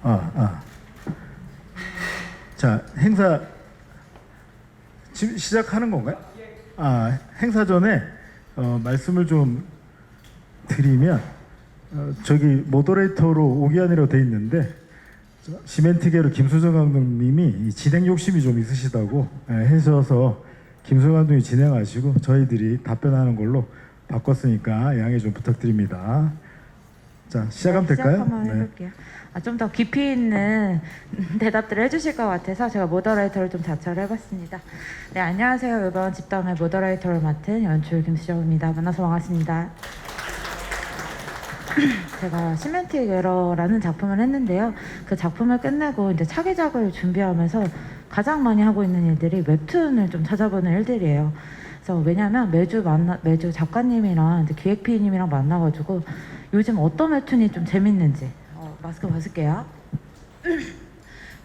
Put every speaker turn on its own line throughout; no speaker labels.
아, 아. 자, 행사 지금 시작하는 건가요? 행사 전에 말씀을 좀 드리면 저기 모더레이터로 오기환이라고 돼 있는데 시멘트계로 김수정 감독님이 이 진행 욕심이 좀 있으시다고 해셔서 김수정 감독님이 진행하시고 저희들이 답변하는 걸로 바꿨으니까 양해 좀 부탁드립니다. 자, 시작하면 될까요?
시작 한번 해볼게요. 좀 더 깊이 있는 대답들을 해주실 것 같아서 제가 모더레이터를 좀 자처를 해봤습니다. 네, 안녕하세요. 이번 집담의 모더레이터를 맡은 연출 김수정입니다. 만나서 반갑습니다. 제가 시멘트게러라는 작품을 했는데요. 그 작품을 끝내고 이제 차기작을 준비하면서 가장 많이 하고 있는 일들이 웹툰을 좀 찾아보는 일들이에요. 그래서 왜냐면 매주 작가님이랑 이제 기획PD님이랑 만나가지고 요즘 어떤 웹툰이 좀 재밌는지 마스크 벗을게요.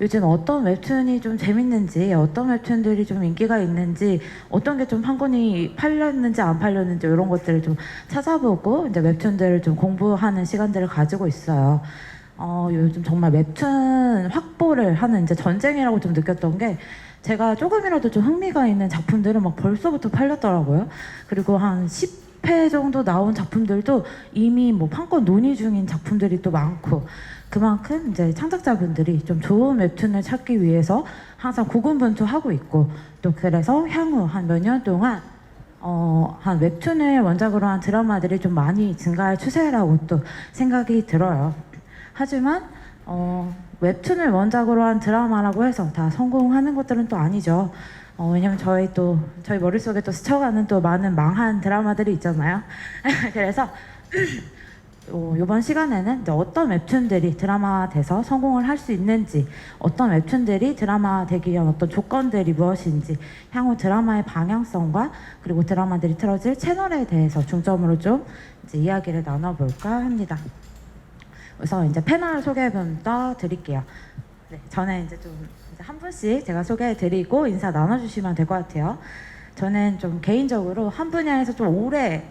요즘 어떤 웹툰이 좀 재밌는지, 어떤 웹툰들이 좀 인기가 있는지, 어떤 게 좀 한 권이 팔렸는지 안 팔렸는지 이런 것들을 좀 찾아보고 이제 웹툰들을 좀 공부하는 시간들을 가지고 있어요. 요즘 정말 웹툰 확보를 하는 이제 전쟁이라고 좀 느꼈던 게 제가 조금이라도 좀 흥미가 있는 작품들은 막 벌써부터 팔렸더라고요. 그리고 한 10회 정도 나온 작품들도 이미 뭐 판권 논의 중인 작품들이 또 많고 그만큼 이제 창작자분들이 좀 좋은 웹툰을 찾기 위해서 항상 고군분투하고 있고 또 그래서 향후 한 몇 년 동안 한 웹툰을 원작으로 한 드라마들이 좀 많이 증가할 추세라고 또 생각이 들어요. 하지만 웹툰을 원작으로 한 드라마라고 해서 다 성공하는 것들은 또 아니죠. 왜냐면 저희 머릿속에 또 스쳐가는 또 많은 망한 드라마들이 있잖아요. 그래서 이번 시간에는 이제 어떤 웹툰들이 드라마 돼서 성공을 할 수 있는지, 어떤 웹툰들이 드라마 되기 위한 어떤 조건들이 무엇인지, 향후 드라마의 방향성과 그리고 드라마들이 틀어질 채널에 대해서 중점으로 좀 이제 이야기를 나눠볼까 합니다. 그래서 이제 패널 소개부터 드릴게요. 네, 저는 이제 좀 이제 한 분씩 제가 소개해드리고 인사 나눠주시면 될 것 같아요. 저는 좀 개인적으로 한 분야에서 좀 오래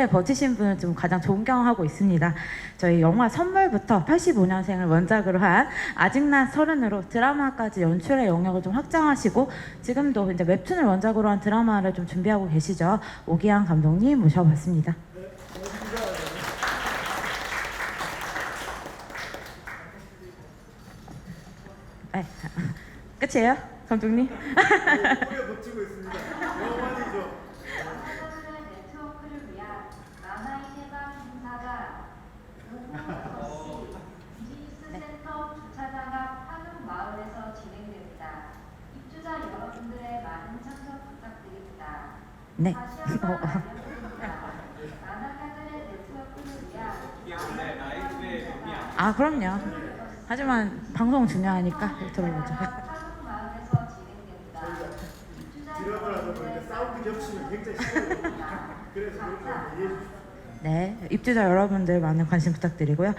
버티신 분을 좀 가장 존경하고 있습니다. 저희 영화 선물부터 85년생을 원작으로 한 아직 난 서른으로 드라마까지 연출의 영역을 좀 확장하시고 지금도 이제 웹툰을 원작으로 한 드라마를 좀 준비하고 계시죠. 오기환 감독님 모셔봤습니다. 네. 끝이에요, 감독님?
오래 버티고 있습니다. 영화만이죠.
네트워크를 위한 나나이 해방 행사가 비즈니스 센터 주차장 앞 한옥마을에서 진행됩니다. 입주자 여러분들의 많은 참석 부탁드립니다.
네.
다시 한번 알려드립니다. 나나카들의 네트워크를 위한
그럼요. 하지만 방송 중요하니까 들어보죠.
한옥마을에서 진행됩니다.
드라마를 하다 보니까 사운드 겹치면 굉장히 싫어요. 그래서 그렇게 이해해 주십시오.
네, 입주자 여러분들 많은 관심 부탁드리고요.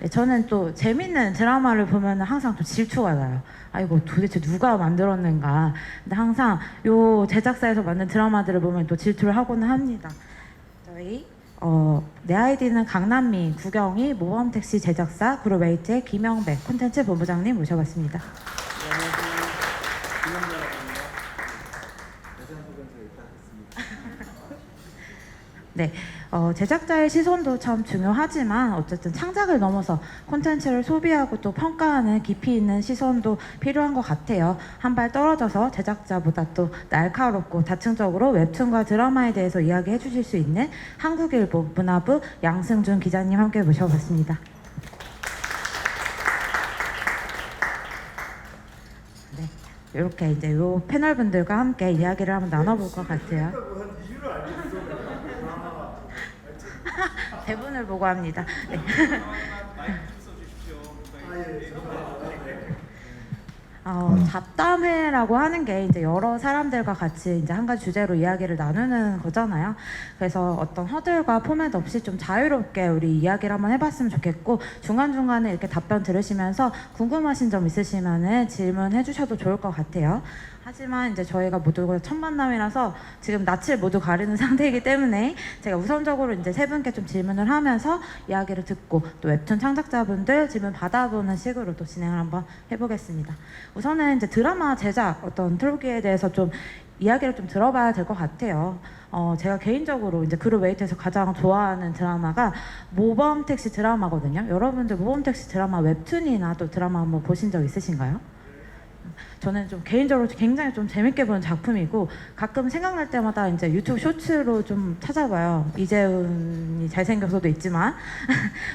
네, 저는 또 재밌는 드라마를 보면 항상 좀 질투가 나요. 아이고 도대체 누가 만들었는가. 근데 항상 요 제작사에서 만든 드라마들을 보면 또 질투를 하고는 합니다. 저희 내 아이디는 강남미 구경이 모범택시 제작사 그룹에이트의 김영백 콘텐츠 본부장님 모셔봤습니다. 네, 제작자의 시선도 참 중요하지만 어쨌든 창작을 넘어서 콘텐츠를 소비하고 또 평가하는 깊이 있는 시선도 필요한 것 같아요. 한 발 떨어져서 제작자보다 또 날카롭고 다층적으로 웹툰과 드라마에 대해서 이야기해 주실 수 있는 한국일보 문화부 양승준 기자님 함께 모셔봤습니다. 네, 이렇게 이제 요 패널 분들과 함께 이야기를 한번 나눠볼 것 같아요.
한 이유를 알겠어.
대본을 보고 합니다. 네. 잡담회라고 하는 게 이제 여러 사람들과 같이 이제 한 가지 주제로 이야기를 나누는 거잖아요. 그래서 어떤 허들과 포맷 없이 좀 자유롭게 우리 이야기를 한번 해봤으면 좋겠고 중간중간에 이렇게 답변 들으시면서 궁금하신 점 있으시면은 질문해 주셔도 좋을 것 같아요. 하지만 이제 저희가 모두 첫 만남이라서 지금 낯을 모두 가리는 상태이기 때문에 제가 우선적으로 이제 세 분께 좀 질문을 하면서 이야기를 듣고 또 웹툰 창작자분들 질문 받아보는 식으로 또 진행을 한번 해보겠습니다. 우선은 이제 드라마 제작 어떤 트로기에 대해서 좀 이야기를 좀 들어봐야 될 것 같아요. 제가 개인적으로 이제 그룹웨이트에서 가장 좋아하는 드라마가 모범택시 드라마거든요. 여러분들 모범택시 드라마 웹툰이나 또 드라마 한번 보신 적 있으신가요? 저는 좀 개인적으로 굉장히 좀 재밌게 보는 작품이고 가끔 생각날 때마다 이제 유튜브 쇼츠로 좀 찾아봐요. 이재훈이 잘생겨서도 있지만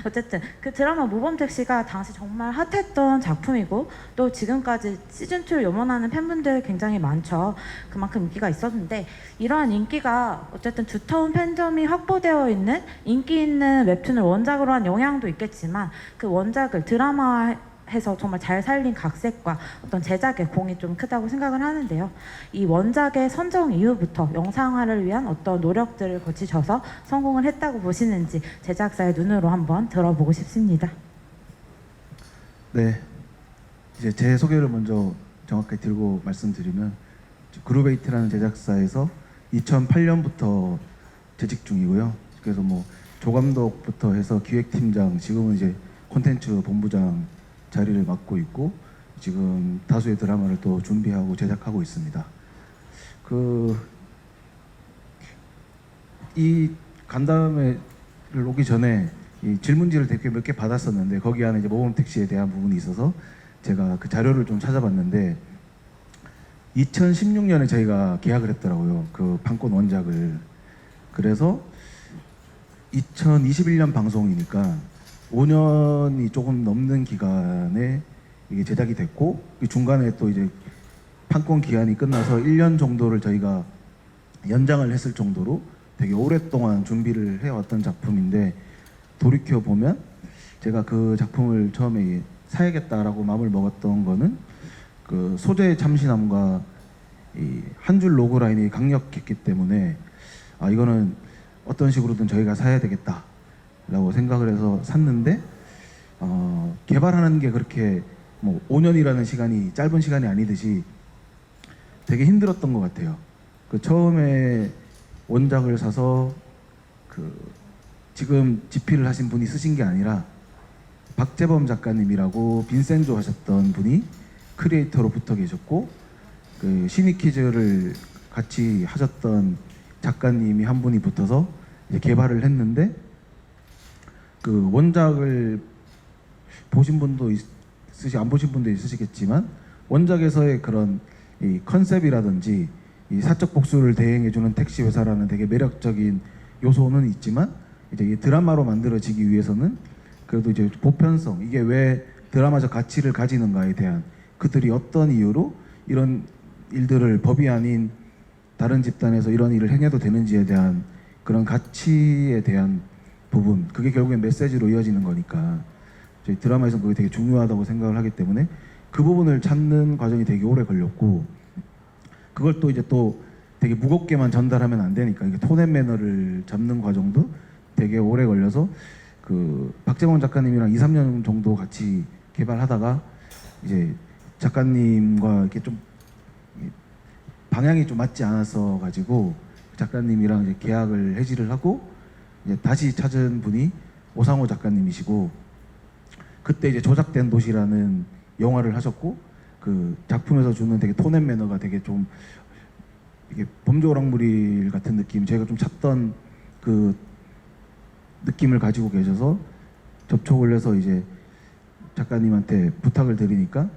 어쨌든 그 드라마 모범택시가 당시 정말 핫했던 작품이고 또 지금까지 시즌2를 염원하는 팬분들 굉장히 많죠. 그만큼 인기가 있었는데 이러한 인기가 어쨌든 두터운 팬덤이 확보되어 있는 인기 있는 웹툰을 원작으로 한 영향도 있겠지만 그 원작을 드라마 해서 정말 잘 살린 각색과 어떤 제작의 공이 좀 크다고 생각을 하는데요. 이 원작의 선정 이후부터 영상화를 위한 어떤 노력들을 거치셔서 성공을 했다고 보시는지 제작사의 눈으로 한번 들어보고 싶습니다.
네, 이제 제 소개를 먼저 정확하게 들고 말씀드리면 그룹웨이트라는 제작사에서 2008년부터 재직 중이고요. 그래서 뭐 조감독부터 해서 기획팀장, 지금은 이제 콘텐츠 본부장 자리를 맡고 있고 지금 다수의 드라마를 또 준비하고 제작하고 있습니다. 이 간담회를 오기 전에 이 질문지를 되게 몇 개 받았었는데 거기 안에 이제 모범택시에 대한 부분이 있어서 제가 그 자료를 좀 찾아봤는데 2016년에 저희가 계약을 했더라고요. 그 판권 원작을. 그래서 2021년 방송이니까 5년이 조금 넘는 기간에 이게 제작이 됐고 중간에 또 이제 판권 기한이 끝나서 1년 정도를 저희가 연장을 했을 정도로 되게 오랫동안 준비를 해왔던 작품인데 돌이켜 보면 제가 그 작품을 처음에 사야겠다라고 마음을 먹었던 거는 그 소재의 참신함과 이 한 줄 로그 라인이 강력했기 때문에 이거는 어떤 식으로든 저희가 사야 되겠다 라고 생각을 해서 샀는데 개발하는 게 그렇게 뭐 5년이라는 시간이 짧은 시간이 아니듯이 되게 힘들었던 것 같아요. 그 처음에 원작을 사서 그 지금 집필을 하신 분이 쓰신 게 아니라 박재범 작가님이라고 빈센조 하셨던 분이 크리에이터로 붙어 계셨고 그 시니키즈를 같이 하셨던 작가님이 한 분이 붙어서 이제 개발을 했는데 그 원작을 보신 분도 안 보신 분도 있으시겠지만 원작에서의 그런 이 컨셉이라든지 이 사적 복수를 대행해주는 택시 회사라는 되게 매력적인 요소는 있지만 이제 이 드라마로 만들어지기 위해서는 그래도 이제 보편성, 이게 왜 드라마적 가치를 가지는가에 대한 그들이 어떤 이유로 이런 일들을 법이 아닌 다른 집단에서 이런 일을 행해도 되는지에 대한 그런 가치에 대한 부분, 그게 결국엔 메시지로 이어지는 거니까 저희 드라마에서 그게 되게 중요하다고 생각을 하기 때문에 그 부분을 찾는 과정이 되게 오래 걸렸고 그걸 또 이제 또 되게 무겁게만 전달하면 안 되니까 이게 톤 앤 매너를 잡는 과정도 되게 오래 걸려서 그 박재범 작가님이랑 2, 3년 정도 같이 개발하다가 이제 작가님과 이렇게 좀 방향이 좀 맞지 않아서 가지고 작가님이랑 이제 계약을 해지를 하고 이제 다시 찾은 분이 오상호 작가님이시고 그때 이제 조작된 도시라는 영화를 하셨고 그 작품에서 주는 되게 톤 앤 매너가 되게 좀 이게 범죄오락물일 같은 느낌, 제가 좀 찾던 그 느낌을 가지고 계셔서 접촉을 해서 이제 작가님한테 부탁을 드리니까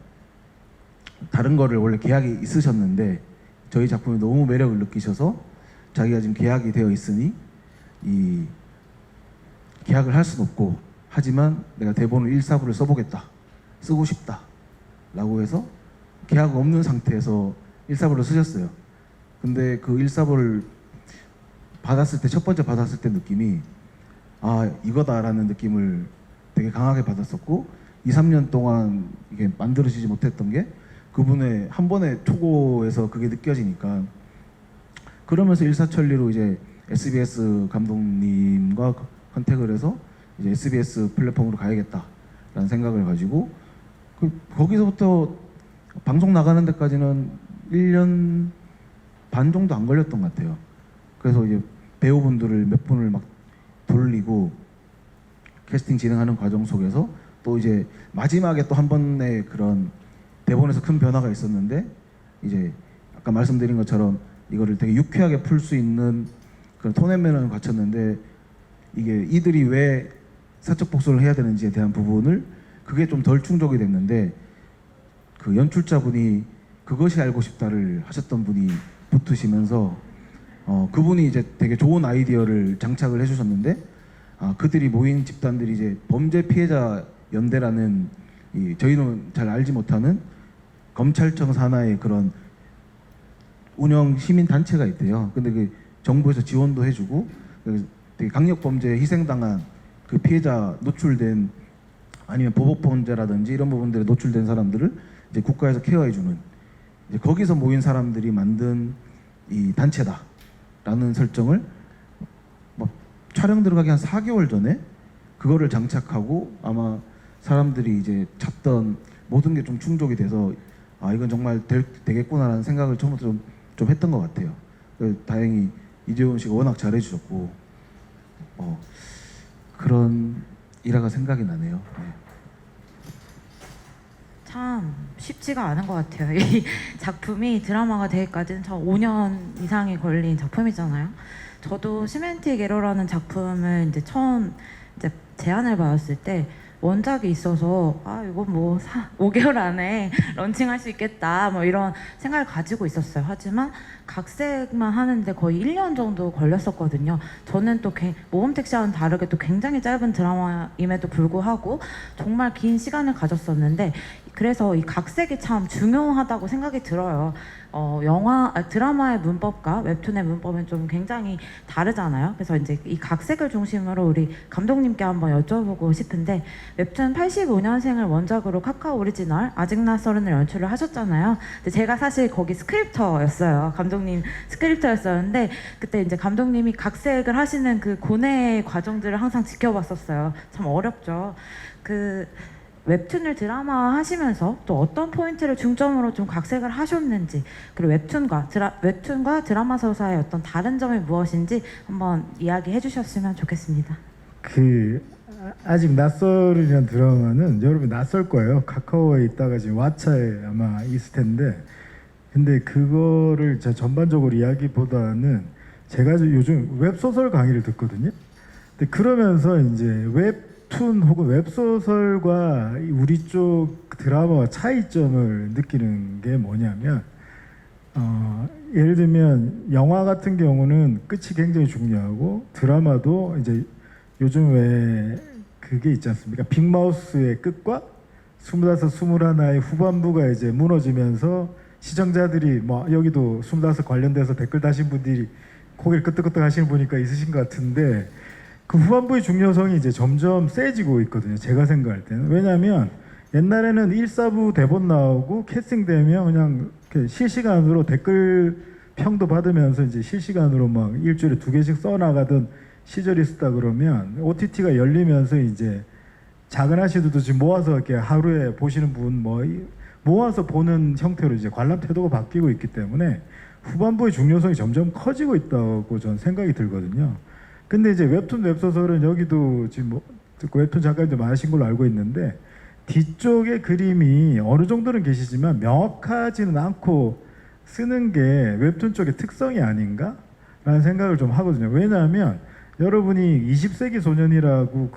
다른 거를 원래 계약이 있으셨는데 저희 작품에 너무 매력을 느끼셔서 자기가 지금 계약이 되어 있으니 이 계약을 할 수는 없고 하지만 내가 대본을 1사부를 써보겠다, 쓰고 싶다 라고 해서 계약 없는 상태에서 1사부를 쓰셨어요. 근데 그 1사부를 받았을 때, 첫 번째 받았을 때 느낌이 이거다라는 느낌을 되게 강하게 받았었고 2, 3년 동안 이게 만들어지지 못했던 게 그분의 한 번에 초고에서 그게 느껴지니까 그러면서 일사천리로 이제 SBS 감독님과 컨택을 해서 이제 SBS 플랫폼으로 가야겠다라는 생각을 가지고 거기서부터 방송 나가는 데까지는 1년 반 정도 안 걸렸던 것 같아요. 그래서 이제 배우분들을 몇 분을 막 돌리고 캐스팅 진행하는 과정 속에서 또 이제 마지막에 또 한 번의 그런 대본에서 큰 변화가 있었는데 이제 아까 말씀드린 것처럼 이거를 되게 유쾌하게 풀 수 있는 그런 톤앤매너는 갖췄는데 이게 이들이 왜 사적 복수를 해야 되는지에 대한 부분을 그게 좀 덜 충족이 됐는데 그 연출자분이 그것이 알고 싶다를 하셨던 분이 붙으시면서 그분이 이제 되게 좋은 아이디어를 장착을 해주셨는데 그들이 모인 집단들이 이제 범죄 피해자 연대라는 저희는 잘 알지 못하는 검찰청 산하의 그런 운영 시민 단체가 있대요. 근데 그 정부에서 지원도 해주고 되게 강력 범죄에 희생당한 그 피해자 노출된 아니면 보복 범죄라든지 이런 부분들에 노출된 사람들을 이제 국가에서 케어해주는 이제 거기서 모인 사람들이 만든 이 단체다라는 설정을 막 촬영 들어가기 한 4개월 전에 그거를 장착하고 아마 사람들이 이제 찾던 모든 게 좀 충족이 돼서 이건 정말 되겠구나라는 생각을 처음부터 좀 했던 것 같아요. 다행히 이재훈 씨가 워낙 잘해주셨고 그런 일화가 생각이 나네요. 네.
참 쉽지가 않은 것 같아요. 이 작품이 드라마가 되기까지는 5년 이상이 걸린 작품이잖아요. 저도 시멘틱 에러라는 작품을 이제 처음 이제 제안을 받았을 때 원작이 있어서 이건 뭐 5개월 안에 런칭할 수 있겠다 뭐 이런 생각을 가지고 있었어요. 하지만 각색만 하는데 거의 1년 정도 걸렸었거든요. 저는 또 모험택시와는 다르게 또 굉장히 짧은 드라마임에도 불구하고 정말 긴 시간을 가졌었는데 그래서 이 각색이 참 중요하다고 생각이 들어요. 드라마의 문법과 웹툰의 문법은 좀 굉장히 다르잖아요. 그래서 이제 이 각색을 중심으로 우리 감독님께 한번 여쭤보고 싶은데 웹툰 85년생을 원작으로 카카오 오리지널 아직 낯설은을 연출을 하셨잖아요. 근데 제가 사실 거기 스크립터였어요. 감독님 스크립터였었는데 그때 이제 감독님이 각색을 하시는 그 고뇌의 과정들을 항상 지켜봤었어요. 참 어렵죠. 웹툰을 드라마 하시면서 또 어떤 포인트를 중점으로 좀 각색을 하셨는지 그리고 웹툰과 드라마 서사의 어떤 다른 점이 무엇인지 한번 이야기해 주셨으면 좋겠습니다.
아직 낯설이라는 드라마는 여러분 낯설 거예요. 카카오에 있다가 지금 왓챠에 아마 있을 텐데 근데 그거를 전반적으로 이야기보다는 제가 요즘 웹소설 강의를 듣거든요. 근데 그러면서 이제 웹툰 혹은 웹소설과 우리 쪽 드라마와 차이점을 느끼는 게 뭐냐면 예를 들면 영화 같은 경우는 끝이 굉장히 중요하고 드라마도 이제 요즘 왜 그게 있지 않습니까? 빅마우스의 끝과 25, 21의 후반부가 이제 무너지면서 시청자들이 뭐 여기도 25 관련돼서 댓글 다신 분들이 고개를 끄덕끄덕 하시는 분이니까 있으신 것 같은데 그 후반부의 중요성이 이제 점점 세지고 있거든요. 제가 생각할 때는. 왜냐하면 옛날에는 1, 4부 대본 나오고 캐스팅되면 그냥 실시간으로 댓글 평도 받으면서 이제 실시간으로 막 일주일에 2개씩 써나가던 시절이 있었다 그러면 OTT가 열리면서 이제 작은 아씨들도 지금 모아서 이렇게 하루에 보시는 분 모아서 보는 형태로 이제 관람 태도가 바뀌고 있기 때문에 후반부의 중요성이 점점 커지고 있다고 저는 생각이 들거든요. 근데 이제 웹툰 웹소설은 여기도 지금 웹툰 작가님들 많으신 걸로 알고 있는데 뒤쪽의 그림이 어느 정도는 계시지만 명확하지는 않고 쓰는 게 웹툰 쪽의 특성이 아닌가? 라는 생각을 좀 하거든요. 왜냐하면 여러분이 20세기 소년이라고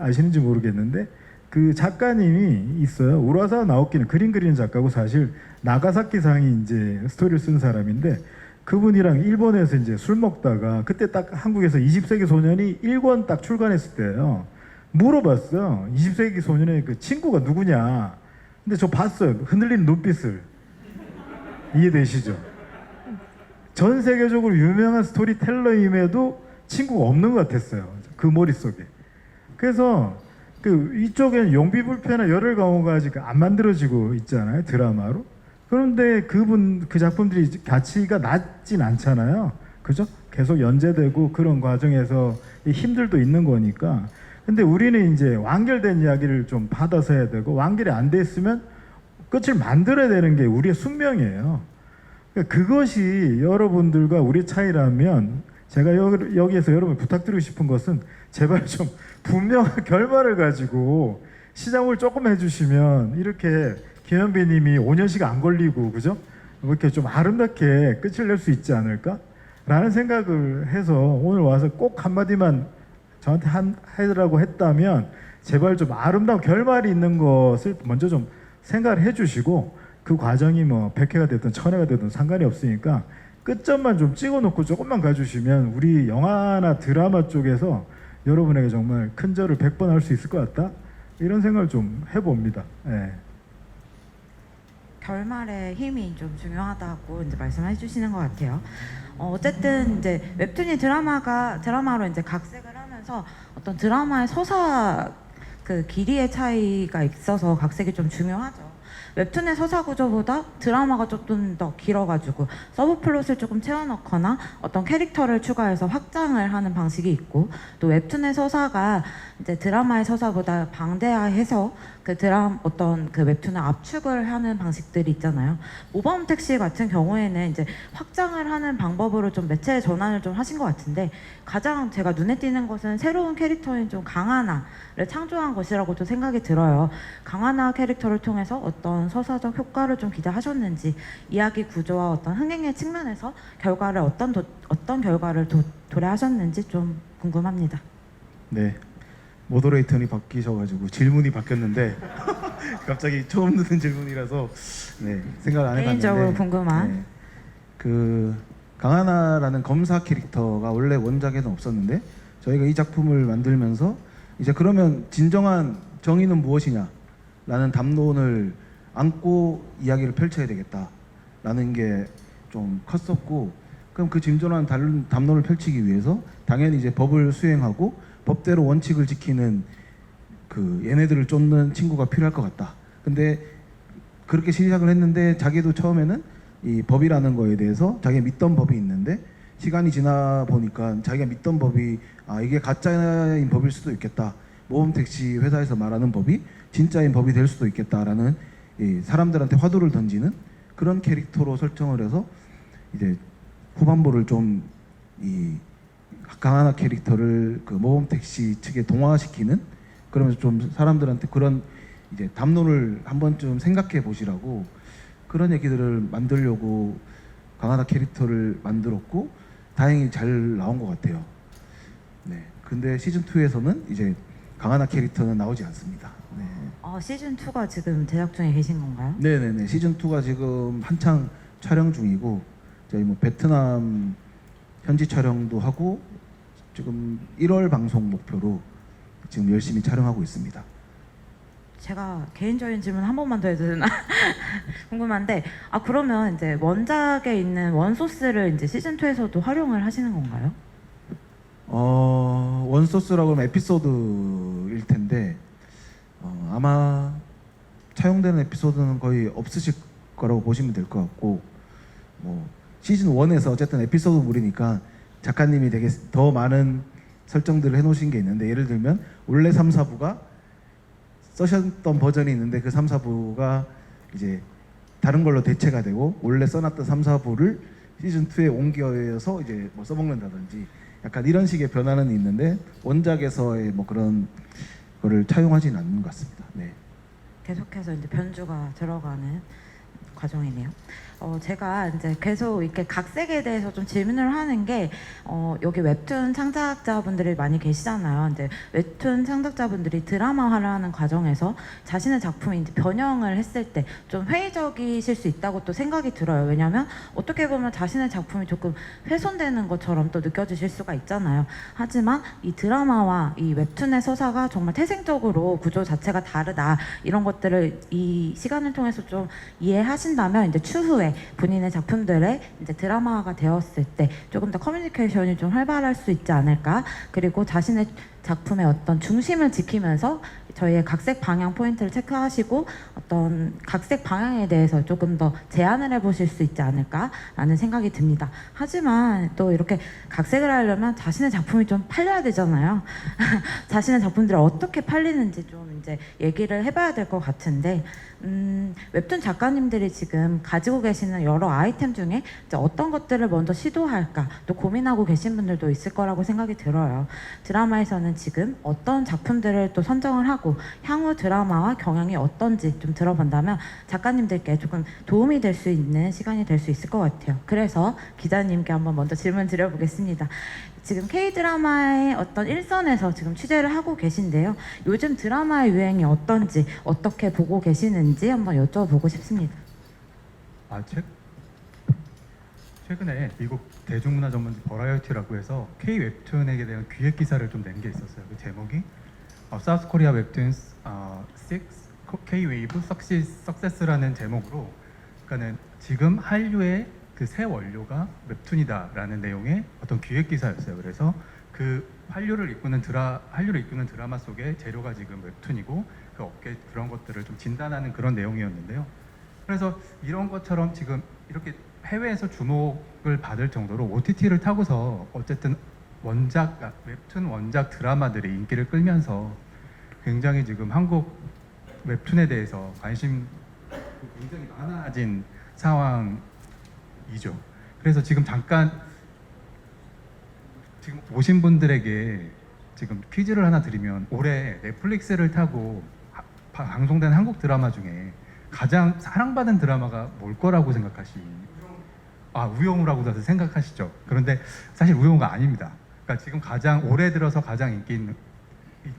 아시는지 모르겠는데 그 작가님이 있어요. 우라사와 나오키는 그림 그리는 작가고 사실 나가사키상이 이제 스토리를 쓴 사람인데 그분이랑 일본에서 이제 술 먹다가 그때 딱 한국에서 20세기 소년이 1권 딱 출간했을 때요. 물어봤어요. 20세기 소년의 그 친구가 누구냐. 근데 저 봤어요. 흔들리는 눈빛을. 이해되시죠? 전 세계적으로 유명한 스토리텔러임에도 친구가 없는 것 같았어요. 그 머릿속에. 그래서 이쪽에는 용비불패나 열혈강호가 아직 안 만들어지고 있잖아요. 드라마로. 그런데 그 작품들이 가치가 낮진 않잖아요. 그죠? 계속 연재되고 그런 과정에서 힘들도 있는 거니까. 근데 우리는 이제 완결된 이야기를 좀 받아서 해야 되고 완결이 안 됐으면 끝을 만들어야 되는 게 우리의 숙명이에요. 그러니까 그것이 여러분들과 우리 차이라면 제가 여기에서 여러분 부탁드리고 싶은 것은 제발 좀 분명한 결말을 가지고 시작을 조금 해주시면 이렇게 김현빈님이 5년씩 안 걸리고 그죠? 이렇게 좀 아름답게 끝을 낼 수 있지 않을까? 라는 생각을 해서 오늘 와서 꼭 한마디만 저한테 해라고 했다면 제발 좀 아름다운 결말이 있는 것을 먼저 좀 생각을 해주시고 그 과정이 뭐 100회가 됐든 1000회가 됐든 상관이 없으니까 끝점만 좀 찍어놓고 조금만 가주시면 우리 영화나 드라마 쪽에서 여러분에게 정말 큰 절을 100번 할 수 있을 것 같다 이런 생각을 좀 해봅니다. 예.
결말의 힘이 좀 중요하다고 이제 말씀해 주시는 것 같아요. 어쨌든 이제 웹툰이 드라마로 이제 각색을 하면서 어떤 드라마의 서사 그 길이의 차이가 있어서 각색이 좀 중요하죠. 웹툰의 서사 구조보다 드라마가 조금 더 길어가지고 서브플롯을 조금 채워넣거나 어떤 캐릭터를 추가해서 확장을 하는 방식이 있고 또 웹툰의 서사가 이제 드라마의 서사보다 방대화해서 어떤 그 웹툰을 압축을 하는 방식들이 있잖아요. 모범 택시 같은 경우에는 이제 확장을 하는 방법으로 좀 매체 전환을 좀 하신 것 같은데 가장 제가 눈에 띄는 것은 새로운 캐릭터인 좀 강하나를 창조한 것이라고도 생각이 들어요. 강하나 캐릭터를 통해서 어떤 서사적 효과를 좀 기대하셨는지 이야기 구조와 어떤 흥행의 측면에서 어떤 결과를 도래하셨는지 좀 궁금합니다.
네. 모더레이터니 바뀌셔가지고 질문이 바뀌었는데 갑자기 처음 듣는 질문이라서 네, 생각을 안 해봤는데
개인적으로 궁금한
네, 그 강하나라는 검사 캐릭터가 원래 원작에는 없었는데 저희가 이 작품을 만들면서 이제 그러면 진정한 정의는 무엇이냐라는 담론을 안고 이야기를 펼쳐야 되겠다라는 게 좀 컸었고 그럼 그 진정한 담론을 펼치기 위해서 당연히 이제 법을 수행하고 법대로 원칙을 지키는 그 얘네들을 쫓는 친구가 필요할 것 같다. 근데 그렇게 시작을 했는데 자기도 처음에는 이 법이라는 거에 대해서 자기가 믿던 법이 있는데 시간이 지나 보니까 자기가 믿던 법이 이게 가짜인 법일 수도 있겠다. 모범 택시 회사에서 말하는 법이 진짜인 법이 될 수도 있겠다라는 이 사람들한테 화두를 던지는 그런 캐릭터로 설정을 해서 이제 후반부를 좀 이 강하나 캐릭터를 그 모범 택시 측에 동화시키는 그러면서 좀 사람들한테 그런 이제 담론을 한 번쯤 생각해 보시라고 그런 얘기들을 만들려고 강하나 캐릭터를 만들었고 다행히 잘 나온 것 같아요. 네. 근데 시즌 2에서는 이제 강하나 캐릭터는 나오지 않습니다. 네.
시즌 2가 지금 제작 중에 계신 건가요?
네네네. 시즌 2가 지금 한창 촬영 중이고 저희 뭐 베트남 현지 촬영도 하고 지금 1월 방송 목표로 지금 열심히 촬영하고 있습니다.
제가 개인적인 질문 한 번만 더 해도 되나 궁금한데 그러면 이제 원작에 있는 원소스를 이제 시즌 2에서도 활용을 하시는 건가요?
원소스라고 하면 에피소드일 텐데 아마 차용되는 에피소드는 거의 없으실 거라고 보시면 될 것 같고 뭐 시즌 1에서 어쨌든 에피소드물이니까 작가님이 되게 더 많은 설정들을 해놓으신 게 있는데 예를 들면 원래 3, 4부가 써셨던 버전이 있는데 그 3, 4부가 이제 다른 걸로 대체가 되고 원래 써놨던 3, 4부를 시즌 2에 옮겨서 이제 뭐 써먹는다든지 약간 이런 식의 변화는 있는데 원작에서의 뭐 그런 거를 차용하지는 않는 것 같습니다. 네.
계속해서 이제 변주가 들어가는 과정이네요. 제가 이제 계속 이렇게 각색에 대해서 좀 질문을 하는 게 여기 웹툰 창작자분들이 많이 계시잖아요. 이제 웹툰 창작자분들이 드라마화를 하는 과정에서 자신의 작품이 이제 변형을 했을 때 좀 회의적이실 수 있다고 또 생각이 들어요. 왜냐하면 어떻게 보면 자신의 작품이 조금 훼손되는 것처럼 또 느껴지실 수가 있잖아요. 하지만 이 드라마와 이 웹툰의 서사가 정말 태생적으로 구조 자체가 다르다. 이런 것들을 이 시간을 통해서 좀 이해하신다면 이제 추후에 본인의 작품들의 이제 드라마화가 되었을 때 조금 더 커뮤니케이션이 좀 활발할 수 있지 않을까. 그리고 자신의 작품의 어떤 중심을 지키면서 저희의 각색 방향 포인트를 체크하시고 어떤 각색 방향에 대해서 조금 더 제안을 해보실 수 있지 않을까라는 생각이 듭니다. 하지만 또 이렇게 각색을 하려면 자신의 작품이 좀 팔려야 되잖아요. 자신의 작품들이 어떻게 팔리는지 좀 이제 얘기를 해봐야 될 것 같은데, 웹툰 작가님들이 지금 가지고 계시는 여러 아이템 중에 이제 어떤 것들을 먼저 시도할까 또 고민하고 계신 분들도 있을 거라고 생각이 들어요. 드라마에서는 지금 어떤 작품들을 또 선정을 하고 향후 드라마와 경향이 어떤지 좀 들어본다면 작가님들께 조금 도움이 될 수 있는 시간이 될 수 있을 것 같아요. 그래서 기자님께 한번 먼저 질문 드려보겠습니다. 지금 K-드라마의 어떤 일선에서 지금 취재를 하고 계신데요. 요즘 드라마의 유행이 어떤지, 어떻게 보고 계시는지 한번 여쭤보고 싶습니다.
최근에 미국 대중문화 전문지 버라이어티라고 해서 K 웹툰에 대한 기획 기사를 좀 낸 게 있었어요. 그 제목이 South Korea Webtoons 6 K Wave Success라는 제목으로, 그러니까는 지금 한류의 그 새 원료가 웹툰이다라는 내용의 어떤 기획 기사였어요. 그래서 그 한류를 이끄는 드라마 속의 재료가 지금 웹툰이고 그 업계 그런 것들을 좀 진단하는 그런 내용이었는데요. 그래서 이런 것처럼 지금 이렇게 해외에서 주목을 받을 정도로 OTT를 타고서 어쨌든 웹툰 원작 드라마들이 인기를 끌면서 굉장히 지금 한국 웹툰에 대해서 관심이 굉장히 많아진 상황이죠. 그래서 지금 잠깐 지금 오신 분들에게 지금 퀴즈를 하나 드리면, 올해 넷플릭스를 타고 방송된 한국 드라마 중에 가장 사랑받은 드라마가 뭘 거라고 생각하시나요? 우영우라고 다들 생각하시죠. 그런데 사실 우영우가 아닙니다. 그러니까 지금 가장 올해 들어서 가장 인기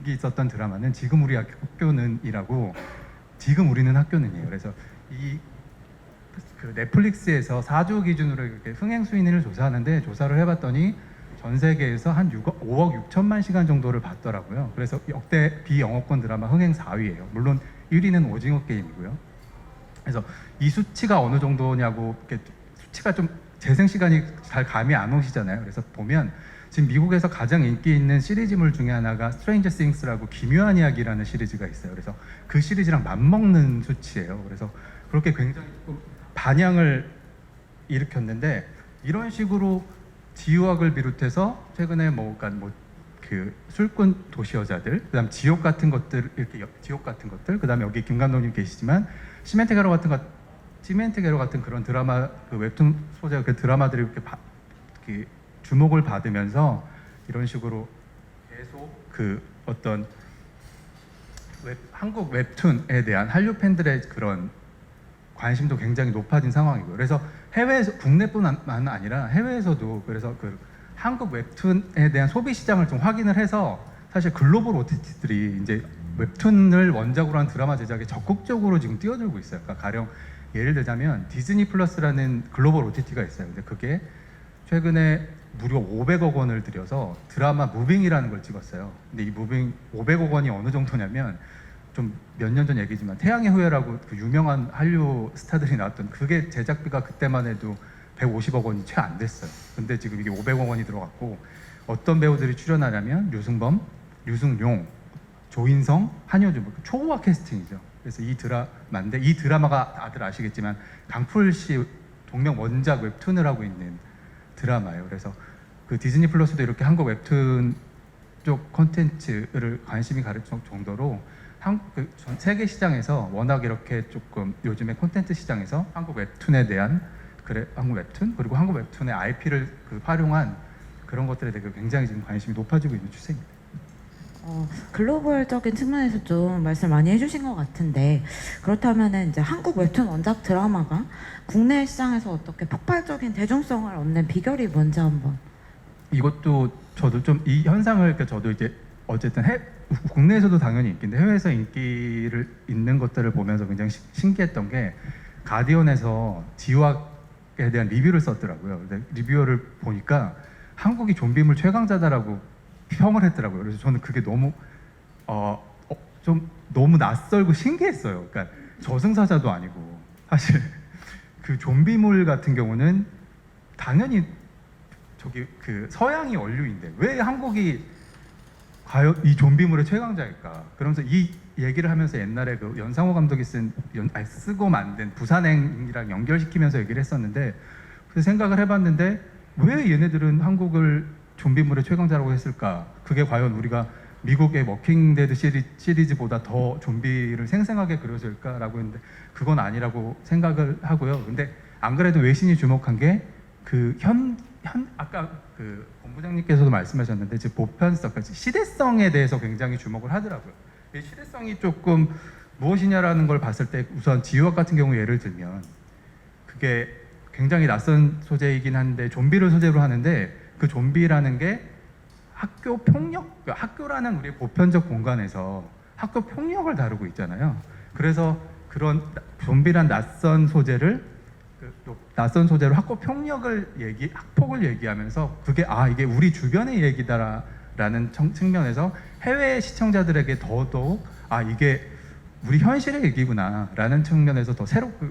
있었던 드라마는 지금 우리 학교는이라고, 지금 우리는 학교는이에요. 그래서 그 넷플릭스에서 4주 기준으로 이렇게 흥행 수위를 조사하는데, 조사를 해봤더니 전 세계에서 한 5억 6천만 시간 정도를 봤더라고요. 그래서 역대 비영어권 드라마 흥행 4위예요. 물론 1위는 오징어 게임이고요. 그래서 이 수치가 어느 정도냐고, 이렇게 수치가 좀 재생 시간이 잘 감이 안 오시잖아요. 그래서 보면 지금 미국에서 가장 인기 있는 시리즈물 중에 하나가 스트레인저 싱스라고 기묘한 이야기라는 시리즈가 있어요. 그래서 그 시리즈랑 맞먹는 수치예요. 그래서 그렇게 굉장히 조금 반향을 일으켰는데, 이런 식으로 지유학을 비롯해서 최근에 그 술꾼 도시 여자들, 그다음 지옥 같은 것들, 그다음에 여기 김 감독님 계시지만 시멘트 게로 같은 그런 드라마, 그 웹툰 소재 그 드라마들이 이렇게 주목을 받으면서 이런 식으로 계속 그 어떤 한국 웹툰에 대한 한류 팬들의 그런 관심도 굉장히 높아진 상황이고요. 그래서 해외에서, 국내뿐만 아니라 해외에서도 그래서 그 한국 웹툰에 대한 소비 시장을 좀 확인을 해서 사실 글로벌 OTT들이 이제 웹툰을 원작으로 한 드라마 제작에 적극적으로 지금 뛰어들고 있어요. 그러니까 가령 예를 들자면 디즈니 플러스라는 글로벌 OTT가 있어요. 근데 그게 최근에 무려 500억 원을 들여서 드라마 무빙이라는 걸 찍었어요. 근데 이 무빙 500억 원이 어느 정도냐면, 좀 몇 년 전 얘기지만 태양의 후예라고 그 유명한 한류 스타들이 나왔던, 그게 제작비가 그때만 해도 150억 원이 채 안 됐어요. 근데 지금 이게 500억 원이 들어갔고, 어떤 배우들이 출연하냐면 류승범, 류승용, 조인성, 한효주, 초호화 캐스팅이죠. 그래서 이 드라마인데, 이 드라마가 다들 아시겠지만 강풀 씨 동명 원작 웹툰을 하고 있는 드라마예요. 그래서 그 디즈니 플러스도 이렇게 한국 웹툰 쪽 콘텐츠를 관심이 가를 정도로 전 세계 시장에서 워낙 이렇게 조금 요즘에 콘텐츠 시장에서 한국 웹툰에 대한 한국 웹툰, 그리고 한국 웹툰의 IP를 활용한 그런 것들에 대해 굉장히 지금 관심이 높아지고 있는 추세입니다.
글로벌적인 측면에서 좀 말씀 많이 해주신 것 같은데, 그렇다면 이제 한국 웹툰 원작 드라마가 국내 시장에서 어떻게 폭발적인 대중성을 얻는 비결이 뭔지 한번.
이것도 저도 좀 이 현상을, 그러니까 저도 이제 어쨌든 국내에서도 당연히 인기인데 해외에서 인기를 있는 것들을 보면서 굉장히 신기했던 게, 가디언에서 지유학에 대한 리뷰를 썼더라고요. 근데 리뷰어를 보니까 한국이 좀비물 최강자다라고 평을 했더라고요. 그래서 저는 그게 너무 좀 너무 낯설고 신기했어요. 그러니까 저승사자도 아니고, 사실 그 좀비물 같은 경우는 당연히 저기 그 서양이 원류인데 왜 한국이 과연 이 좀비물의 최강자일까? 그러면서 이 얘기를 하면서 옛날에 그 연상호 감독이 쓰고 만든 부산행이랑 연결시키면서 얘기를 했었는데, 그래서 생각을 해봤는데 왜 얘네들은 한국을 좀비물의 최강자라고 했을까? 그게 과연 우리가 미국의 워킹데드 시리즈보다 더 좀비를 생생하게 그려질까라고 했는데 그건 아니라고 생각을 하고요. 근데 안 그래도 외신이 주목한 게 그 아까 그 본부장님께서도 말씀하셨는데 즉 보편성, 그러니까 시대성에 대해서 굉장히 주목을 하더라고요. 이 시대성이 조금 무엇이냐라는 걸 봤을 때 우선 지유학 같은 경우 예를 들면 그게 굉장히 낯선 소재이긴 한데 좀비를 소재로 하는데 그 좀비라는 게 학교 폭력, 학교라는 우리의 보편적 공간에서 학교 폭력을 다루고 있잖아요. 그래서 그런 좀비란 낯선 소재를 낯선 소재로 학교 폭력을 학폭을 얘기하면서 그게 이게 우리 주변의 얘기다라는 측면에서 해외 시청자들에게 더더욱 이게 우리 현실의 얘기구나라는 측면에서 더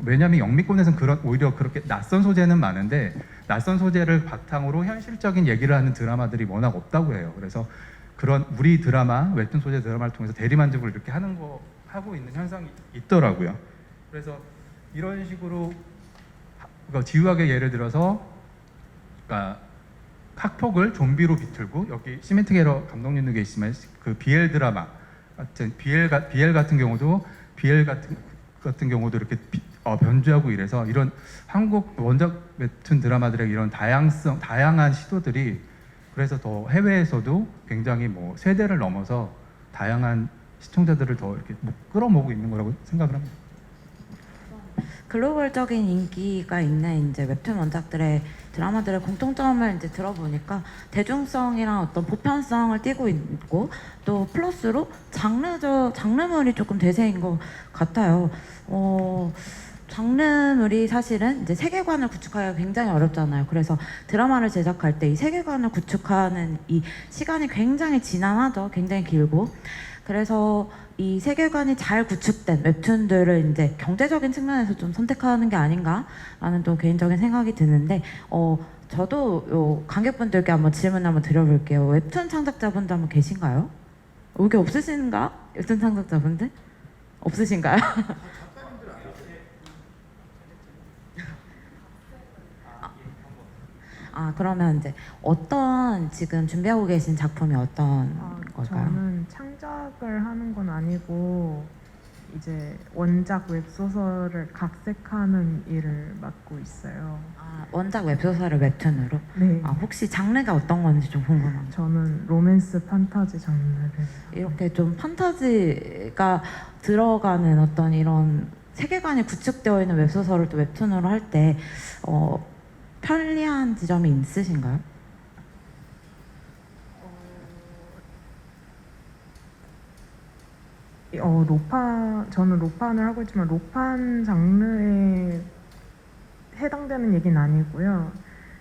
왜냐하면 영미권에서는 오히려 그렇게 낯선 소재는 많은데 낯선 소재를 바탕으로 현실적인 얘기를 하는 드라마들이 워낙 없다고 해요. 그래서 그런 우리 드라마, 웹툰 소재 드라마를 통해서 대리만족을 이렇게 하고 있는 현상이 있더라고요. 그래서 이런 식으로 지유학의 예를 들어서 그러니까 학폭을 좀비로 비틀고 여기 시멘트 게러 감독님도 계시지만 그 BL 드라마 같은 BL 같은 경우도 이렇게 변주하고 이래서 이런 한국 원작 웹툰 드라마들의 이런 다양한 시도들이 그래서 더 해외에서도 굉장히 뭐 세대를 넘어서 다양한 시청자들을 더 이렇게 끌어모으고 있는 거라고 생각을 합니다.
글로벌적인 인기가 있는 이제 웹툰 원작들의 드라마들의 공통점을 이제 들어보니까 대중성이랑 어떤 보편성을 띠고 있고 또 플러스로 장르물이 조금 대세인 것 같아요. 장르물이 사실은 이제 세계관을 구축하기가 굉장히 어렵잖아요. 그래서 드라마를 제작할 때 이 세계관을 구축하는 이 시간이 굉장히 지난하죠. 굉장히 길고. 그래서 이 세계관이 잘 구축된 웹툰들을 이제 경제적인 측면에서 좀 선택하는 게 아닌가라는 또 개인적인 생각이 드는데, 저도 요 관객분들께 한번 질문 한번 드려볼게요. 웹툰 창작자분들 한번 계신가요? 여기 없으신가? 웹툰 창작자분들? 없으신가요? 그러면 이제 어떤 지금 준비하고 계신 작품이 어떤 걸까요?
저는 창작을 하는 건 아니고 이제 원작 웹소설을 각색하는 일을 맡고 있어요.
원작 웹소설을 웹툰으로?
네.
혹시 장르가 어떤 건지 좀 궁금합니다.
저는 로맨스 판타지 장르를
이렇게 좀 판타지가 들어가는 어떤 이런 세계관이 구축되어 있는 웹소설을 또 웹툰으로 할 때 편리한 지점이 있으신가요?
저는 로판을 하고 있지만 로판 장르에 해당되는 얘기는 아니고요.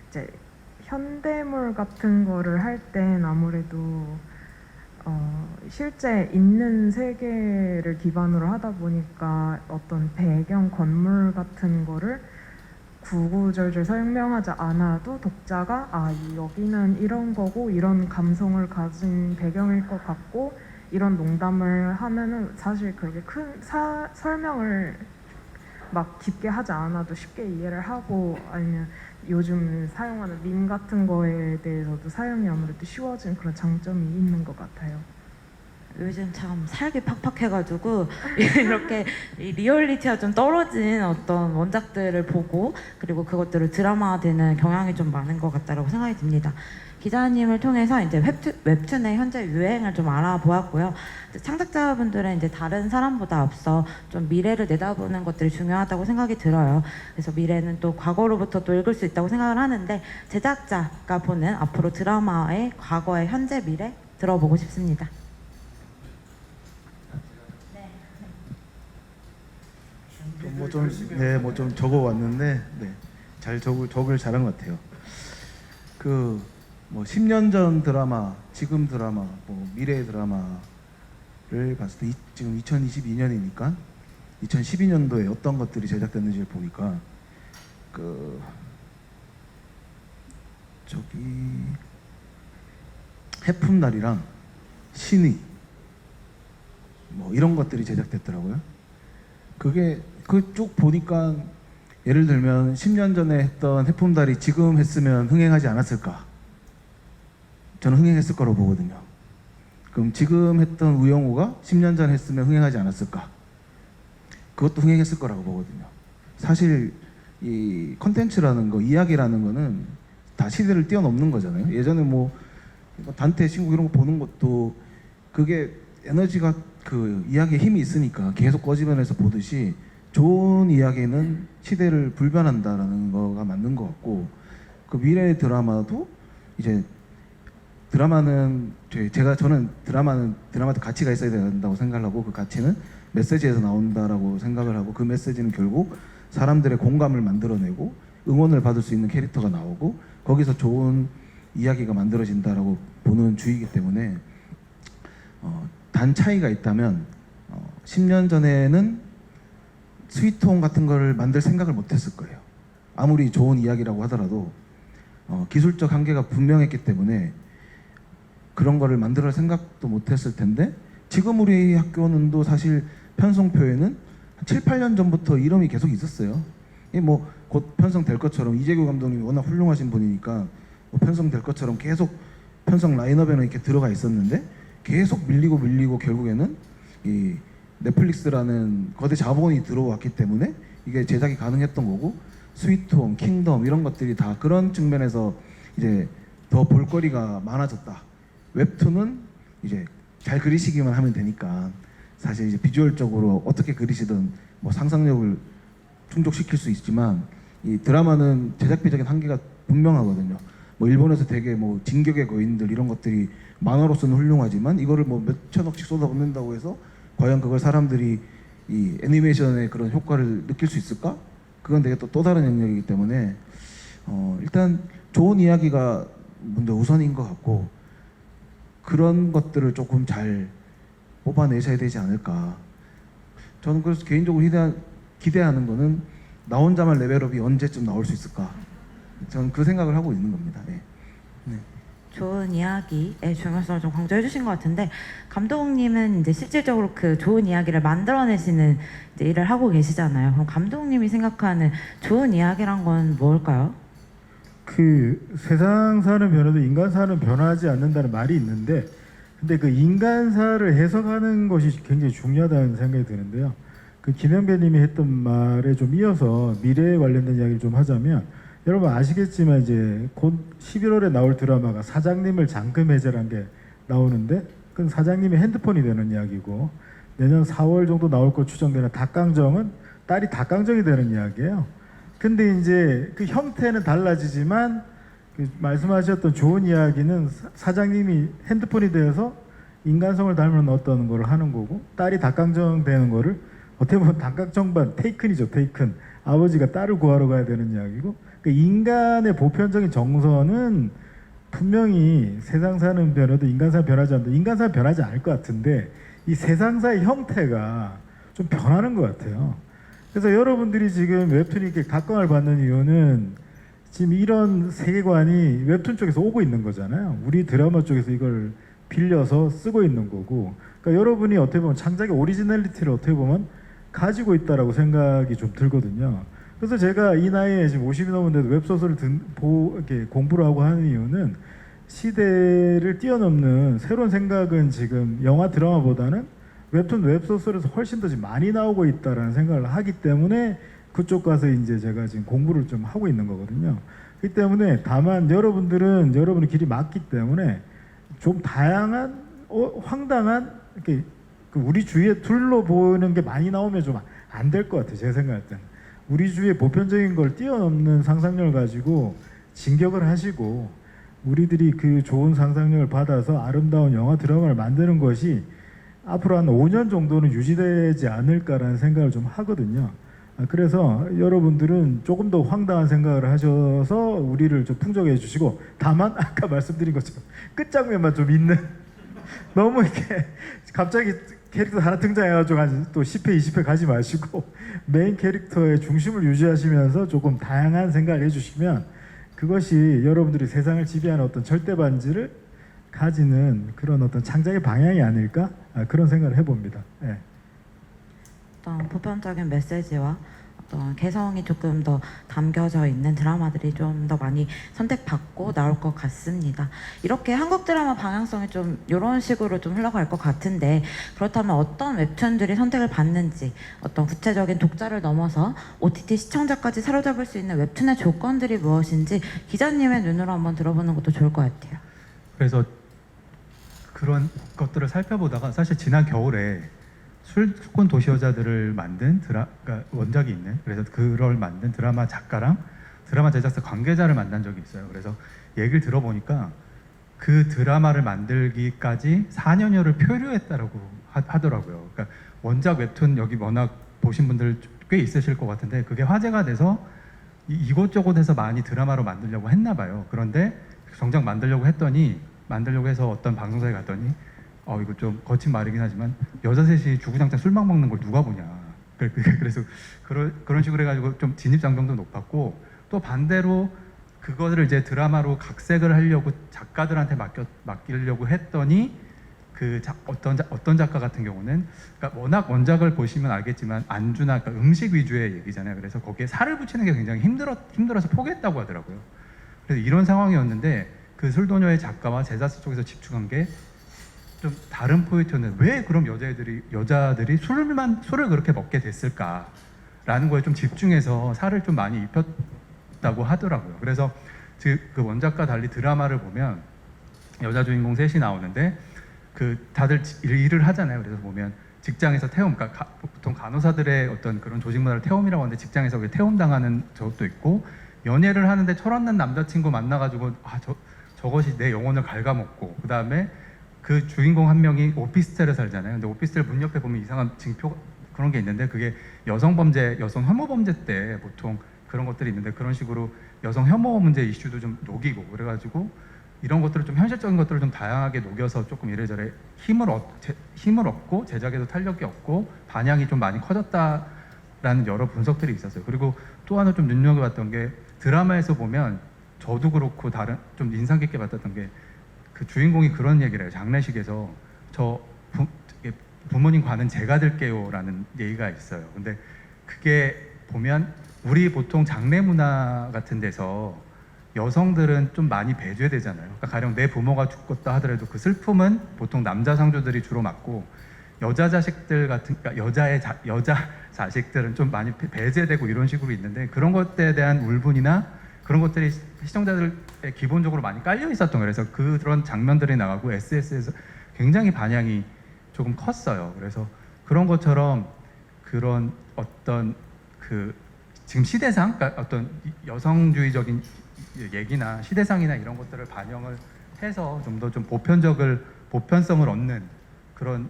이제 현대물 같은 거를 할 땐 아무래도 실제 있는 세계를 기반으로 하다 보니까 어떤 배경 건물 같은 거를 구구절절 설명하지 않아도 독자가 여기는 이런 거고 이런 감성을 가진 배경일 것 같고 이런 농담을 하면은 사실 그렇게 큰 설명을 막 깊게 하지 않아도 쉽게 이해를 하고 아니면 요즘 사용하는 밈 같은 거에 대해서도 사용이 아무래도 쉬워진 그런 장점이 있는 것 같아요.
요즘 참 살기 팍팍해가지고 이렇게 이 리얼리티가 좀 떨어진 어떤 원작들을 보고 그리고 그것들을 드라마화되는 경향이 좀 많은 것 같다라고 생각이 듭니다. 기자님을 통해서 이제 웹툰의 현재 유행을 좀 알아보았고요. 창작자분들은 이제 다른 사람보다 앞서 좀 미래를 내다보는 것들이 중요하다고 생각이 들어요. 그래서 미래는 또 과거로부터 또 읽을 수 있다고 생각을 하는데 제작자가 보는 앞으로 드라마의 과거의 현재 미래 들어보고 싶습니다.
뭐 좀 적어 왔는데 잘 적을 잘한 것 같아요. 뭐 10년 전 드라마, 지금 드라마, 뭐 미래 드라마를 봤을 때 지금 2022년이니까 2012년도에 어떤 것들이 제작됐는지를 보니까 해품날이랑 신의 뭐 이런 것들이 제작됐더라고요. 그게 그 쭉 보니까 예를 들면 10년 전에 했던 해품달이 지금 했으면 흥행하지 않았을까? 저는 흥행했을 거라고 보거든요. 그럼 지금 했던 우영우가 10년 전에 했으면 흥행하지 않았을까? 그것도 흥행했을 거라고 보거든요. 사실 이 컨텐츠라는 거, 이야기라는 거는 다 시대를 뛰어넘는 거잖아요. 예전에 뭐 단테 신곡 이런 거 보는 것도 그게 에너지가 그 이야기에 힘이 있으니까 계속 꺼지면서 보듯이 좋은 이야기는 시대를 불변한다라는 거가 맞는 것 같고, 그 미래의 드라마도 이제 드라마는 저는 드라마도 가치가 있어야 된다고 생각하고, 그 가치는 메시지에서 나온다라고 생각을 하고, 그 메시지는 결국 사람들의 공감을 만들어내고 응원을 받을 수 있는 캐릭터가 나오고 거기서 좋은 이야기가 만들어진다라고 보는 주의이기 때문에 단 차이가 있다면 10년 전에는 스위트홈 같은 거를 만들 생각을 못했을 거예요. 아무리 좋은 이야기라고 하더라도 기술적 한계가 분명했기 때문에 그런 거를 만들 생각도 못했을 텐데, 지금 우리 학교는도 사실 편성표에는 7, 8년 전부터 이름이 계속 있었어요. 뭐 곧 편성될 것처럼, 이재규 감독님이 워낙 훌륭하신 분이니까 뭐 편성될 것처럼 계속 편성 라인업에는 이렇게 들어가 있었는데, 계속 밀리고 결국에는 이 넷플릭스라는 거대 자본이 들어왔기 때문에 이게 제작이 가능했던 거고, 스위트홈, 킹덤 이런 것들이 다 그런 측면에서 이제 더 볼거리가 많아졌다. 웹툰은 이제 잘 그리시기만 하면 되니까 사실 이제 비주얼적으로 어떻게 그리시든 뭐 상상력을 충족시킬 수 있지만, 이 드라마는 제작비적인 한계가 분명하거든요. 뭐 일본에서 되게 뭐 진격의 거인들 이런 것들이 만화로서는 훌륭하지만 이거를 뭐 몇천억씩 쏟아붓는다고 해서 과연 그걸 사람들이 이 애니메이션의 그런 효과를 느낄 수 있을까? 그건 되게 또 다른 영역이기 때문에 일단 좋은 이야기가 먼저 우선인 것 같고, 그런 것들을 조금 잘 뽑아내셔야 되지 않을까. 저는 그래서 개인적으로 기대하는 거는 나 혼자만 레벨업이 언제쯤 나올 수 있을까. 저는 그 생각을 하고 있는 겁니다. 네.
좋은 이야기의 중요성을 좀 강조해 주신 것 같은데, 감독님은 이제 실질적으로 그 좋은 이야기를 만들어내시는 이제 일을 하고 계시잖아요. 그럼 감독님이 생각하는 좋은 이야기란 건 뭘까요?
그 세상 사는 변화도 인간사는 변하지 않는다는 말이 있는데, 근데 그 인간사를 해석하는 것이 굉장히 중요하다는 생각이 드는데요. 그 김영배님이 했던 말에 좀 이어서 미래에 관련된 이야기를 좀 하자면, 여러분 아시겠지만 이제 곧 11월에 나올 드라마가 사장님을 잠금해제라는 게 나오는데, 그건 사장님이 핸드폰이 되는 이야기고, 내년 4월 정도 나올 것 추정되는 닭강정은 딸이 닭강정이 되는 이야기예요. 근데 이제 그 형태는 달라지지만 그 말씀하셨던 좋은 이야기는 사장님이 핸드폰이 되어서 인간성을 닮은 어떤 거를 하는 거고, 딸이 닭강정 되는 거를 어떻게 보면 닭강정반 테이큰이죠. 테이큰. 아버지가 딸을 구하러 가야 되는 이야기고, 그 인간의 보편적인 정서는 분명히 세상사는 변해도 인간사는 변하지 않는다. 인간사는 변하지 않을 것 같은데 이 세상사의 형태가 좀 변하는 것 같아요. 그래서 여러분들이 지금 웹툰이 이렇게 각광을 받는 이유는 지금 이런 세계관이 웹툰 쪽에서 오고 있는 거잖아요. 우리 드라마 쪽에서 이걸 빌려서 쓰고 있는 거고, 그러니까 여러분이 어떻게 보면 창작의 오리지널리티를 어떻게 보면 가지고 있다라고 생각이 좀 들거든요. 그래서 제가 이 나이에 지금 50이 넘었는데도 웹소설을 이렇게 공부를 하고 하는 이유는 시대를 뛰어넘는 새로운 생각은 지금 영화 드라마보다는 웹툰 웹소설에서 훨씬 더 지금 많이 나오고 있다라는 생각을 하기 때문에 그쪽 가서 이제 제가 지금 공부를 좀 하고 있는 거거든요. 그렇기 때문에 다만 여러분들은 여러분의 길이 맞기 때문에 좀 다양한 황당한 이렇게 우리 주위에 둘러보는 게 많이 나오면 좀 안 될 것 같아요. 제 생각할 때는 우리 주위에 보편적인 걸 뛰어넘는 상상력을 가지고 진격을 하시고, 우리들이 그 좋은 상상력을 받아서 아름다운 영화 드라마를 만드는 것이 앞으로 한 5년 정도는 유지되지 않을까라는 생각을 좀 하거든요. 그래서 여러분들은 조금 더 황당한 생각을 하셔서 우리를 좀 풍족해 주시고, 다만 아까 말씀드린 것처럼 끝장면만 좀 있는 너무 이렇게 갑자기 캐릭터 하나 등장해가지고 또 10회, 20회 가지 마시고 메인 캐릭터의 중심을 유지하시면서 조금 다양한 생각을 해주시면 그것이 여러분들이 세상을 지배하는 어떤 절대 반지를 가지는 그런 어떤 창작의 방향이 아닐까 그런 생각을 해봅니다. 예.
어떤 보편적인 메시지와 어떤 개성이 조금 더 담겨져 있는 드라마들이 좀 더 많이 선택받고 나올 것 같습니다. 이렇게 한국 드라마 방향성이 좀 이런 식으로 좀 흘러갈 것 같은데, 그렇다면 어떤 웹툰들이 선택을 받는지, 어떤 구체적인 독자를 넘어서 OTT 시청자까지 사로잡을 수 있는 웹툰의 조건들이 무엇인지 기자님의 눈으로 한번 들어보는 것도 좋을 것 같아요.
그래서 그런 것들을 살펴보다가 사실 지난 겨울에 술꾼 도시여자들을 만든 그러니까 원작이 있는, 그래서 그걸 만든 드라마 작가랑 드라마 제작사 관계자를 만난 적이 있어요. 그래서 얘기를 들어보니까 그 드라마를 만들기까지 4년여를 표류했다라고 하더라고요. 그러니까 원작 웹툰 여기 워낙 보신 분들 꽤 있으실 것 같은데, 그게 화제가 돼서 이곳저곳에서 많이 드라마로 만들려고 했나 봐요. 그런데 정작 만들려고 해서 어떤 방송사에 갔더니 이거 좀 거친 말이긴 하지만 여자 셋이 주구장창 술만 먹는 걸 누가 보냐. 그래서 그런 식으로 해가지고 좀 진입장벽도 높았고, 또 반대로 그거를 이제 드라마로 각색을 하려고 작가들한테 맡기려고 했더니 어떤 작가 같은 경우는, 그러니까 워낙 원작을 보시면 알겠지만 안주나 그러니까 음식 위주의 얘기잖아요. 그래서 거기에 살을 붙이는 게 굉장히 힘들어서 포기했다고 하더라고요. 그래서 이런 상황이었는데 그 술도녀의 작가와 제작사 쪽에서 집중한 게 좀 다른 포인트는, 왜 그럼 여자들이 술을 그렇게 먹게 됐을까라는 거에 좀 집중해서 살을 좀 많이 입혔다고 하더라고요. 그래서 그 원작과 달리 드라마를 보면 여자 주인공 셋이 나오는데 다들 일을 하잖아요. 그래서 보면 직장에서 그러니까 보통 간호사들의 어떤 그런 조직 문화를 태움이라고 하는데, 직장에서 태움 당하는 적도 있고, 연애를 하는데 철없는 남자친구 만나가지고 저것이 내 영혼을 갉아먹고, 그 다음에 그 주인공 한 명이 오피스텔에 살잖아요. 근데 오피스텔 문 옆에 보면 이상한 징표 그런 게 있는데, 그게 여성 혐오 범죄 때 보통 그런 것들이 있는데, 그런 식으로 여성 혐오 문제 이슈도 좀 녹이고, 그래가지고 이런 것들을 좀 현실적인 것들을 좀 다양하게 녹여서 조금 이래저래 힘을 얻고 제작에도 탄력이 없고 반향이 좀 많이 커졌다라는 여러 분석들이 있었어요. 그리고 또 하나 좀 눈여겨봤던 게, 드라마에서 보면 저도 그렇고 다른 좀 인상 깊게 봤던 게, 그 주인공이 그런 얘기를 해요. 장례식에서 부모님 관은 제가 들게요라는 얘기가 있어요. 근데 그게 보면 우리 보통 장례 문화 같은 데서 여성들은 좀 많이 배제되잖아요. 그러니까 가령 내 부모가 죽었다 하더라도 그 슬픔은 보통 남자 상조들이 주로 맡고, 여자 자식들은 좀 많이 배제되고 이런 식으로 있는데, 그런 것에 대한 울분이나 그런 것들이 시청자들의 기본적으로 많이 깔려 있었던 거예요. 그래서 그런 장면들이 나가고 SNS에서 굉장히 반향이 조금 컸어요. 그래서 그런 것처럼 그런 어떤 지금 시대상, 그러니까 어떤 여성주의적인 얘기나 시대상이나 이런 것들을 반영을 해서 좀 더 보편성을 얻는 그런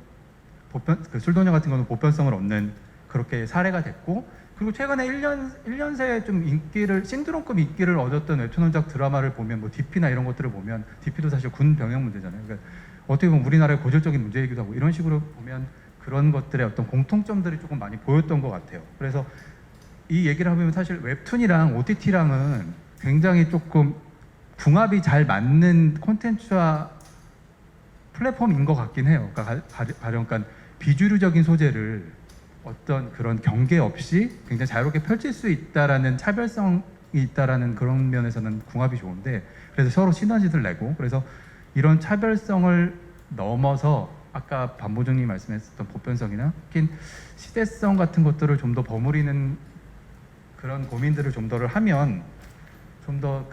술도녀 같은 경우는 보편성을 얻는 그렇게 사례가 됐고, 그리고 최근에 1년 새에 좀 신드롬급 인기를 얻었던 웹툰 원작 드라마를 보면, 뭐 DP나 이런 것들을 보면, DP도 사실 군 병역 문제잖아요. 그러니까 어떻게 보면 우리나라의 고질적인 문제이기도 하고, 이런 식으로 보면 그런 것들의 어떤 공통점들이 조금 많이 보였던 것 같아요. 그래서 이 얘기를 하면 사실 웹툰이랑 OTT랑은 굉장히 조금 궁합이 잘 맞는 콘텐츠와 플랫폼인 것 같긴 해요. 그러니까 비주류적인 소재를 어떤 그런 경계 없이 굉장히 자유롭게 펼칠 수 있다라는 차별성이 있다라는 그런 면에서는 궁합이 좋은데, 그래서 서로 시너지를 내고, 그래서 이런 차별성을 넘어서 아까 반보정님이 말씀하셨던 보편성이나 특히 시대성 같은 것들을 좀 더 버무리는 그런 고민들을 좀 더를 하면 좀 더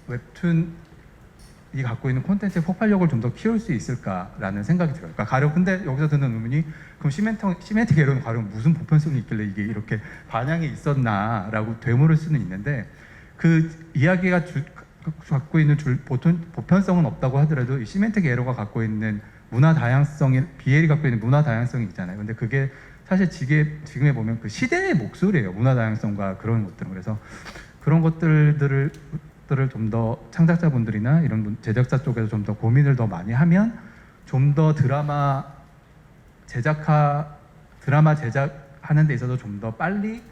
웹툰이 갖고 있는 콘텐츠의 폭발력을 좀 더 키울 수 있을까라는 생각이 들어요. 그러니까 가령 근데 여기서 드는 의문이, 그럼 시멘틱 에러는 가령 무슨 보편성이 있길래 이게 이렇게 반향이 있었나라고 되물을 수는 있는데, 그 이야기가 갖고 있는 보편성은 없다고 하더라도 이 시멘틱 에러가 갖고 있는 문화 다양성이, BL이 갖고 있는 문화 다양성이 있잖아요. 근데 그게 사실 지금에 보면 그 시대의 목소리예요. 문화 다양성과 그런 것들은. 그래서 그런 것들을 좀 더 창작자분들이나 이런 제작사 쪽에서 좀 더 고민을 더 많이 하면, 좀 더 드라마 제작하는 데 있어서 좀 더 빨리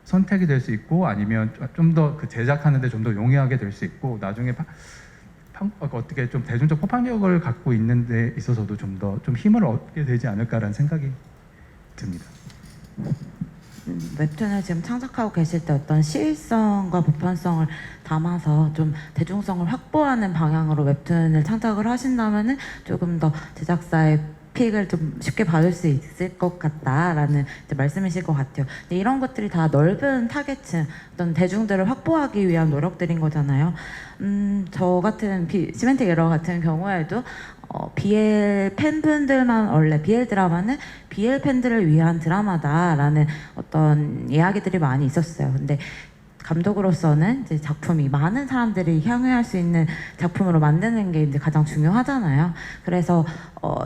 선택이 될 수 있고, 아니면 좀 더 그 제작하는 데 좀 더 용이하게 될 수 있고, 나중에 어떻게 좀 대중적 포판력을 갖고 있는 데 있어서도 좀 더 좀 힘을 얻게 되지 않을까라는 생각이 듭니다.
웹툰을 지금 창작하고 계실 때 어떤 시의성과 보편성을 담아서 좀 대중성을 확보하는 방향으로 웹툰을 창작을 하신다면은 조금 더 제작사의 픽을 좀 쉽게 받을 수 있을 것 같다라는 이제 말씀이실 것 같아요. 근데 이런 것들이 다 넓은 타겟층, 어떤 대중들을 확보하기 위한 노력들인 거잖아요. 저 같은 시멘틱 에러 같은 경우에도 BL 팬분들만 원래 BL 드라마는 BL 팬들을 위한 드라마다라는 어떤 이야기들이 많이 있었어요. 근데 감독으로서는 이제 작품이 많은 사람들이 향유할 수 있는 작품으로 만드는 게 이제 가장 중요하잖아요. 그래서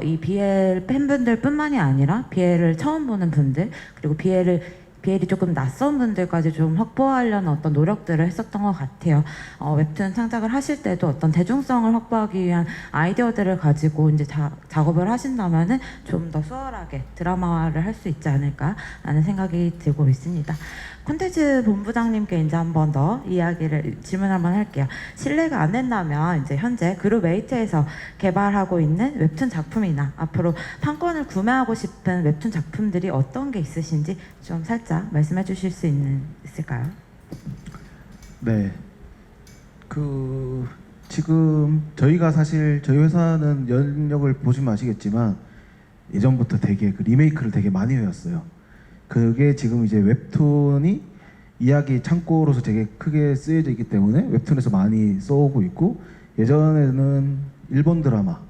이 BL 팬분들뿐만이 아니라 BL을 처음 보는 분들 그리고 BL이 조금 낯선 분들까지 좀 확보하려는 어떤 노력들을 했었던 것 같아요. 웹툰 창작을 하실 때도 어떤 대중성을 확보하기 위한 아이디어들을 가지고 이제 작업을 하신다면은 좀 더 수월하게 드라마화를 할 수 있지 않을까라는 생각이 들고 있습니다. 콘텐츠 본부장님께 이제 한 번 더 질문 한번 할게요. 실례가 안 된다면 이제 현재 그룹에이트에서 개발하고 있는 웹툰 작품이나 앞으로 판권을 구매하고 싶은 웹툰 작품들이 어떤 게 있으신지 좀 살짝 말씀해 주실 수 있을까요?
네. 지금 저희가 사실 저희 회사는 연력을 보시면 아시겠지만 예전부터 되게 리메이크를 되게 많이 해왔어요. 그게 지금 이제 웹툰이 이야기 창고로서 되게 크게 쓰여져 있기 때문에 웹툰에서 많이 써오고 있고, 예전에는 일본 드라마,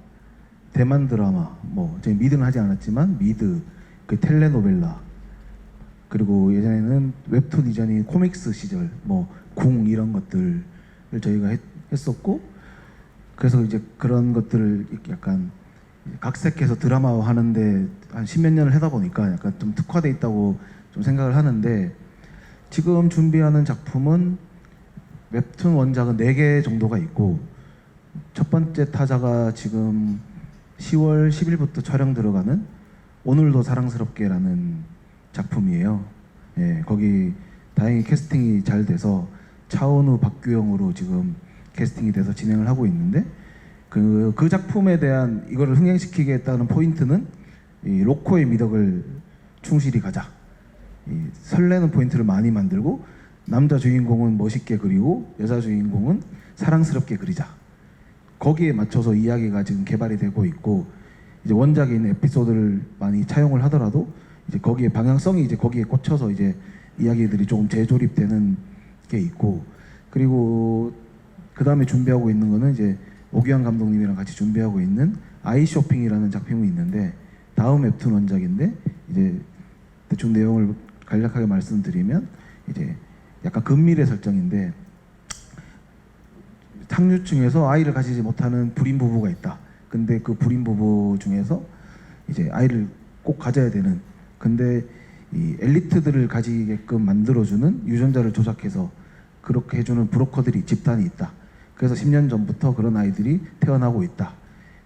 대만 드라마, 저희 미드는 하지 않았지만 미드, 그 텔레노벨라, 그리고 예전에는 웹툰 이전인 코믹스 시절, 궁 이런 것들을 저희가 했었고, 그래서 이제 그런 것들을 약간 각색해서 드라마화 하는데 한 10몇 년을 하다 보니까 약간 좀 특화돼 있다고 좀 생각을 하는데, 지금 준비하는 작품은 웹툰 원작은 4개 정도가 있고, 첫 번째 타자가 지금 10월 10일부터 촬영 들어가는 오늘도 사랑스럽게라는 작품이에요. 예, 거기 다행히 캐스팅이 잘 돼서 차은우, 박규영으로 지금 캐스팅이 돼서 진행을 하고 있는데, 그 작품에 대한 이거를 흥행시키겠다는 포인트는 이 로코의 미덕을 충실히 가자. 이 설레는 포인트를 많이 만들고, 남자 주인공은 멋있게 그리고 여자 주인공은 사랑스럽게 그리자. 거기에 맞춰서 이야기가 지금 개발이 되고 있고, 이제 원작에 있는 에피소드를 많이 차용을 하더라도 이제 거기에 방향성이 이제 거기에 꽂혀서 이제 이야기들이 조금 재조립되는 게 있고, 그리고 그 다음에 준비하고 있는 거는 이제 오기환 감독님이랑 같이 준비하고 있는 아이쇼핑이라는 작품이 있는데, 다음 웹툰 원작인데, 이제 대충 내용을 간략하게 말씀드리면 이제 약간 근미래 설정인데, 상류층에서 아이를 가지지 못하는 불임 부부가 있다. 근데 그 불임 부부 중에서 이제 아이를 꼭 가져야 되는, 근데 이 엘리트들을 가지게끔 만들어주는 유전자를 조작해서 그렇게 해주는 브로커들이 집단이 있다. 그래서 10년 전부터 그런 아이들이 태어나고 있다.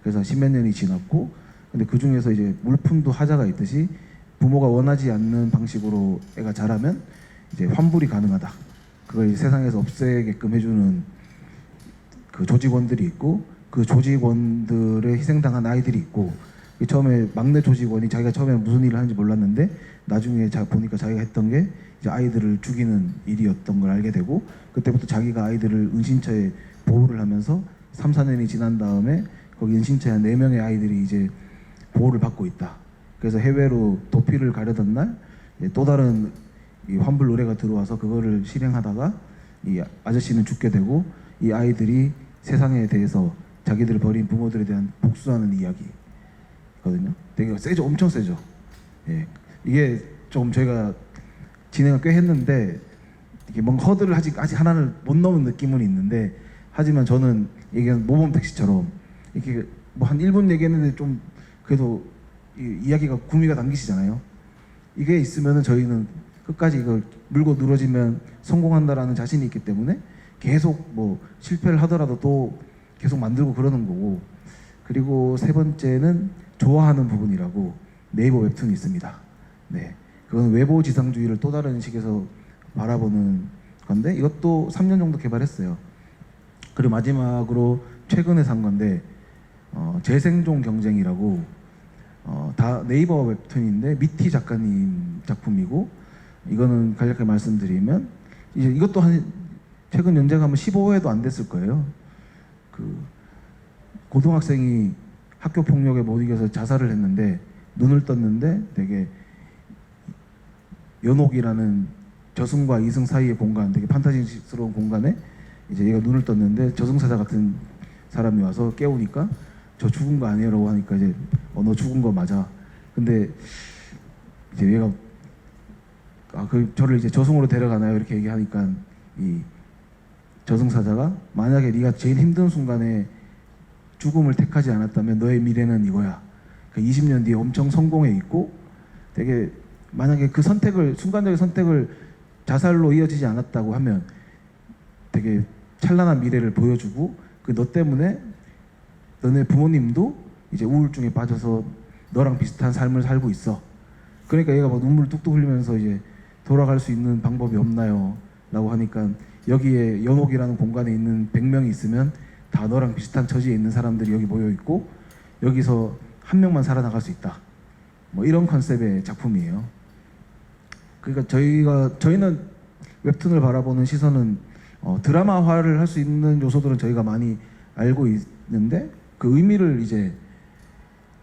그래서 10몇 년이 지났고, 근데 그 중에서 이제 물품도 하자가 있듯이 부모가 원하지 않는 방식으로 애가 자라면 이제 환불이 가능하다. 그걸 세상에서 없애게끔 해주는 그 조직원들이 있고, 그 조직원들의 희생당한 아이들이 있고, 처음에 막내 조직원이 자기가 처음에 무슨 일을 하는지 몰랐는데 나중에 보니까 자기가 했던 게 이제 아이들을 죽이는 일이었던 걸 알게 되고, 그때부터 자기가 아이들을 은신처에 보호를 하면서 3, 4년이 지난 다음에 거기 은신처에 한 4명의 아이들이 이제 보호를 받고 있다. 그래서 해외로 도피를 가려던 날 또 다른 이 환불 노래가 들어와서 그거를 실행하다가 이 아저씨는 죽게 되고, 이 아이들이 세상에 대해서 자기들을 버린 부모들에 대한 복수하는 이야기거든요. 되게 세죠, 엄청 세죠. 예, 이게 좀 저희가 진행을 꽤 했는데 이게 뭔가 허들을 아직 하나를 못 넘은 느낌은 있는데, 하지만 저는 이게 모범 택시처럼 이렇게 한 1분 얘기했는데 좀 그래도 이야기가 구미가 당기시잖아요. 이게 있으면은 저희는 끝까지 이걸 물고 늘어지면 성공한다라는 자신이 있기 때문에 계속 실패를 하더라도 또 계속 만들고 그러는 거고. 그리고 세 번째는 좋아하는 부분이라고 네이버 웹툰이 있습니다. 네, 그건 외보지상주의를 또 다른 식에서 바라보는 건데, 이것도 3년 정도 개발했어요. 그리고 마지막으로 최근에 산 건데 재생종 경쟁이라고 다 네이버 웹툰인데 미티 작가님 작품이고, 이거는 간략하게 말씀드리면 이제 이것도 한 최근 연재가 한 15회도 안 됐을 거예요. 그 고등학생이 학교 폭력에 못 이겨서 자살을 했는데 눈을 떴는데 되게 연옥이라는 저승과 이승 사이의 공간, 되게 판타지스러운 공간에 이제 얘가 눈을 떴는데 저승사자 같은 사람이 와서 깨우니까 저 죽은 거 아니에요라고 하니까 이제 너 죽은 거 맞아. 근데 이제 얘가 저를 이제 저승으로 데려가나요? 이렇게 얘기하니까 이 저승사자가 만약에 네가 제일 힘든 순간에 죽음을 택하지 않았다면 너의 미래는 이거야. 그러니까 20년 뒤에 엄청 성공해 있고, 되게 만약에 그 선택을, 순간적인 선택을 자살로 이어지지 않았다고 하면 되게 찬란한 미래를 보여주고, 그 너 때문에 너네 부모님도 이제 우울증에 빠져서 너랑 비슷한 삶을 살고 있어. 그러니까 얘가 막 눈물 뚝뚝 흘리면서 이제 돌아갈 수 있는 방법이 없나요? 라고 하니까 여기에 연옥이라는 공간에 있는 100명이 있으면 다 너랑 비슷한 처지에 있는 사람들이 여기 모여 있고 여기서 한 명만 살아나갈 수 있다. 뭐 이런 컨셉의 작품이에요. 그러니까 저희는 웹툰을 바라보는 시선은 드라마화를 할 수 있는 요소들은 저희가 많이 알고 있는데 그 의미를 이제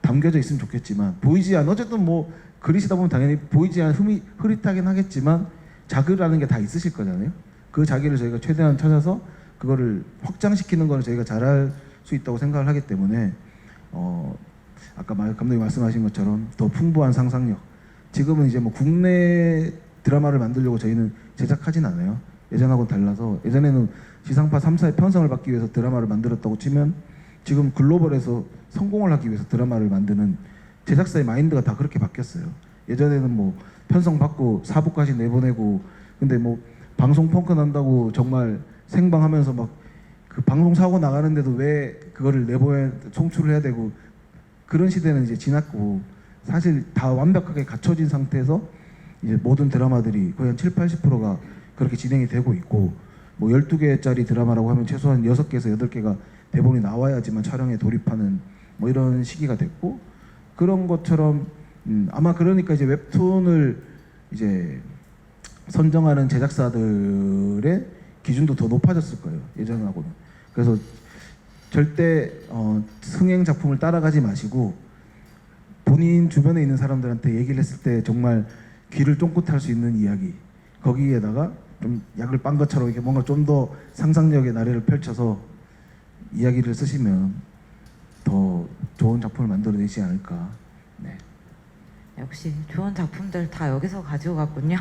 담겨져 있으면 좋겠지만, 보이지 않는, 어쨌든 뭐 글이시다 보면 당연히 보이지 않는 흐릿하긴 하겠지만 자그라는 게 다 있으실 거잖아요. 그 자기를 저희가 최대한 찾아서 그거를 확장시키는 거는 저희가 잘할 수 있다고 생각을 하기 때문에 아까 감독님 말씀하신 것처럼 더 풍부한 상상력. 지금은 이제 뭐 국내 드라마를 만들려고 저희는 제작하진 않아요. 예전하고는 달라서, 예전에는 지상파 3사의 편성을 받기 위해서 드라마를 만들었다고 치면 지금 글로벌에서 성공을 하기 위해서 드라마를 만드는 제작사의 마인드가 다 그렇게 바뀌었어요. 예전에는 뭐 편성 받고 4부까지 내보내고, 근데 뭐 방송 펑크 난다고 정말 생방하면서 막 그 방송 사고 나가는데도 왜 그거를 송출을 해야 되고, 그런 시대는 이제 지났고, 사실 다 완벽하게 갖춰진 상태에서 이제 모든 드라마들이 거의 한 70-80%가 그렇게 진행이 되고 있고, 뭐 12개짜리 드라마라고 하면 최소한 6개에서 8개가 대본이 나와야지만 촬영에 돌입하는 뭐 이런 시기가 됐고, 그런 것처럼 아마 그러니까 이제 웹툰을 이제 선정하는 제작사들의 기준도 더 높아졌을 거예요, 예전하고는. 그래서 절대 흥행 작품을 따라가지 마시고 본인 주변에 있는 사람들한테 얘기를 했을 때 정말 귀를 쫑긋할 수 있는 이야기, 거기에다가 좀 약을 빤 것처럼 이렇게 뭔가 좀 더 상상력의 나래를 펼쳐서 이야기를 쓰시면 더 좋은 작품을 만들어내지 않을까. 네.
역시 좋은 작품들 다 여기서 가지고 갔군요.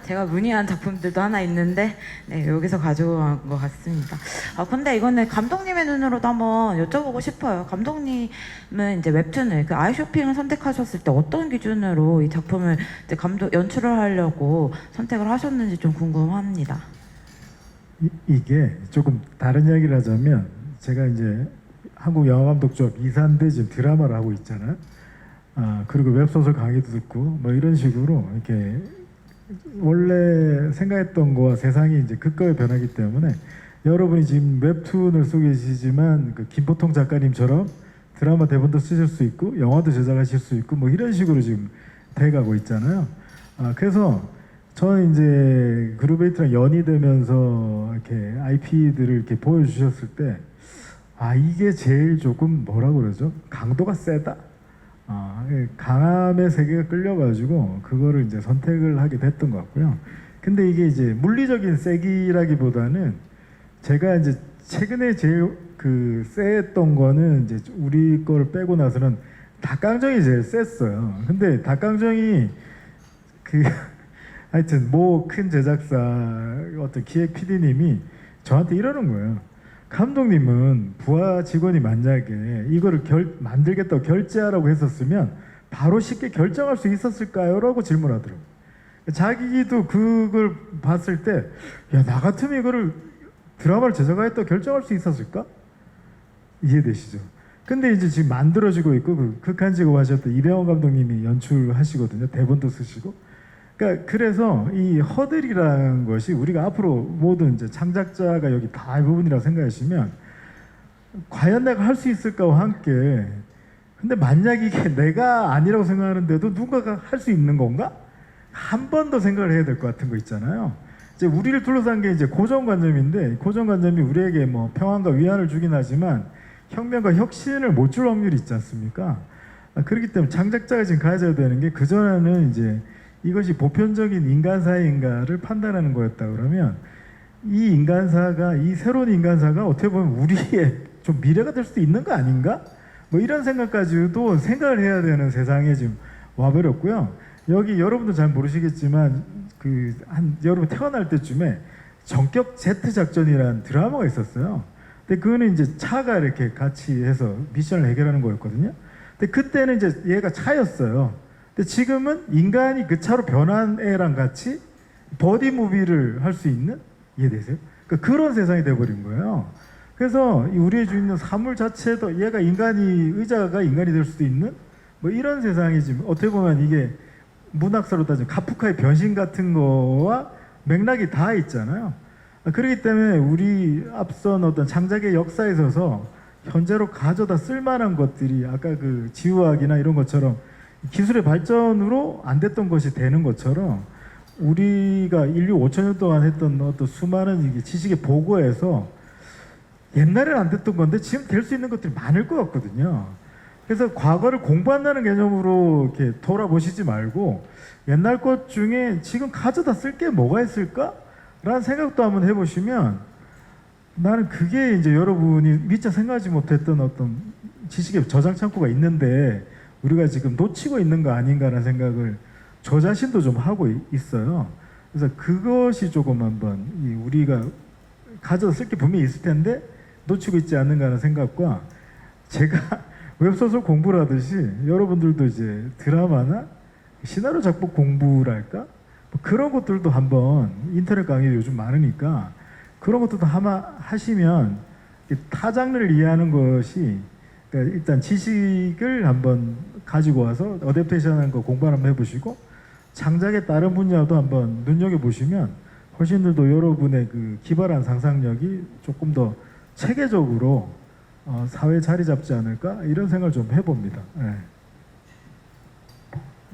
제가 문의한 작품들도 하나 있는데 네, 여기서 가지고 간 것 같습니다. 근데 이거는 감독님의 눈으로도 한번 여쭤보고 싶어요. 감독님은 이제 웹툰을 그 아이쇼핑을 선택하셨을 때 어떤 기준으로 이 작품을 이제 연출을 하려고 선택을 하셨는지 좀 궁금합니다.
이게 조금 다른 이야기를 하자면, 제가 이제 한국영화감독조합 이사인데 지금 드라마를 하고 있잖아요. 그리고 웹소설 강의도 듣고 뭐 이런 식으로 이렇게 원래 생각했던 거와 세상이 이제 극과의 변하기 때문에, 여러분이 지금 웹툰을 쓰고 계시지만 그 김보통 작가님처럼 드라마 대본도 쓰실 수 있고 영화도 제작하실 수 있고 뭐 이런 식으로 지금 돼가고 있잖아요. 그래서 저는 이제 그루베이트랑 연이 되면서 이렇게 IP들을 이렇게 보여주셨을 때, 이게 제일 조금 뭐라 그러죠? 강도가 세다. 강함의 세계가 끌려가지고 그거를 이제 선택을 하게 됐던 것 같고요. 근데 이게 이제 물리적인 세기라기보다는 제가 이제 최근에 제일 그 셌던 거는 이제 우리 걸 빼고 나서는 닭강정이 제일 셌어요. 근데 닭강정이 그 하여튼 뭐 큰 제작사 어떤 기획 PD님이 저한테 이러는 거예요. 감독님은 부하 직원이 만약에 이거를 만들겠다고 결제하라고 했었으면 바로 쉽게 결정할 수 있었을까요? 라고 질문하더라고요. 자기도 그걸 봤을 때, 야, 나 같으면 이거를 드라마를 제작하겠다고 결정할 수 있었을까? 이해되시죠? 근데 이제 지금 만들어지고 있고, 그 극한 직업 하셨던 이병헌 감독님이 연출하시거든요. 대본도 쓰시고. 그러니까 그래서 이 허들이라는 것이 우리가 앞으로 모든 이제 창작자가 여기 다 부분이라고 생각하시면, 과연 내가 할 수 있을까와 함께 근데 만약 이게 내가 아니라고 생각하는데도 누군가가 할 수 있는 건가? 한 번 더 생각을 해야 될 것 같은 거 있잖아요. 이제 우리를 둘러싼 게 이제 고정관념인데 고정관념이 우리에게 뭐 평안과 위안을 주긴 하지만 혁명과 혁신을 못 줄 확률이 있지 않습니까? 그렇기 때문에 창작자가 지금 가져야 되는 게 그전에는 이제 이것이 보편적인 인간사인가를 판단하는 거였다 그러면 이 인간사가 이 새로운 인간사가 어떻게 보면 우리의 좀 미래가 될 수도 있는 거 아닌가? 뭐 이런 생각까지도 생각을 해야 되는 세상에 지금 와버렸고요. 여기 여러분도 잘 모르시겠지만 그 한 여러분 태어날 때쯤에 전격 Z 작전이라는 드라마가 있었어요. 근데 그거는 이제 차가 이렇게 같이 해서 미션을 해결하는 거였거든요. 근데 그때는 이제 얘가 차였어요. 근데 지금은 인간이 그 차로 변한 애랑 같이 버디 무비를 할 수 있는 이해되세요? 그러니까 그런 세상이 돼버린 거예요. 그래서 이 우리의 주인공 사물 자체도 얘가 인간이 의자가 인간이 될 수도 있는 뭐 이런 세상이 지금 어떻게 보면 이게 문학사로 따지면 카프카의 변신 같은 거와 맥락이 다 있잖아요. 그렇기 때문에 우리 앞선 어떤 창작의 역사에 있어서 현재로 가져다 쓸만한 것들이 아까 그 지우학이나 이런 것처럼 기술의 발전으로 안 됐던 것이 되는 것처럼 우리가 인류 5천년 동안 했던 어떤 수많은 이게 지식의 보고에서 옛날에는 안 됐던 건데 지금 될 수 있는 것들이 많을 것 같거든요. 그래서 과거를 공부한다는 개념으로 이렇게 돌아보시지 말고 옛날 것 중에 지금 가져다 쓸 게 뭐가 있을까라는 생각도 한번 해보시면 나는 그게 이제 여러분이 미처 생각하지 못했던 어떤 지식의 저장 창고가 있는데 우리가 지금 놓치고 있는 거 아닌가라는 생각을 저 자신도 좀 하고 있어요. 그래서 그것이 조금 한번 이 우리가 가져다 쓸 게 분명히 있을 텐데 놓치고 있지 않는가 하는 생각과 제가 웹소설 공부를 하듯이 여러분들도 이제 드라마나 시나리오 작곡 공부랄까? 뭐 그런 것들도 한번 인터넷 강의 요즘 많으니까 그런 것들도 아마 하시면 타 장르를 이해하는 것이 그러니까 일단 지식을 한번 가지고 와서 어댑테이션하는 거 공부 한번 해보시고 창작의 다른 분야도 한번 눈여겨보시면 훨씬들도 여러분의 그 기발한 상상력이 조금 더 체계적으로 사회에 자리 잡지 않을까 이런 생각을 좀 해봅니다. 네.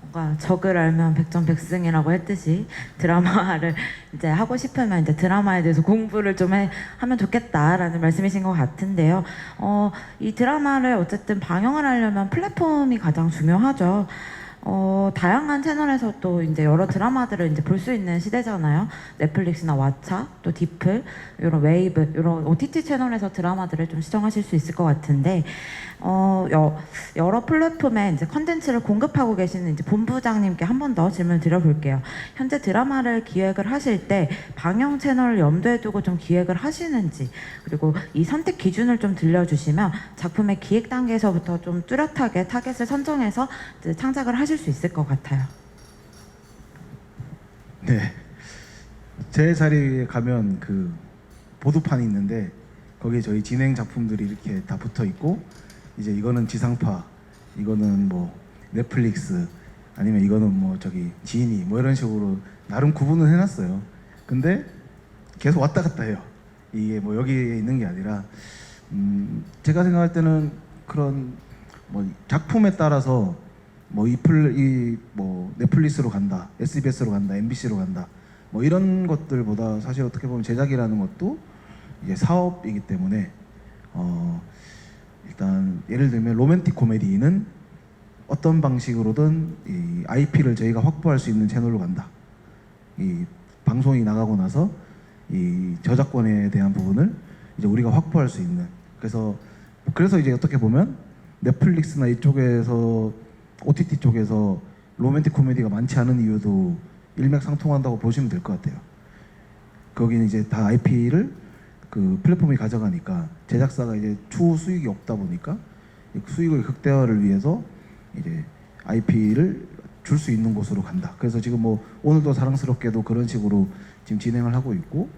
뭔가 적을 알면 백전백승이라고 했듯이 드라마를 이제 하고 싶으면 이제 드라마에 대해서 공부를 좀 하면 좋겠다라는 말씀이신 것 같은데요. 이 드라마를 어쨌든 방영을 하려면 플랫폼이 가장 중요하죠. 다양한 채널에서 또 이제 여러 드라마들을 이제 볼 수 있는 시대잖아요. 넷플릭스나 왓챠, 또 디플, 이런 웨이브, 이런 OTT 채널에서 드라마들을 좀 시청하실 수 있을 것 같은데, 여러 플랫폼에 이제 컨텐츠를 공급하고 계시는 이제 본부장님께 한 번 더 질문 드려볼게요. 현재 드라마를 기획을 하실 때 방영 채널을 염두에 두고 좀 기획을 하시는지, 그리고 이 선택 기준을 좀 들려주시면 작품의 기획 단계에서부터 좀 뚜렷하게 타겟을 선정해서 이제 창작을 하실 수 있을 것 같아요.
네. 제 자리에 가면 그 보드판이 있는데 거기에 저희 진행 작품들이 이렇게 다 붙어 있고 이제 이거는 지상파, 이거는 뭐 넷플릭스, 아니면 이거는 뭐 저기 지니 뭐 이런 식으로 나름 구분을 해놨어요. 근데 계속 왔다 갔다 해요. 이게 뭐 여기에 있는 게 아니라 제가 생각할 때는 그런 뭐 작품에 따라서 뭐 뭐 넷플릭스로 간다, SBS로 간다, MBC로 간다 뭐 이런 것들보다 사실 어떻게 보면 제작이라는 것도 이제 사업이기 때문에 일단 예를 들면 로맨틱 코미디는 어떤 방식으로든 이 IP를 저희가 확보할 수 있는 채널로 간다. 이 방송이 나가고 나서 이 저작권에 대한 부분을 이제 우리가 확보할 수 있는. 그래서 이제 어떻게 보면 넷플릭스나 이쪽에서 OTT 쪽에서 로맨틱 코미디가 많지 않은 이유도 일맥상통한다고 보시면 될 것 같아요. 거기는 이제 다 IP를 그 플랫폼이 가져가니까 제작사가 이제 추후 수익이 없다 보니까 수익의 극대화를 위해서 이제 IP를 줄 수 있는 곳으로 간다. 그래서 지금 뭐 오늘도 사랑스럽게도 그런 식으로 지금 진행을 하고 있고,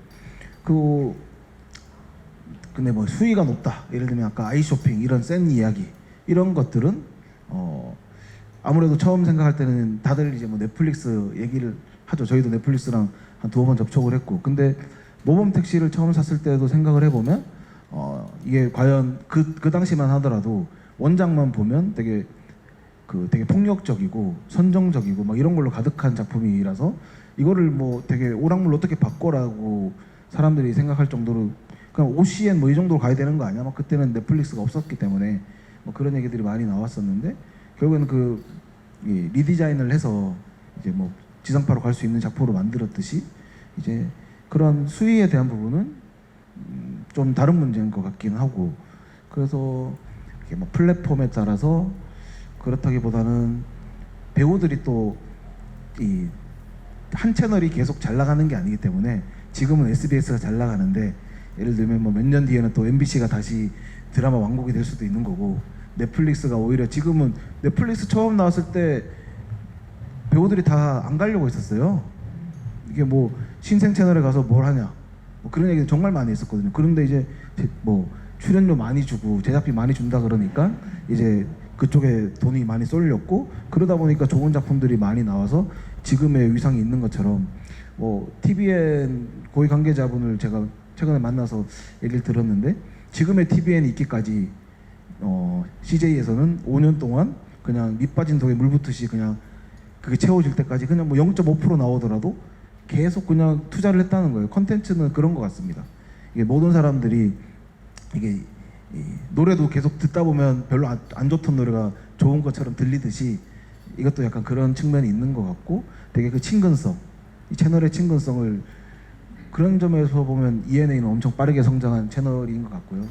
근데 뭐 수위가 높다. 예를 들면 아까 아이쇼핑 이런 센 이야기 이런 것들은 아무래도 처음 생각할 때는 다들 이제 뭐 넷플릭스 얘기를 하죠. 저희도 넷플릭스랑 한 2번 접촉을 했고, 근데 모범 택시를 처음 샀을 때도 생각을 해보면 이게 과연 그 당시만 하더라도 원작만 보면 되게 되게 폭력적이고 선정적이고 막 이런 걸로 가득한 작품이라서 이거를 뭐 되게 오락물로 어떻게 바꿔라고 사람들이 생각할 정도로 그냥 OCN 뭐 이 정도로 가야 되는 거 아니야? 막 그때는 넷플릭스가 없었기 때문에 뭐 그런 얘기들이 많이 나왔었는데 결국에는 이 리디자인을 해서 이제 뭐 지상파로 갈 수 있는 작품으로 만들었듯이 이제 그런 수위에 대한 부분은 좀 다른 문제인 것 같긴 하고 그래서 이게 뭐 플랫폼에 따라서 그렇다기보다는 배우들이 또 이 한 채널이 계속 잘 나가는 게 아니기 때문에 지금은 SBS가 잘 나가는데 예를 들면 뭐 몇 년 뒤에는 또 MBC가 다시 드라마 왕국이 될 수도 있는 거고 넷플릭스가 오히려 지금은 넷플릭스 처음 나왔을 때 배우들이 다 안 가려고 했었어요. 이게 뭐 신생 채널에 가서 뭘 하냐 뭐 그런 얘기를 정말 많이 했었거든요. 그런데 이제 뭐 출연료 많이 주고 제작비 많이 준다 그러니까 이제 그쪽에 돈이 많이 쏠렸고 그러다 보니까 좋은 작품들이 많이 나와서 지금의 위상이 있는 것처럼 뭐 TVN 고위 관계자분을 제가 최근에 만나서 얘기를 들었는데 지금의 TVN이 있기까지 CJ에서는 5년 동안 그냥 밑 빠진 독에 물 붓듯이 그냥 그게 채워질 때까지 그냥 뭐 0.5% 나오더라도 계속 그냥 투자를 했다는 거예요. 컨텐츠는 그런 것 같습니다. 이게 모든 사람들이 이게 이 노래도 계속 듣다 보면 별로 안 좋던 노래가 좋은 것처럼 들리듯이 이것도 약간 그런 측면이 있는 것 같고 되게 그 친근성, 이 채널의 친근성을 그런 점에서 보면 ENA는 엄청 빠르게 성장한 채널인 것 같고요.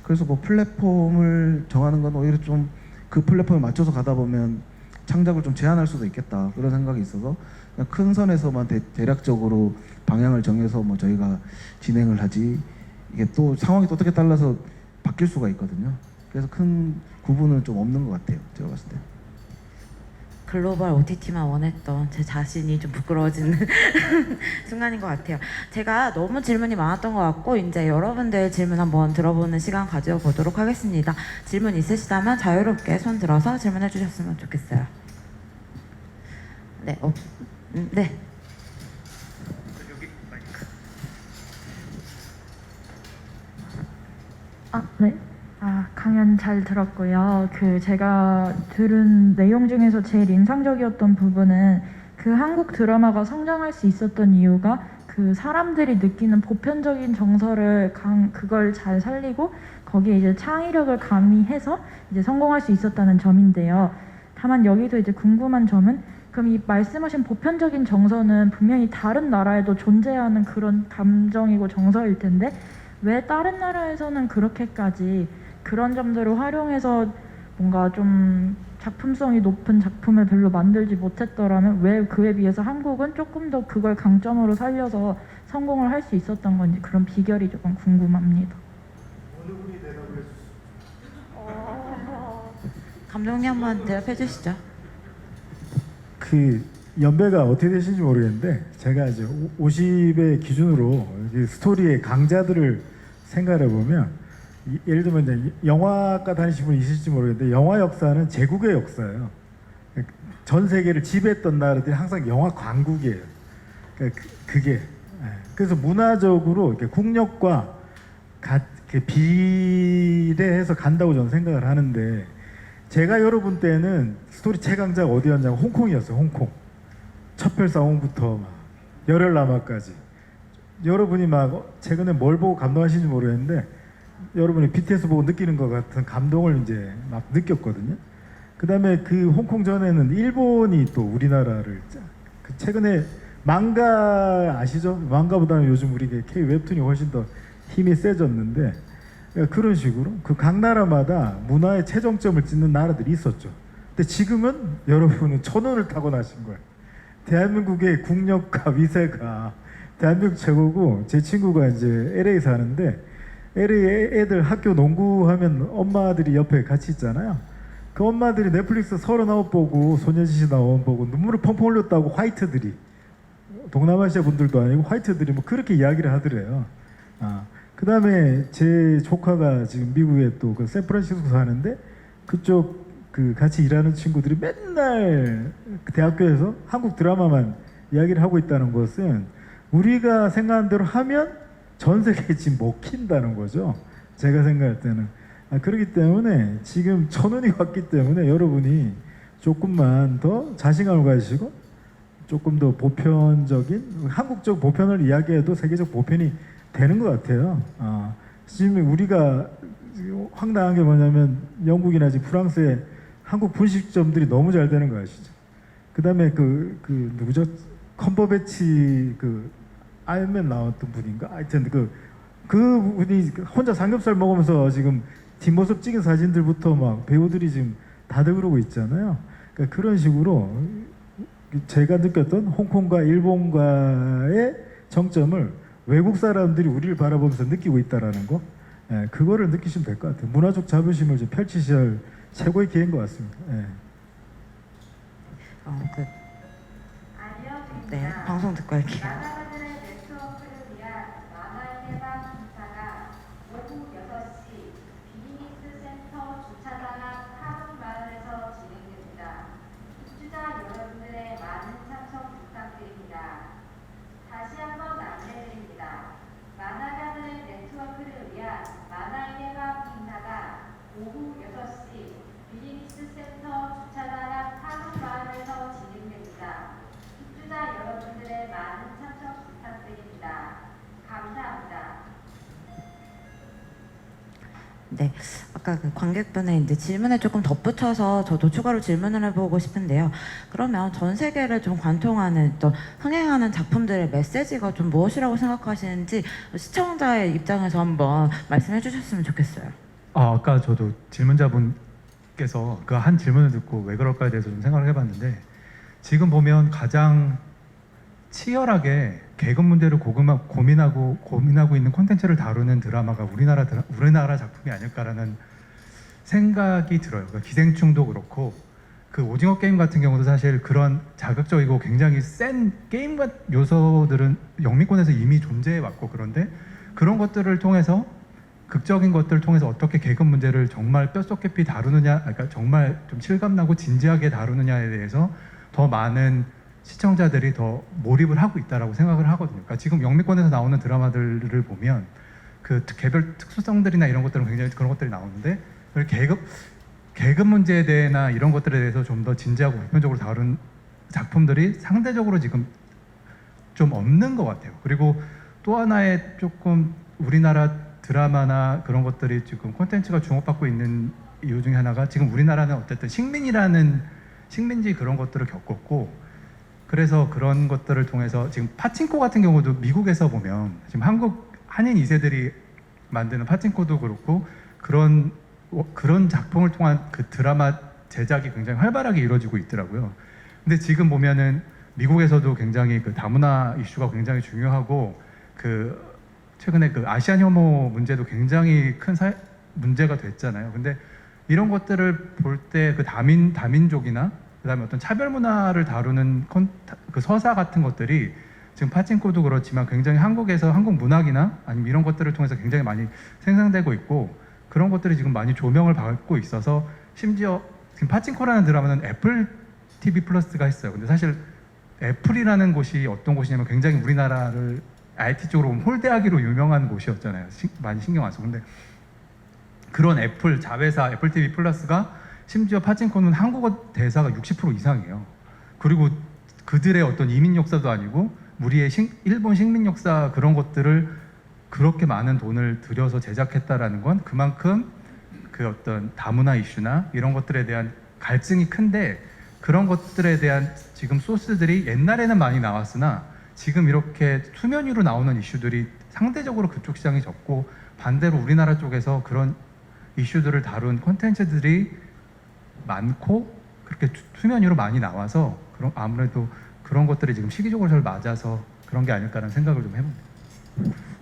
그래서 뭐 플랫폼을 정하는 건 오히려 좀 그 플랫폼에 맞춰서 가다 보면 창작을 좀 제한할 수도 있겠다 그런 생각이 있어서 그냥 큰 선에서만 대략적으로 방향을 정해서 뭐 저희가 진행을 하지 이게 또 상황이 또 어떻게 달라서 바뀔 수가 있거든요. 그래서 큰 구분은 좀 없는 것 같아요. 제가 봤을 때.
글로벌 OTT만 원했던 제 자신이 좀 부끄러워지는 순간인 것 같아요. 제가 너무 질문이 많았던 것 같고 이제 여러분들 질문 한번 들어보는 시간 가져보도록 하겠습니다. 질문 있으시다면 자유롭게 손 들어서 질문해 주셨으면 좋겠어요. 네, 네.
네. 강연 잘 들었고요. 제가 들은 내용 중에서 제일 인상적이었던 부분은 그 한국 드라마가 성장할 수 있었던 이유가 그 사람들이 느끼는 보편적인 정서를 그걸 잘 살리고 거기에 이제 창의력을 가미해서 이제 성공할 수 있었다는 점인데요. 다만 여기서 이제 궁금한 점은 그럼 이 말씀하신 보편적인 정서는 분명히 다른 나라에도 존재하는 그런 감정이고 정서일 텐데 왜 다른 나라에서는 그렇게까지 그런 점들을 활용해서 뭔가 좀 작품성이 높은 작품을 별로 만들지 못했더라면 왜 그에 비해서 한국은 조금 더 그걸 강점으로 살려서 성공을 할 수 있었던 건지 그런 비결이 조금 궁금합니다.
어느 분이 대답을
감독님 한번 대답해 주시죠.
그 연배가 어떻게 되시는지 모르겠는데 제가 이제 50의 기준으로 스토리의 강자들을 생각해 보면 예를 들면 이제 영화과 다니신 분 있을지 모르겠는데 영화 역사는 제국의 역사예요. 전 세계를 지배했던 나라들이 항상 영화 강국이에요. 그러니까 그게 그래서 문화적으로 이렇게 국력과 비례해서 간다고 저는 생각을 하는데 제가 여러분 때는 스토리 최강자가 어디였냐면 홍콩이었어요. 홍콩. 첩혈상홍부터 막 열혈남아까지. 여러분이 막 최근에 뭘 보고 감동하시는지 모르겠는데 여러분이 BTS 보고 느끼는 것 같은 감동을 이제 막 느꼈거든요. 그 다음에 그 홍콩 전에는 일본이 또 우리나라를 최근에 망가 아시죠? 망가보다는 요즘 우리 K 웹툰이 훨씬 더 힘이 세졌는데 그런 식으로 그 각 나라마다 문화의 최정점을 찍는 나라들이 있었죠. 근데 지금은 여러분은 천원을 타고나신 거예요. 대한민국의 국력과 위세가 대한민국 최고고 제 친구가 이제 LA 사는데 LA 애들 학교 농구하면 엄마들이 옆에 같이 있잖아요. 그 엄마들이 넷플릭스 39 보고 소녀시시 나온 보고 눈물을 펑펑 흘렸다고 화이트들이 동남아시아 분들도 아니고 화이트들이 뭐 그렇게 이야기를 하더래요. 그 다음에 제 조카가 지금 미국에 또 그 샌프란시스코 사는데 그쪽 그 같이 일하는 친구들이 맨날 그 대학교에서 한국 드라마만 이야기를 하고 있다는 것은 우리가 생각한 대로 하면 전 세계에 지금 먹힌다는 거죠. 제가 생각할 때는. 그렇기 때문에 지금 천운이 왔기 때문에 여러분이 조금만 더 자신감을 가지시고 조금 더 보편적인 한국적 보편을 이야기해도 세계적 보편이 되는 것 같아요. 지금 우리가 황당한 게 뭐냐면 영국이나 지금 프랑스의 한국 분식점들이 너무 잘 되는 거 아시죠? 그다음에 그 누구죠? 컴버배치 그 아이언맨 나왔던 분인가? 하여튼 그 분이 혼자 삼겹살 먹으면서 지금 뒷모습 찍은 사진들부터 막 배우들이 지금 다들 그러고 있잖아요. 그러니까 그런 식으로 제가 느꼈던 홍콩과 일본과의 정점을 외국 사람들이 우리를 바라보면서 느끼고 있다라는 거, 그거를 느끼시면 될 것 같아요. 문화적 자부심을 좀 펼치실 최고의 기회인 것 같습니다.
알려드립니다.
네, 방송 듣고 할게요.
만화가들의 네트워크를 위한 만화 해방 행사가 오후 6시 비즈니스 센터 주차장 앞 한옥마을에서 진행됩니다. 입주자 여러분들의 많은 참석 부탁드립니다. 다시 한번 안내드립니다. 만화가들의 네트워크를 위한 만화 해방 행사가 오후 6시 비즈니스 센터 주차장 앞 한옥마을에서 진행됩니다. 입주자 여러분들의 많은 참석 부탁드립니다. 감사합니다.
네, 아까 그 관객분의 이제 질문에 조금 덧붙여서 저도 추가로 질문을 해보고 싶은데요. 그러면 전 세계를 좀 관통하는 또 흥행하는 작품들의 메시지가 좀 무엇이라고 생각하시는지 시청자의 입장에서 한번 말씀해 주셨으면 좋겠어요.
아까 저도 질문자분께서 그 한 질문을 듣고 왜 그럴까에 대해서 좀 생각을 해봤는데, 지금 보면 가장 치열하게 계급 문제를 고민하고 있는 콘텐츠를 다루는 드라마가 우리나라 작품이 아닐까라는 생각이 들어요. 그러니까 기생충도 그렇고 그 오징어 게임 같은 경우도 사실 그런 자극적이고 굉장히 센 게임 요소들은 영미권에서 이미 존재해 왔고, 그런데 그런 것들을 통해서 극적인 것들을 통해서 어떻게 계급 문제를 정말 뼛속 깊이 다루느냐, 그러니까 정말 좀 실감나고 진지하게 다루느냐에 대해서 더 많은 시청자들이 더 몰입을 하고 있다라고 생각을 하거든요. 그러니까 지금 영미권에서 나오는 드라마들을 보면 그 개별 특수성들이나 이런 것들은 굉장히 그런 것들이 나오는데, 계급 문제에 대해나 이런 것들에 대해서 좀 더 진지하고 보편적으로 다룬 작품들이 상대적으로 지금 좀 없는 것 같아요. 그리고 또 하나의 조금 우리나라 드라마나 그런 것들이 지금 콘텐츠가 주목받고 있는 이유 중에 하나가, 지금 우리나라는 어쨌든 식민지 그런 것들을 겪었고, 그래서 그런 것들을 통해서 지금 파친코 같은 경우도 미국에서 보면 지금 한인 2세들이 만드는 파친코도 그렇고 그런 작품을 통한 그 드라마 제작이 굉장히 활발하게 이루어지고 있더라고요. 근데 지금 보면은 미국에서도 굉장히 그 다문화 이슈가 굉장히 중요하고, 그 최근에 그 아시안 혐오 문제도 굉장히 큰 문제가 됐잖아요. 근데 이런 것들을 볼 때 그 다민족이나 그다음에 어떤 차별 문화를 다루는 그 서사 같은 것들이 지금 파친코도 그렇지만 굉장히 한국에서 한국 문학이나 아니면 이런 것들을 통해서 굉장히 많이 생산되고 있고, 그런 것들이 지금 많이 조명을 받고 있어서, 심지어 지금 파친코라는 드라마는 애플 TV 플러스가 했어요. 근데 사실 애플이라는 곳이 어떤 곳이냐면 굉장히 우리나라를 IT 쪽으로 보면 홀대하기로 유명한 곳이었잖아요. 많이 신경 안 쓰고. 근데 그런 애플 자회사 애플 TV 플러스가 심지어 파친코는 한국어 대사가 60% 이상이에요. 그리고 그들의 어떤 이민 역사도 아니고 우리의 일본 식민 역사 그런 것들을 그렇게 많은 돈을 들여서 제작했다라는 건 그만큼 그 어떤 다문화 이슈나 이런 것들에 대한 갈증이 큰데, 그런 것들에 대한 지금 소스들이 옛날에는 많이 나왔으나 지금 이렇게 수면 위로 나오는 이슈들이 상대적으로 그쪽 시장이 적고, 반대로 우리나라 쪽에서 그런 이슈들을 다룬 콘텐츠들이 많고 그렇게 수면 위로 많이 나와서 아무래도 그런 것들이 지금 시기적으로 잘 맞아서 그런 게 아닐까라는 생각을 좀 해봅니다.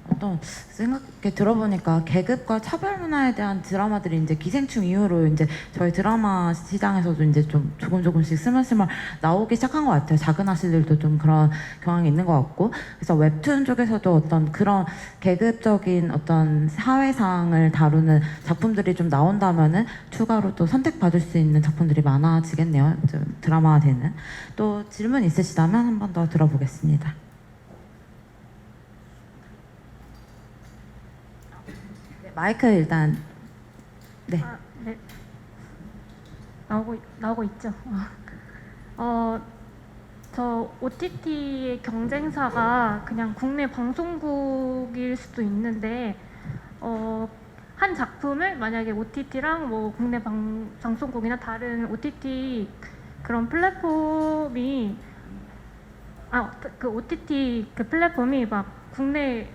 어떤 생각에 들어보니까 계급과 차별 문화에 대한 드라마들이 이제 기생충 이후로 이제 저희 드라마 시장에서도 이제 좀 조금씩 스멀스멀 나오기 시작한 것 같아요. 작은 아씨들도 좀 그런 경향이 있는 것 같고, 그래서 웹툰 쪽에서도 어떤 그런 계급적인 어떤 사회상을 다루는 작품들이 좀 나온다면은 추가로 또 선택받을 수 있는 작품들이 많아지겠네요. 좀 드라마화되는. 또 질문 있으시다면 한 번 더 들어보겠습니다. 마이크 일단 네.
아, 네. 나오고 있죠. 저 OTT의 경쟁사가 그냥 국내 방송국일 수도 있는데 한 작품을 만약에 OTT랑 뭐 국내 방송국이나 다른 OTT 그런 플랫폼이 그 OTT 그 플랫폼이 막 국내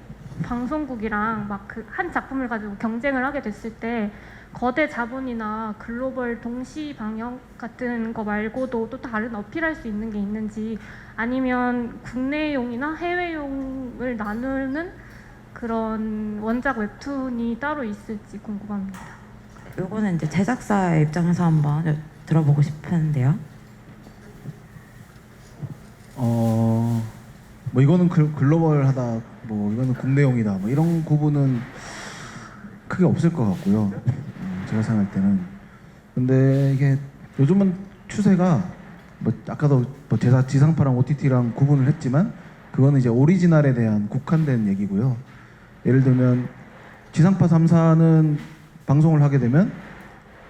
방송국이랑 막 그 한 작품을 가지고 경쟁을 하게 됐을 때 거대 자본이나 글로벌 동시 방영 같은 거 말고도 또 다른 어필할 수 있는 게 있는지 아니면 국내용이나 해외용을 나누는 그런 원작 웹툰이 따로 있을지 궁금합니다.
요거는 이제 제작사의 입장에서 한번 들어보고 싶은데요.
뭐 이거는 글로벌하다, 뭐 이거는 국내용이다, 뭐 이런 구분은 크게 없을 것 같고요. 제가 생각할 때는. 근데 이게 요즘은 추세가 뭐 아까도 뭐 지상파랑 OTT랑 구분을 했지만 그거는 이제 오리지널에 대한 국한된 얘기고요. 예를 들면 지상파 3사는 방송을 하게 되면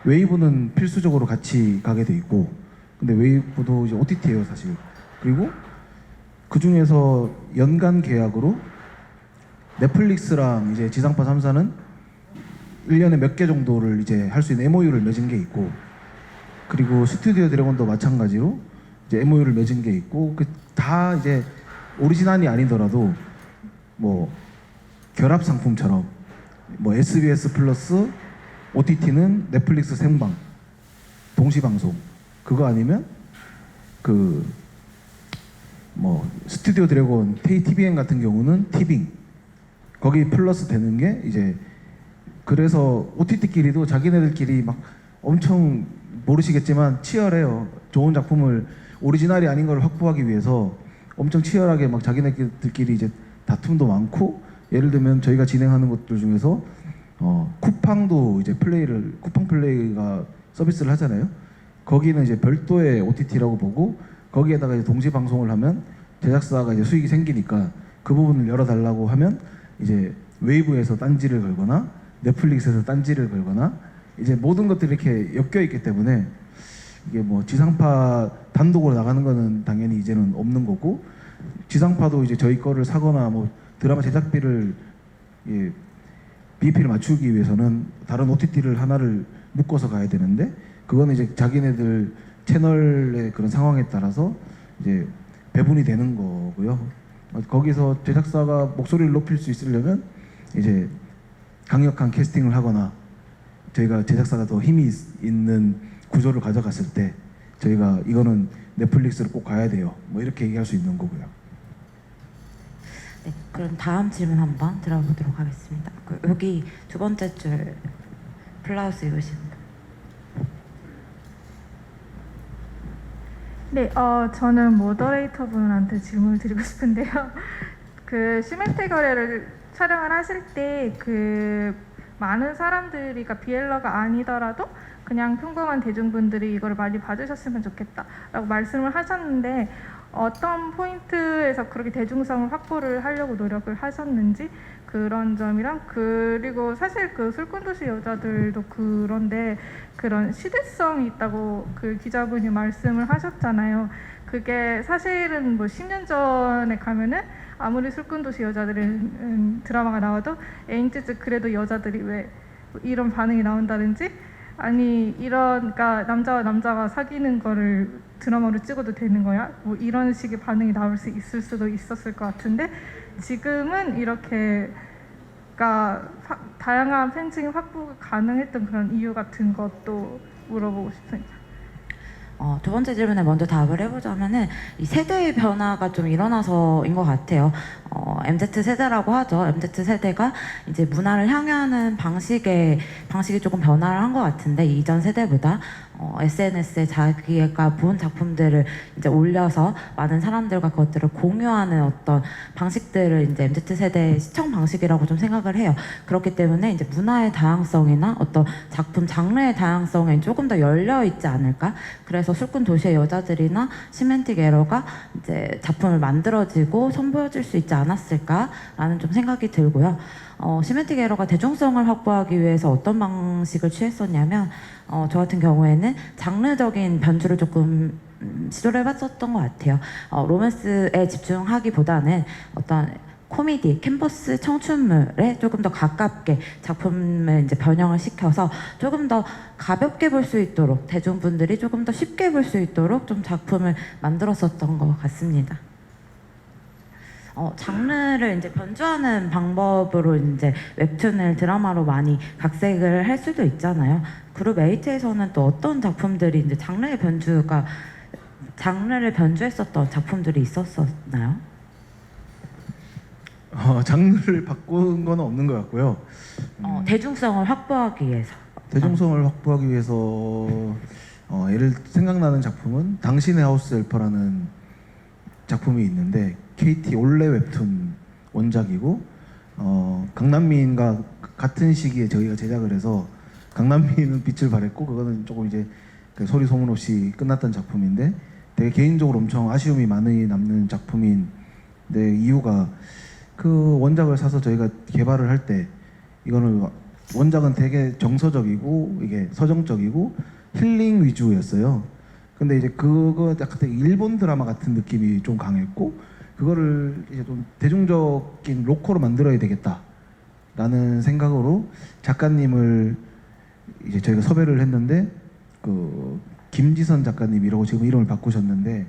웨이브는 필수적으로 같이 가게 돼 있고, 근데 웨이브도 이제 OTT예요 사실. 그리고 그 중에서 연간 계약으로 넷플릭스랑 이제 지상파 3사는 1년에 몇 개 정도를 이제 할 수 있는 MOU를 맺은 게 있고, 그리고 스튜디오 드래곤도 마찬가지로 이제 MOU를 맺은 게 있고, 그 다 이제 오리지널이 아니더라도 뭐 결합 상품처럼 뭐 SBS 플러스 OTT는 넷플릭스 생방 동시 방송, 그거 아니면 그 뭐 스튜디오 드래곤 TVN 같은 경우는 티빙, 거기 플러스 되는 게 이제, 그래서 OTT끼리도 자기네들끼리 막 엄청 모르시겠지만 치열해요. 좋은 작품을 오리지널이 아닌 걸 확보하기 위해서 엄청 치열하게 막 자기네들끼리 이제 다툼도 많고, 예를 들면 저희가 진행하는 것들 중에서 쿠팡도 이제 쿠팡 플레이가 서비스를 하잖아요. 거기는 이제 별도의 OTT라고 보고 거기에다가 이제 동시 방송을 하면 제작사가 이제 수익이 생기니까 그 부분을 열어달라고 하면 이제 웨이브에서 딴지를 걸거나 넷플릭스에서 딴지를 걸거나 이제 모든 것들이 이렇게 엮여 있기 때문에 이게 뭐 지상파 단독으로 나가는 거는 당연히 이제는 없는 거고, 지상파도 이제 저희 거를 사거나 뭐 드라마 제작비를 BEP를 맞추기 위해서는 다른 OTT를 하나를 묶어서 가야 되는데, 그거는 이제 자기네들 채널의 그런 상황에 따라서 이제 배분이 되는 거고요. 거기서 제작사가 목소리를 높일 수 있으려면 이제 강력한 캐스팅을 하거나 저희가 제작사가 더 힘이 있는 구조를 가져갔을 때 저희가 이거는 넷플릭스로 꼭 가야 돼요, 뭐 이렇게 얘기할 수 있는 거고요.
네, 그럼 다음 질문 한번 들어보도록 하겠습니다. 여기 두 번째 줄 블라우스 입으신 분.
네, 저는 모더레이터 분한테 질문을 드리고 싶은데요. 그 시멘트 거래를 촬영을 하실 때 그 많은 사람들이, 그러니까 비엘러가 아니더라도 그냥 평범한 대중분들이 이거를 많이 봐주셨으면 좋겠다라고 말씀을 하셨는데, 어떤 포인트에서 그렇게 대중성을 확보를 하려고 노력을 하셨는지 그런 점이랑, 그리고 사실 그 술꾼도시 여자들도 그런데 그런 시대성이 있다고 그 기자분이 말씀을 하셨잖아요. 그게 사실은 뭐 10년 전에 가면은 아무리 술꾼도시 여자들은 드라마가 나와도 에잉찌즈 그래도 여자들이 왜 이런 반응이 나온다든지, 아니 이런, 그러니까 남자와 남자가 사귀는 거를 드라마로 찍어도 되는 거야? 뭐 이런 식의 반응이 나올 수 있을 수도 있었을 것 같은데, 지금은 이렇게 그러니까 다양한 팬층이 확보가 가능했던 그런 이유 같은 것도 물어보고 싶습니다.
두 번째 질문에 먼저 답을 해보자면은 이 세대의 변화가 좀 일어나서인 것 같아요. MZ 세대라고 하죠. MZ 세대가 이제 문화를 향유하는 방식이 조금 변화를 한 것 같은데, 이전 세대보다 SNS에 자기가 본 작품들을 이제 올려서 많은 사람들과 그것들을 공유하는 어떤 방식들을 이제 MZ 세대의 시청 방식이라고 좀 생각을 해요. 그렇기 때문에 이제 문화의 다양성이나 어떤 작품 장르의 다양성에 조금 더 열려 있지 않을까. 그래서 술꾼 도시의 여자들이나 시멘틱 에러가 이제 작품을 만들어지고 선보여질 수 있지 않았을까라는 좀 생각이 들고요. 시멘틱 에러가 대중성을 확보하기 위해서 어떤 방식을 취했었냐면 저 같은 경우에는 장르적인 변주를 조금 시도를 해봤었던 것 같아요. 로맨스에 집중하기보다는 어떤 코미디, 캠퍼스 청춘물에 조금 더 가깝게 작품을 이제 변형을 시켜서 조금 더 가볍게 볼 수 있도록 대중분들이 조금 더 쉽게 볼 수 있도록 좀 작품을 만들었었던 것 같습니다. 장르를 이제 변주하는 방법으로 이제 웹툰을 드라마로 많이 각색을 할 수도 있잖아요. 그룹 에이트에서는 또 어떤 작품들이 이제 장르를 변주했었던 작품들이 있었었나요?
장르를 바꾼 건 없는 것 같고요.
대중성을 확보하기 위해서.
대중성을 확보하기 위해서 예를 생각나는 작품은 당신의 하우스 헬퍼라는 작품이 있는데 KT 올레 웹툰 원작이고 강남미인과 같은 시기에 저희가 제작을 해서 강남미인은 빛을 발했고 그거는 조금 이제 그 소리 소문 없이 끝났던 작품인데 되게 개인적으로 엄청 아쉬움이 많이 남는 작품인데 이유가 그 원작을 사서 저희가 개발을 할 때 이거는 원작은 되게 정서적이고 이게 서정적이고 힐링 위주였어요. 근데 이제 그거 약간 되게 일본 드라마 같은 느낌이 좀 강했고 그거를 이제 좀 대중적인 로코로 만들어야 되겠다라는 생각으로 작가님을 이제 저희가 섭외를 했는데 그 김지선 작가님이라고 지금 이름을 바꾸셨는데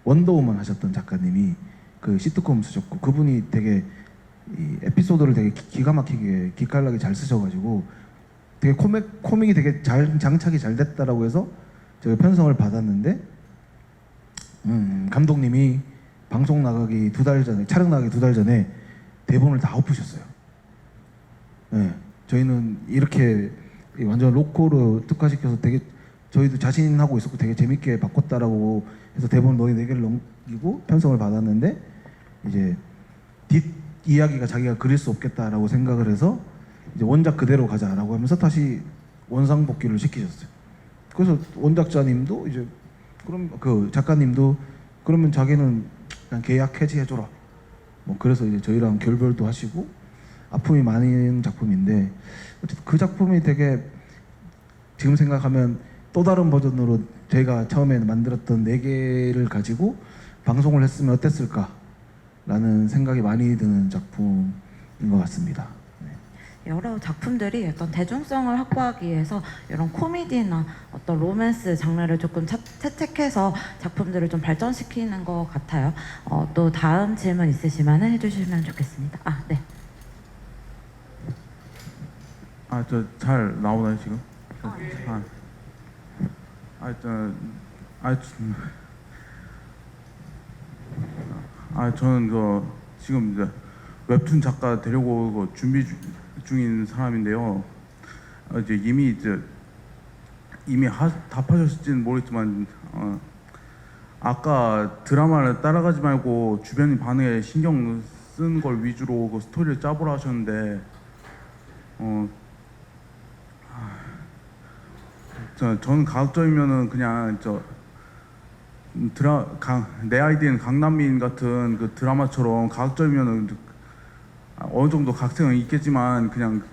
원더우먼 하셨던 작가님이 그 시트콤 쓰셨고 그분이 되게 이 에피소드를 되게 기가 막히게 기깔나게 잘 쓰셔가지고 되게 코믹이 되게 잘 장착이 잘 됐다라고 해서 제가 편성을 받았는데 감독님이 방송 나가기 2달 전에 촬영 나가기 2달 전에 대본을 다 엎으셨어요. 네, 저희는 이렇게 완전 로코로 특화시켜서 되게 저희도 자신하고 있었고 되게 재밌게 바꿨다라고 해서 대본 너희 4개를 넘기고 편성을 받았는데 이제 뒷 이야기가 자기가 그릴 수 없겠다라고 생각을 해서 이제 원작 그대로 가자라고 하면서 다시 원상 복귀를 시키셨어요. 그래서 원작자님도 이제 그럼 그 작가님도 그러면 자기는 그냥 계약 해지해줘라. 뭐 그래서 이제 저희랑 결별도 하시고 아픔이 많은 작품인데 어쨌든 그 작품이 되게 지금 생각하면 또 다른 버전으로 제가 처음에 만들었던 4개를 가지고 방송을 했으면 어땠을까라는 생각이 많이 드는 작품인 것 같습니다.
여러 작품들이 어떤 대중성을 확보하기 위해서 이런 코미디나 어떤 로맨스 장르를 조금 채택해서 작품들을 좀 발전시키는 것 같아요. 또 다음 질문 있으시면 해주시면 좋겠습니다. 네.
저 잘 나오나요 지금? 저는 지금 이제 웹툰 작가 되려고 준비 중인 사람인데요. 이제 이미 답하셨을지는 모르겠지만 아까 드라마를 따라가지 말고 주변 반응에 신경 쓴 걸 위주로 그 스토리를 짜보라 하셨는데 저는 가급적이면은 그냥 내 아이디는 강남미인 같은 그 드라마처럼 가급적이면은 어느 정도 각색은 있겠지만 그냥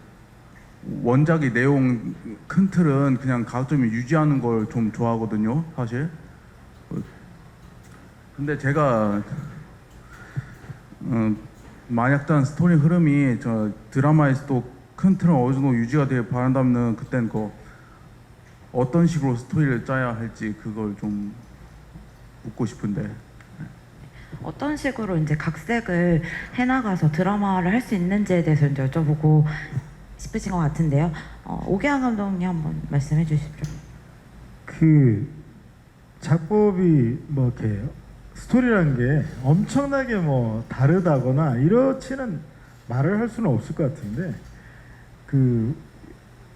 원작의 내용 큰 틀은 그냥 가급적이면 유지하는 걸 좀 좋아하거든요, 사실. 근데 제가 만약단 스토리 흐름이 저 드라마에서도 큰 틀은 어느 정도 유지가 되길 바란다면 그땐 어떤 식으로 스토리를 짜야 할지 그걸 좀 묻고 싶은데.
어떤 식으로 이제 각색을 해나가서 드라마를 할 수 있는지에 대해서 이제 여쭤보고 싶으신 것 같은데요. 오기환 감독님 한번 말씀해 주십시오.
그 작법이 뭐 이렇게 스토리라는 게 엄청나게 뭐 다르다거나 이렇지는 말을 할 수는 없을 것 같은데 그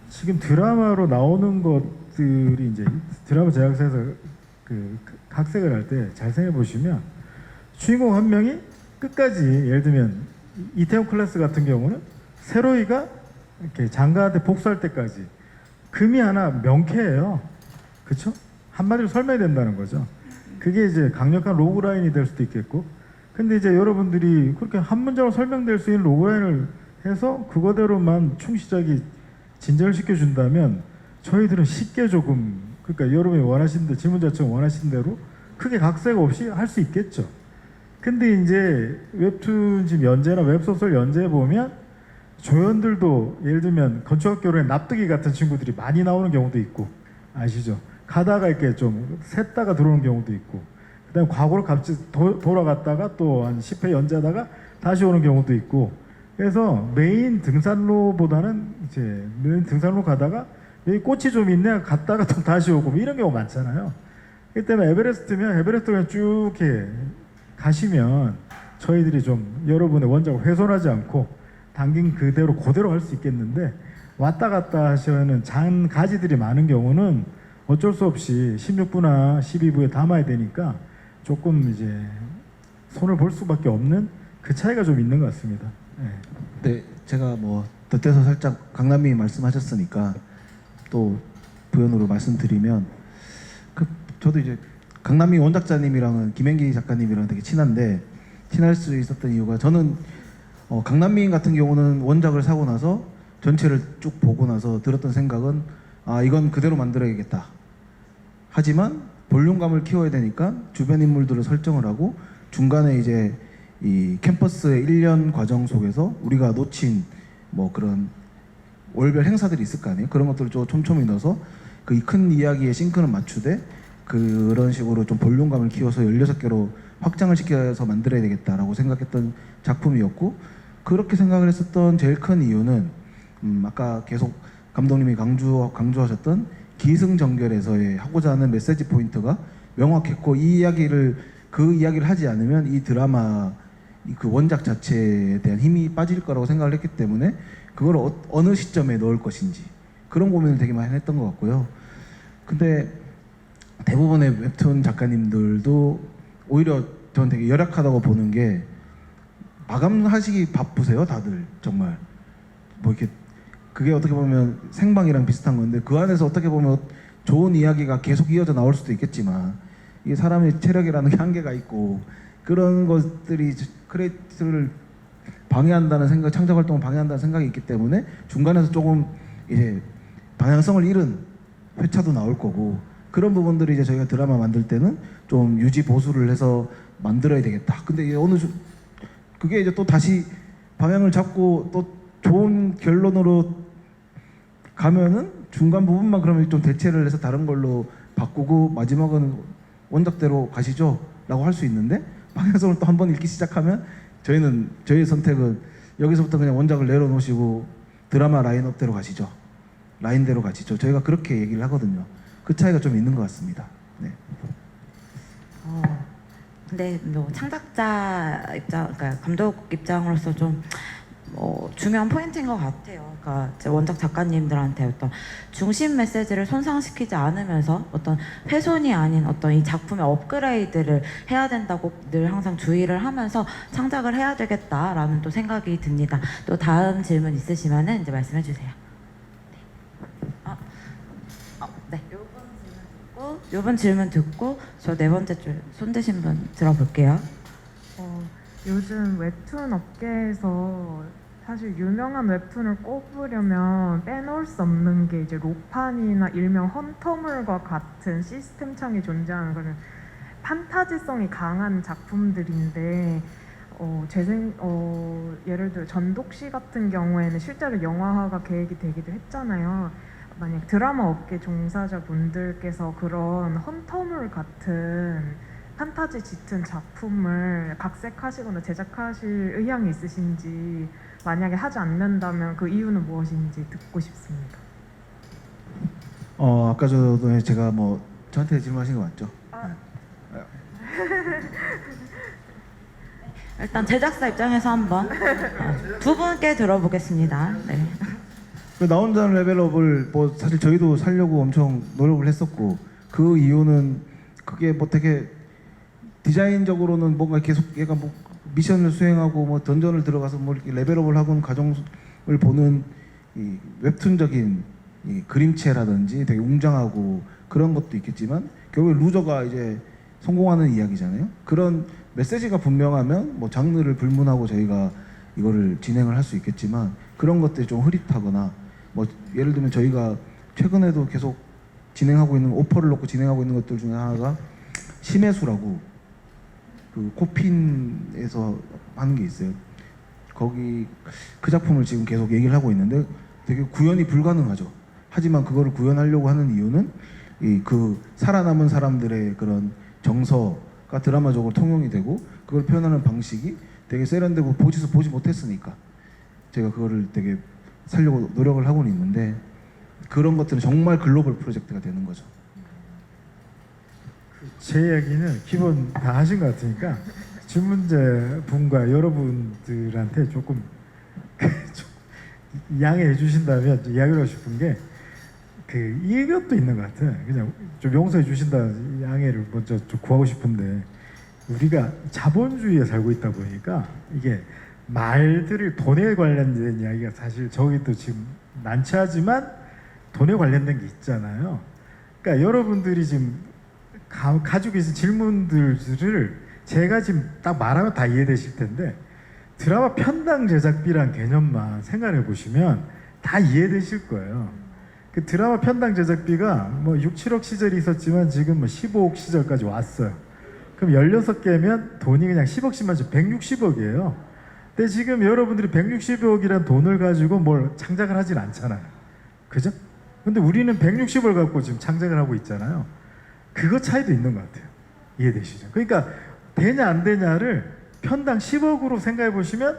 지금 드라마로 나오는 것들이 이제 드라마 제작사에서 그 각색을 할 때 잘 생각해 보시면 주인공 한 명이 끝까지 예를 들면 이태원 클래스 같은 경우는 세로이가 이렇게 장가한테 복수할 때까지 금이 하나 명쾌해요. 그렇죠? 한마디로 설명이 된다는 거죠. 그게 이제 강력한 로그라인이 될 수도 있겠고 근데 이제 여러분들이 그렇게 한 문장으로 설명될 수 있는 로그라인을 해서 그거대로만 충실하게 진전시켜 준다면 저희들은 쉽게 조금 그러니까 여러분이 원하신 대로 질문자처럼 원하신 대로 크게 각색 없이 할 수 있겠죠. 근데 이제 웹툰 지금 연재나 웹소설 연재 보면 조연들도 예를 들면 건축학교로의 납득이 같은 친구들이 많이 나오는 경우도 있고 아시죠? 가다가 이렇게 좀 샜다가 들어오는 경우도 있고 그다음에 과거로 갑자기 돌아갔다가 또 한 10회 연재하다가 다시 오는 경우도 있고 그래서 메인 등산로보다는 이제 메인 등산로 가다가 여기 꽃이 좀 있네 갔다가 또 다시 오고 뭐 이런 경우 많잖아요. 그렇기 때문에 에베레스트면 에베레스트 그냥 쭉 이렇게 가시면 저희들이 좀 여러분의 원작을 훼손하지 않고 당긴 그대로 할 수 있겠는데 왔다 갔다 하시는 장 가지들이 많은 경우는 어쩔 수 없이 16부나 12부에 담아야 되니까 조금 이제 손을 볼 수밖에 없는 그 차이가 좀 있는 것 같습니다. 네.
네, 제가 뭐 덧대서 살짝 강남이 말씀하셨으니까 또 부연으로 말씀드리면 저도 이제 강남이 원작자님이랑은 김행기 작가님이랑 되게 친한데 친할 수 있었던 이유가 저는 강남미인 같은 경우는 원작을 사고 나서 전체를 쭉 보고 나서 들었던 생각은 아 이건 그대로 만들어야겠다. 하지만 볼륨감을 키워야 되니까 주변 인물들을 설정을 하고 중간에 이제 이 캠퍼스의 1년 과정 속에서 우리가 놓친 뭐 그런 월별 행사들이 있을 거 아니에요. 그런 것들을 좀 촘촘히 넣어서 그 큰 이야기에 싱크는 맞추되 그런 식으로 좀 볼륨감을 키워서 16개로 확장을 시켜서 만들어야 되겠다라고 생각했던 작품이었고 그렇게 생각을 했었던 제일 큰 이유는 아까 계속 감독님이 강조하셨던 기승전결에서의 하고자 하는 메시지 포인트가 명확했고 그 이야기를 하지 않으면 이 드라마 그 원작 자체에 대한 힘이 빠질 거라고 생각을 했기 때문에 그걸 어느 시점에 넣을 것인지 그런 고민을 되게 많이 했던 것 같고요. 근데 대부분의 웹툰 작가님들도 오히려 저는 되게 열악하다고 보는 게 마감하시기 바쁘세요, 다들 정말. 뭐 이렇게 그게 어떻게 보면 생방이랑 비슷한 건데 그 안에서 어떻게 보면 좋은 이야기가 계속 이어져 나올 수도 있겠지만 이게 사람의 체력이라는 게 한계가 있고 그런 것들이 크리에이티브를 방해한다는 생각, 창작 활동을 방해한다는 생각이 있기 때문에 중간에서 조금 이제 방향성을 잃은 회차도 나올 거고 그런 부분들이 이제 저희가 드라마 만들 때는 좀 유지 보수를 해서 만들어야 되겠다. 근데 이게 그게 이제 또 다시 방향을 잡고 또 좋은 결론으로 가면은 중간 부분만 그러면 좀 대체를 해서 다른 걸로 바꾸고 마지막은 원작대로 가시죠 라고 할 수 있는데 방향성을 또 한 번 읽기 시작하면 저희의 선택은 여기서부터 그냥 원작을 내려놓으시고 드라마 라인업대로 가시죠. 라인대로 가시죠. 저희가 그렇게 얘기를 하거든요. 그 차이가 좀 있는 것 같습니다. 네.
근데 뭐 창작자 입장, 그러니까 감독 입장으로서 좀 중요한 포인트인 것 같아요. 그러니까 원작 작가님들한테 어떤 중심 메시지를 손상시키지 않으면서 어떤 훼손이 아닌 어떤 이 작품의 업그레이드를 해야 된다고 늘 항상 주의를 하면서 창작을 해야 되겠다라는 또 생각이 듭니다. 또 다음 질문 있으시면은 이제 말씀해 주세요. 네. 요번 질문 듣고 저 네 번째 줄 손 드신 분 들어볼게요.
요즘 웹툰 업계에서 사실 유명한 웹툰을 꼽으려면 빼놓을 수 없는 게 이제 로판이나 일명 헌터물과 같은 시스템창이 존재하는 그런 판타지성이 강한 작품들인데 예를 들어 전독시 같은 경우에는 실제로 영화화가 계획이 되기도 했잖아요. 만약 드라마 업계 종사자분들께서 그런 헌터물 같은 판타지 짙은 작품을 각색하시거나 제작하실 의향이 있으신지 만약에 하지 않는다면 그 이유는 무엇인지 듣고 싶습니다.
아까 저도 제가 뭐 저한테 질문하신 거 맞죠?
일단 제작사 입장에서 한번 두 분께 들어보겠습니다. 네.
나 혼자 레벨업을 뭐 사실 저희도 살려고 엄청 노력을 했었고 그 이유는 그게 뭐 되게 디자인적으로는 뭔가 계속 얘가 뭐 미션을 수행하고 뭐 던전을 들어가서 뭐 이렇게 레벨업을 하고 과정을 보는 이 웹툰적인 이 그림체라든지 되게 웅장하고 그런 것도 있겠지만 결국에 루저가 이제 성공하는 이야기잖아요. 그런 메시지가 분명하면 뭐 장르를 불문하고 저희가 이거를 진행을 할 수 있겠지만 그런 것들이 좀 흐릿하거나 뭐 예를 들면 저희가 최근에도 계속 진행하고 있는 오퍼를 놓고 진행하고 있는 것들 중에 하나가 심해수라고 그 코핀에서 하는 게 있어요. 거기 그 작품을 지금 계속 얘기를 하고 있는데 되게 구현이 불가능하죠. 하지만 그거를 구현하려고 하는 이유는 이 그 살아남은 사람들의 그런 정서가 드라마적으로 통용이 되고 그걸 표현하는 방식이 되게 세련되고 보지 못했으니까 제가 그거를 되게 살려고 노력을 하고는 있는데 그런 것들은 정말 글로벌 프로젝트가 되는 거죠.
제 이야기는 기본 다 하신 것 같으니까 질문자 분과 여러분들한테 조금 좀 양해해 주신다면 이야기를 하고 싶은 게 이것도 있는 것 같아요. 그냥 좀 용서해 주신다 양해를 먼저 좀 구하고 싶은데 우리가 자본주의에 살고 있다 보니까 이게 말들을 돈에 관련된 이야기가 사실 저기도 지금 난처하지만 돈에 관련된 게 있잖아요. 그러니까 여러분들이 지금 가지고 계신 질문들을 제가 지금 딱 말하면 다 이해되실 텐데 드라마 편당 제작비란 개념만 생각해 보시면 다 이해되실 거예요. 그 드라마 편당 제작비가 뭐 6, 7억 시절이 있었지만 지금 뭐 15억 시절까지 왔어요. 그럼 16개면 돈이 그냥 10억씩만 줘 160억이에요. 근데 지금 여러분들이 160억이란 돈을 가지고 뭘 창작을 하진 않잖아요. 그죠? 근데 우리는 160억을 갖고 지금 창작을 하고 있잖아요. 그거 차이도 있는 것 같아요. 이해되시죠? 그러니까 되냐 안 되냐를 편당 10억으로 생각해 보시면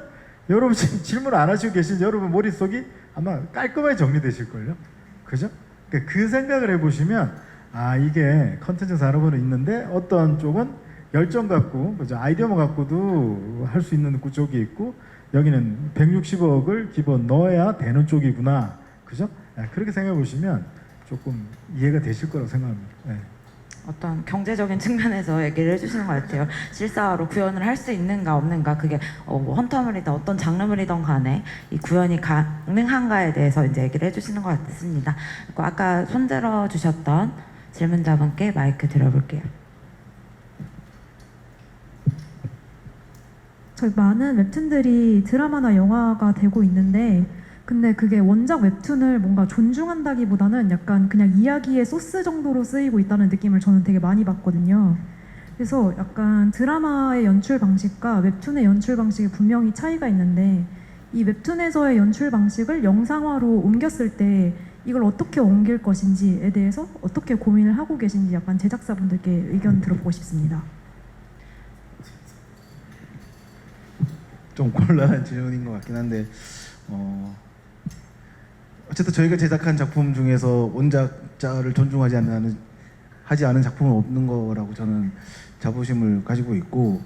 여러분 지금 질문 안 하시고 계신 여러분 머릿속이 아마 깔끔하게 정리되실걸요. 그죠? 그러니까 그 생각을 해보시면 이게 컨텐츠 산업으로 있는데 어떤 쪽은 열정 갖고 그죠? 아이디어만 갖고도 할 수 있는 쪽이 있고 여기는 160억을 기본 넣어야 되는 쪽이구나. 그죠? 그렇게 생각해 보시면 조금 이해가 되실 거라고 생각합니다. 네.
어떤 경제적인 측면에서 얘기를 해주시는 것 같아요. 실사화로 구현을 할 수 있는가 없는가 그게 뭐 헌터물이든 어떤 장르물이든 간에 이 구현이 가능한가에 대해서 이제 얘기를 해주시는 것 같습니다. 그리고 아까 손들어 주셨던 질문자분께 마이크 드려볼게요.
저희 많은 웹툰들이 드라마나 영화가 되고 있는데 근데 그게 원작 웹툰을 뭔가 존중한다기보다는 약간 그냥 이야기의 소스 정도로 쓰이고 있다는 느낌을 저는 되게 많이 받거든요. 그래서 약간 드라마의 연출 방식과 웹툰의 연출 방식이 분명히 차이가 있는데 이 웹툰에서의 연출 방식을 영상화로 옮겼을 때 이걸 어떻게 옮길 것인지에 대해서 어떻게 고민을 하고 계신지 약간 제작사분들께 의견 들어보고 싶습니다.
좀 곤란한 질문인 것 같긴 한데 어쨌든 저희가 제작한 작품 중에서 원작자를 존중하지 않은 작품은 없는 거라고 저는 자부심을 가지고 있고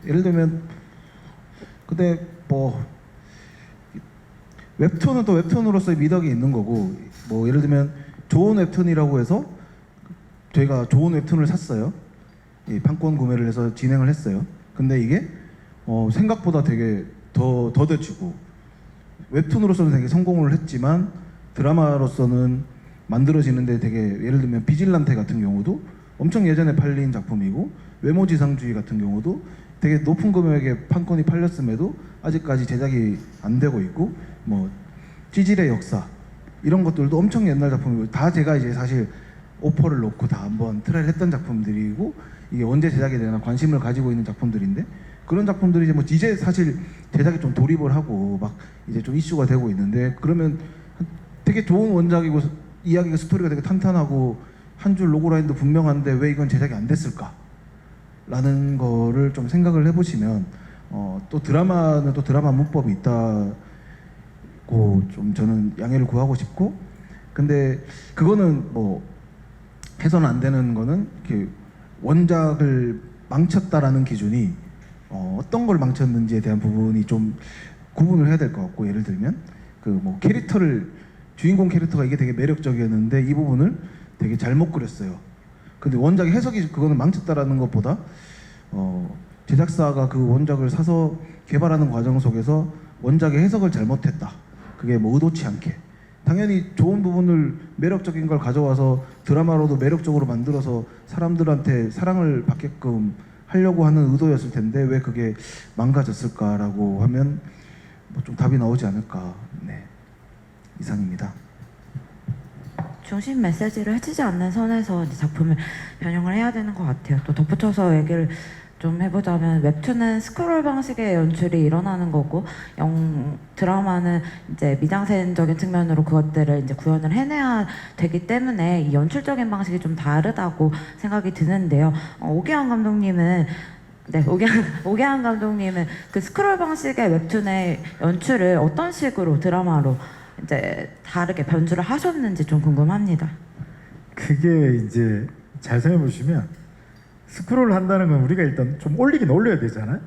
예를 들면 근데 뭐 웹툰은 또 웹툰으로서의 미덕이 있는 거고 뭐 예를 들면 좋은 웹툰이라고 해서 저희가 좋은 웹툰을 샀어요. 판권 구매를 해서 진행을 했어요. 근데 이게 생각보다 되게 더뎌지고 웹툰으로서는 되게 성공을 했지만 드라마로서는 만들어지는데 되게 예를 들면 비질란테 같은 경우도 엄청 예전에 팔린 작품이고 외모지상주의 같은 경우도 되게 높은 금액의 판권이 팔렸음에도 아직까지 제작이 안 되고 있고 뭐 찌질의 역사 이런 것들도 엄청 옛날 작품이고 다 제가 이제 사실 오퍼를 놓고 다 한번 트라이를 했던 작품들이고 이게 언제 제작이 되나 관심을 가지고 있는 작품들인데 그런 작품들이 이제 사실 제작에 좀 돌입을 하고 막 이제 좀 이슈가 되고 있는데 그러면 되게 좋은 원작이고 이야기가 스토리가 되게 탄탄하고 한 줄 로고라인도 분명한데 왜 이건 제작이 안 됐을까? 라는 거를 좀 생각을 해보시면 또 드라마는 또 드라마 문법이 있다고 좀 저는 양해를 구하고 싶고 근데 그거는 뭐 해서는 안 되는 거는 이렇게 원작을 망쳤다라는 기준이 어떤 걸 망쳤는지에 대한 부분이 좀 구분을 해야 될 것 같고 예를 들면 그 뭐 주인공 캐릭터가 이게 되게 매력적이었는데 이 부분을 되게 잘못 그렸어요. 근데 원작의 해석이 그거는 망쳤다라는 것보다 제작사가 그 원작을 사서 개발하는 과정 속에서 원작의 해석을 잘못했다. 그게 뭐 의도치 않게 당연히 좋은 부분을 매력적인 걸 가져와서 드라마로도 매력적으로 만들어서 사람들한테 사랑을 받게끔 하려고 하는 의도였을 텐데 왜 그게 망가졌을까라고 하면 뭐 좀 답이 나오지 않을까. 네, 이상입니다.
중심 메시지를 해치지 않는 선에서 이제 작품을 변형을 해야 되는 것 같아요. 또 덧붙여서 얘기를 좀 해보자면 웹툰은 스크롤 방식의 연출이 일어나는 거고 드라마는 이제 미장센적인 측면으로 그것들을 이제 구현을 해내야 되기 때문에 이 연출적인 방식이 좀 다르다고 생각이 드는데요. 오기환 감독님은 오기환 감독님은 그 스크롤 방식의 웹툰의 연출을 어떤 식으로 드라마로 이제 다르게 변주를 하셨는지 좀 궁금합니다.
그게 이제 잘 생각해 보시면 스크롤 한다는 건 우리가 일단 좀 올리긴 올려야 되잖아요.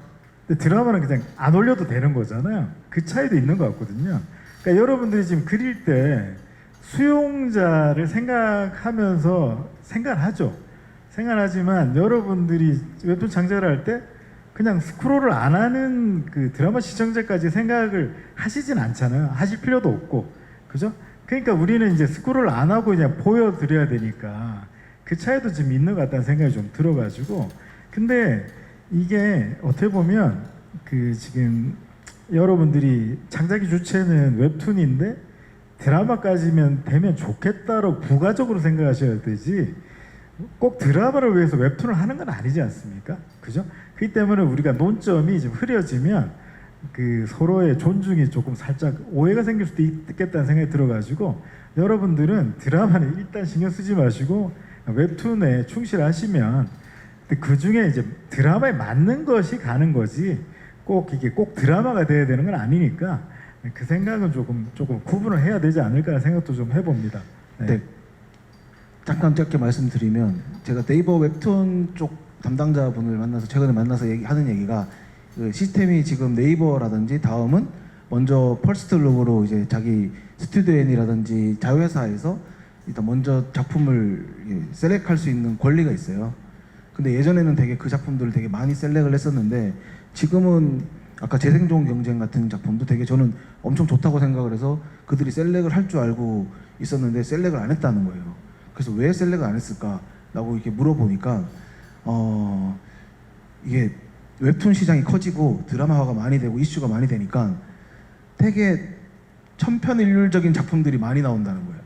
근데 드라마는 그냥 안 올려도 되는 거잖아요. 그 차이도 있는 것 같거든요. 그러니까 여러분들이 지금 그릴 때 수용자를 생각하면서 생각을 하죠. 생각을 하지만 여러분들이 웹툰 창작을 할 때 그냥 스크롤을 안 하는 그 드라마 시청자까지 생각을 하시진 않잖아요. 하실 필요도 없고, 그죠? 그러니까 우리는 이제 스크롤을 안 하고 그냥 보여드려야 되니까 그 차이도 좀 있는 것 같다는 생각이 좀 들어가지고. 근데 이게 어떻게 보면 그 지금 여러분들이 창작의 주체는 웹툰인데 드라마까지면 되면 좋겠다로 부가적으로 생각하셔야 되지 꼭 드라마를 위해서 웹툰을 하는 건 아니지 않습니까? 그죠? 그렇기 때문에 우리가 논점이 좀 흐려지면 그 서로의 존중이 조금 살짝 오해가 생길 수도 있겠다는 생각이 들어가지고 여러분들은 드라마는 일단 신경 쓰지 마시고 웹툰에 충실하시면 그 중에 이제 드라마에 맞는 것이 가는 거지 꼭 이게 꼭 드라마가 돼야 되는 건 아니니까 그 생각은 조금 구분을 해야 되지 않을까라는 생각도 좀 해봅니다.
네. 잠깐 짧게 말씀드리면 제가 네이버 웹툰 쪽 담당자분을 만나서 최근에 만나서 하는 얘기가 그 시스템이 지금 네이버라든지 다음은 먼저 퍼스트룩으로 이제 자기 스튜디오엔이라든지 자회사에서 일단 먼저 작품을 셀렉할 수 있는 권리가 있어요. 근데 예전에는 되게 그 작품들을 되게 많이 셀렉을 했었는데 지금은 아까 재생존 경쟁 같은 작품도 되게 저는 엄청 좋다고 생각을 해서 그들이 셀렉을 할 줄 알고 있었는데 셀렉을 안 했다는 거예요. 그래서 왜 셀렉을 안 했을까라고 이렇게 물어보니까 이게 웹툰 시장이 커지고 드라마화가 많이 되고 이슈가 많이 되니까 되게 천편일률적인 작품들이 많이 나온다는 거예요.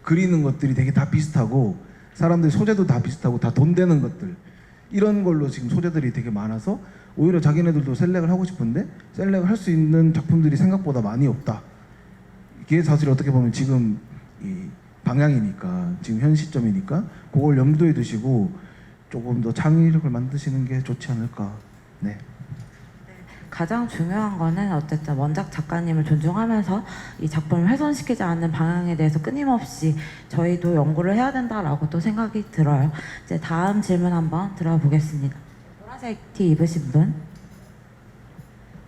그리는 것들이 되게 다 비슷하고 사람들이 소재도 다 비슷하고 다 돈 되는 것들 이런 걸로 지금 소재들이 되게 많아서 오히려 자기네들도 셀렉을 하고 싶은데 셀렉을 할 수 있는 작품들이 생각보다 많이 없다. 이게 사실 어떻게 보면 지금 이 방향이니까 지금 현 시점이니까 그걸 염두에 두시고 조금 더 창의력을 만드시는 게 좋지 않을까. 네.
가장 중요한 거는 어쨌든 원작 작가님을 존중하면서 이 작품을 훼손시키지 않는 방향에 대해서 끊임없이 저희도 연구를 해야 된다라고 또 생각이 들어요. 이제 다음 질문 한번 들어보겠습니다. 노란색 티 입으신 분.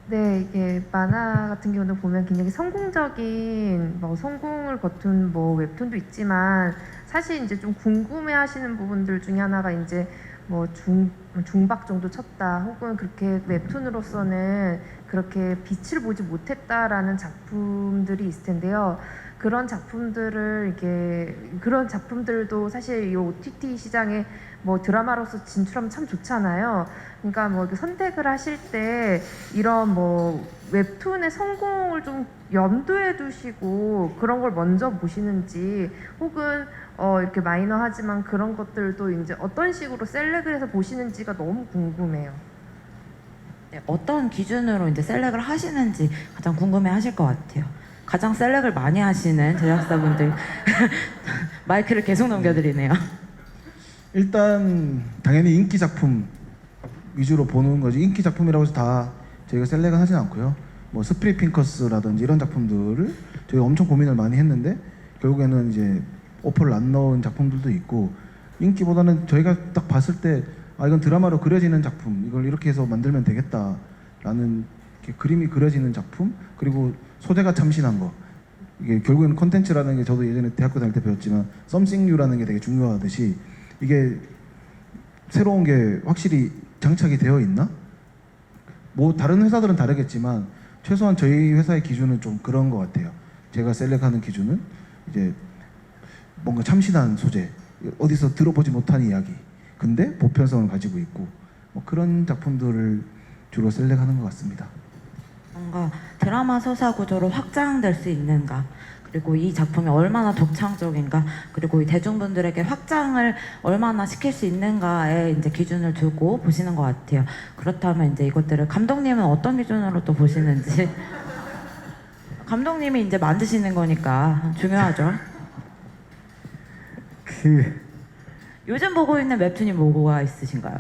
네, 이게 만화 같은 경우도 보면 굉장히 성공적인 성공을 거둔 웹툰도 있지만 사실 이제 좀 궁금해하시는 부분들 중에 하나가 이제 중박 정도 쳤다 혹은 그렇게 웹툰으로서는 그렇게 빛을 보지 못했다라는 작품들이 있을 텐데요. 그런 작품들도 사실 이 OTT 시장에 드라마로서 진출하면 참 좋잖아요. 그러니까 이렇게 선택을 하실 때 이런 웹툰의 성공을 좀 염두에 두시고 그런 걸 먼저 보시는지 혹은 이렇게 마이너하지만 그런 것들도 이제 어떤 식으로 셀렉을 해서 보시는지가 너무 궁금해요.
네, 어떤 기준으로 이제 셀렉을 하시는지 가장 궁금해하실 것 같아요. 가장 셀렉을 많이 하시는 제작사분들 마이크를 계속 넘겨드리네요.
일단 당연히 인기 작품 위주로 보는 거지 인기 작품이라고 해서 다 저희가 셀렉은 하진 않고요. 스프릿 핑커스라든지 이런 작품들을 저희가 엄청 고민을 많이 했는데 결국에는 이제 오퍼를 안 넣은 작품들도 있고 인기보다는 저희가 딱 봤을 때 이건 드라마로 그려지는 작품 이걸 이렇게 해서 만들면 되겠다라는 그림이 그려지는 작품 그리고 소재가 참신한 거 이게 결국에는 콘텐츠라는 게 저도 예전에 대학교 다닐 때 배웠지만 something new라는 게 되게 중요하듯이 이게 새로운 게 확실히 장착이 되어 있나? 다른 회사들은 다르겠지만 최소한 저희 회사의 기준은 좀 그런 것 같아요. 제가 셀렉하는 기준은 이제 뭔가 참신한 소재, 어디서 들어보지 못한 이야기, 근데 보편성을 가지고 있고 뭐 그런 작품들을 주로 셀렉하는 것 같습니다.
뭔가 드라마 서사 구조로 확장될 수 있는가, 그리고 이 작품이 얼마나 독창적인가, 그리고 이 대중분들에게 확장을 얼마나 시킬 수 있는가에 이제 기준을 두고 보시는 것 같아요. 그렇다면 이제 이것들을 감독님은 어떤 기준으로 또 보시는지. 감독님이 이제 만드시는 거니까 중요하죠. 요즘 보고 있는 웹툰이 뭐가 있으신가요?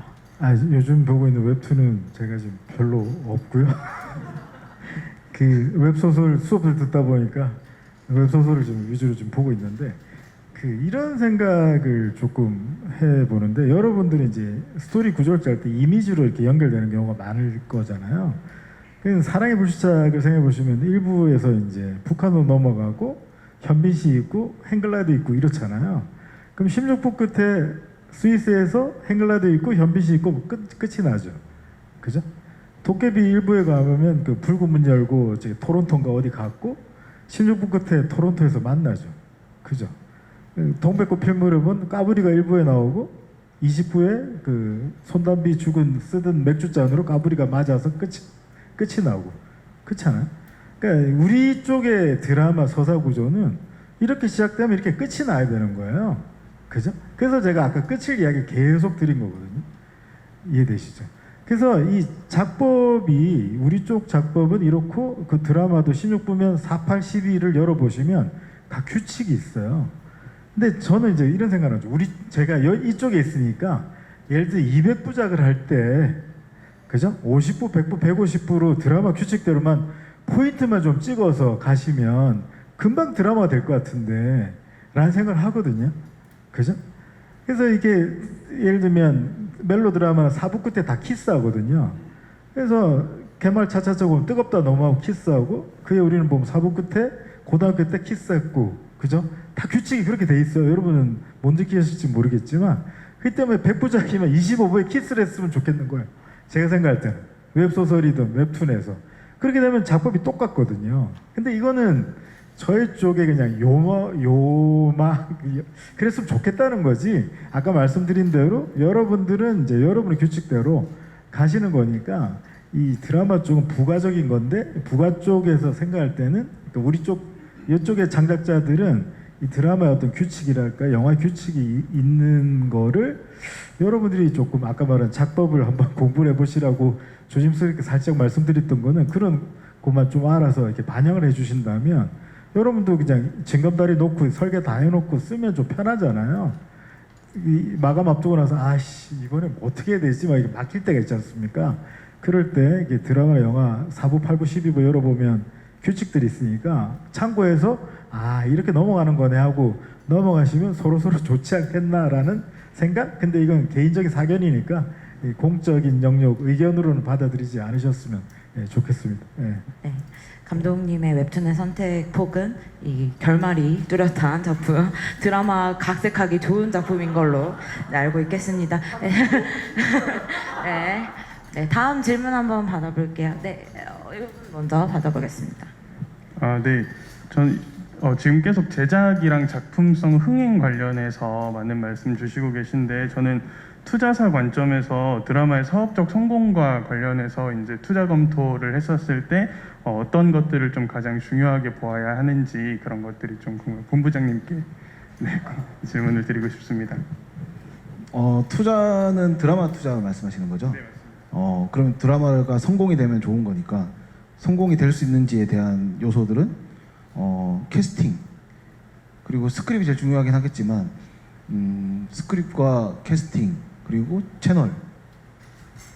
요즘 보고 있는 웹툰은 제가 지금 별로 없고요. 그 웹소설 수업을 듣다 보니까 웹소설을 좀 위주로 좀 보고 있는데, 이런 생각을 조금 해보는데, 여러분들이 이제 스토리 구조를 짤 때 이미지로 이렇게 연결되는 경우가 많을 거잖아요. 사랑의 불시착을 생각해 보시면 일부에서 이제 북한으로 넘어가고 현빈 씨 있고 행글라드 있고 이렇잖아요. 그럼 16부 끝에 스위스에서 행글라드 있고 현빈 씨 있고 끝이 나죠. 그죠? 도깨비 일부에 가보면 그 붉은 문 열고 저기 토론토인가 어디 갔고 16부 끝에 토론토에서 만나죠. 그죠? 동백꽃 필무렵은 까불이가 일부에 나오고 20부에 그 손담비 죽은 쓰던 맥주잔으로 까불이가 맞아서 끝이 나오고 그렇잖아요. 그러니까 우리 쪽의 드라마 서사 구조는 이렇게 시작되면 이렇게 끝이 나야 되는 거예요. 그죠? 그래서 제가 아까 끝을 이야기 계속 드린 거거든요. 이해되시죠? 그래서 이 작법이, 우리 쪽 작법은 이렇고, 그 드라마도 16부면 48, 12를 열어보시면 각 규칙이 있어요. 근데 저는 이제 이런 생각을 하죠. 제가 이쪽에 있으니까 예를 들어 200부작을 할 때, 그죠? 50부, 100부, 150부로 드라마 규칙대로만 포인트만 좀 찍어서 가시면 금방 드라마가 될 것 같은데 라는 생각을 하거든요. 그죠? 그래서 이게 예를 들면 멜로드라마는 4부 끝에 다 키스하거든요. 그래서 개말 차차차 보면 뜨겁다 넘어가고 키스하고, 그에 우리는 보면 4부 끝에 고등학교 때 키스했고, 그죠? 다 규칙이 그렇게 돼 있어요. 여러분은 못 느끼실지 모르겠지만, 그 때문에 100부작이면 25부에 키스를 했으면 좋겠는 거예요. 제가 생각할 때는 웹소설이든 웹툰에서 그렇게 되면 작법이 똑같거든요. 근데 이거는 저희 쪽에 그냥 그랬으면 좋겠다는 거지. 아까 말씀드린 대로 여러분들은 이제 여러분의 규칙대로 가시는 거니까, 이 드라마 쪽은 부가적인 건데, 부가 쪽에서 생각할 때는, 그러니까 우리 쪽 이쪽의 장작자들은 이 드라마의 어떤 규칙이랄까, 영화의 규칙이 있는 거를 여러분들이 조금 아까 말한 작법을 한번 공부를 해보시라고 조심스럽게 살짝 말씀드렸던 거는, 그런 것만 좀 알아서 이렇게 반영을 해주신다면 여러분도 그냥 징검다리 놓고 설계 다 해놓고 쓰면 좀 편하잖아요. 이 마감 앞두고 나서 이번에 뭐 어떻게 해야 되지? 막 이게 막힐 때가 있지 않습니까? 그럴 때 이게 드라마나 영화 4부, 8부, 12부 열어보면 규칙들이 있으니까 참고해서 이렇게 넘어가는 거네 하고 넘어가시면 서로서로 좋지 않겠나라는 생각? 근데 이건 개인적인 사견이니까 공적인 영역, 의견으로는 받아들이지 않으셨으면 좋겠습니다.
네. 감독님의 웹툰의 선택폭은 이 결말이 뚜렷한 작품, 드라마 각색하기 좋은 작품인 걸로 알고 있겠습니다. 네, 다음 질문 한번 받아볼게요. 네, 이분 먼저 받아보겠습니다.
네, 전 지금 계속 제작이랑 작품성 흥행 관련해서 많은 말씀 주시고 계신데, 저는 투자사 관점에서 드라마의 사업적 성공과 관련해서 이제 투자 검토를 했었을 때 어떤 것들을 좀 가장 중요하게 보아야 하는지, 그런 것들이 좀 본부장님께 질문을 드리고 싶습니다.
투자는 드라마 투자 말씀하시는 거죠?
네, 맞습니다.
그럼 드라마가 성공이 되면 좋은 거니까, 성공이 될 수 있는지에 대한 요소들은 캐스팅, 그리고 스크립이 제일 중요하긴 하겠지만, 스크립과 캐스팅, 그리고 채널,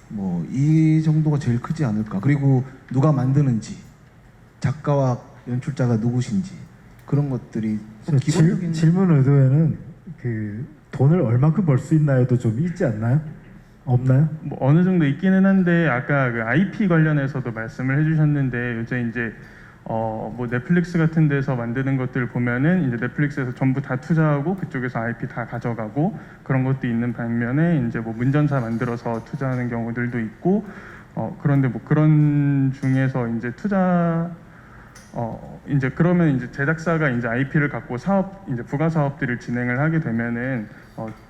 뭐 이 정도가 제일 크지 않을까. 그리고 누가 만드는지, 작가와 연출자가 누구신지, 그런 것들이 기본적인
질문 의도에는 그 돈을 얼마큼 벌 수 있나요도 좀 있지 않나요? 없나요?
뭐 어느 정도 있기는 한데, 아까 그 IP 관련해서도 말씀을 해주셨는데, 요새 이제 뭐 넷플릭스 같은 데서 만드는 것들 보면은 이제 넷플릭스에서 전부 다 투자하고 그쪽에서 IP 다 가져가고 그런 것도 있는 반면에, 이제 뭐 문전사 만들어서 투자하는 경우들도 있고, 그런데 뭐 그런 중에서 이제 투자 이제 그러면 이제 제작사가 이제 IP를 갖고 사업 이제 부가 사업들을 진행을 하게 되면은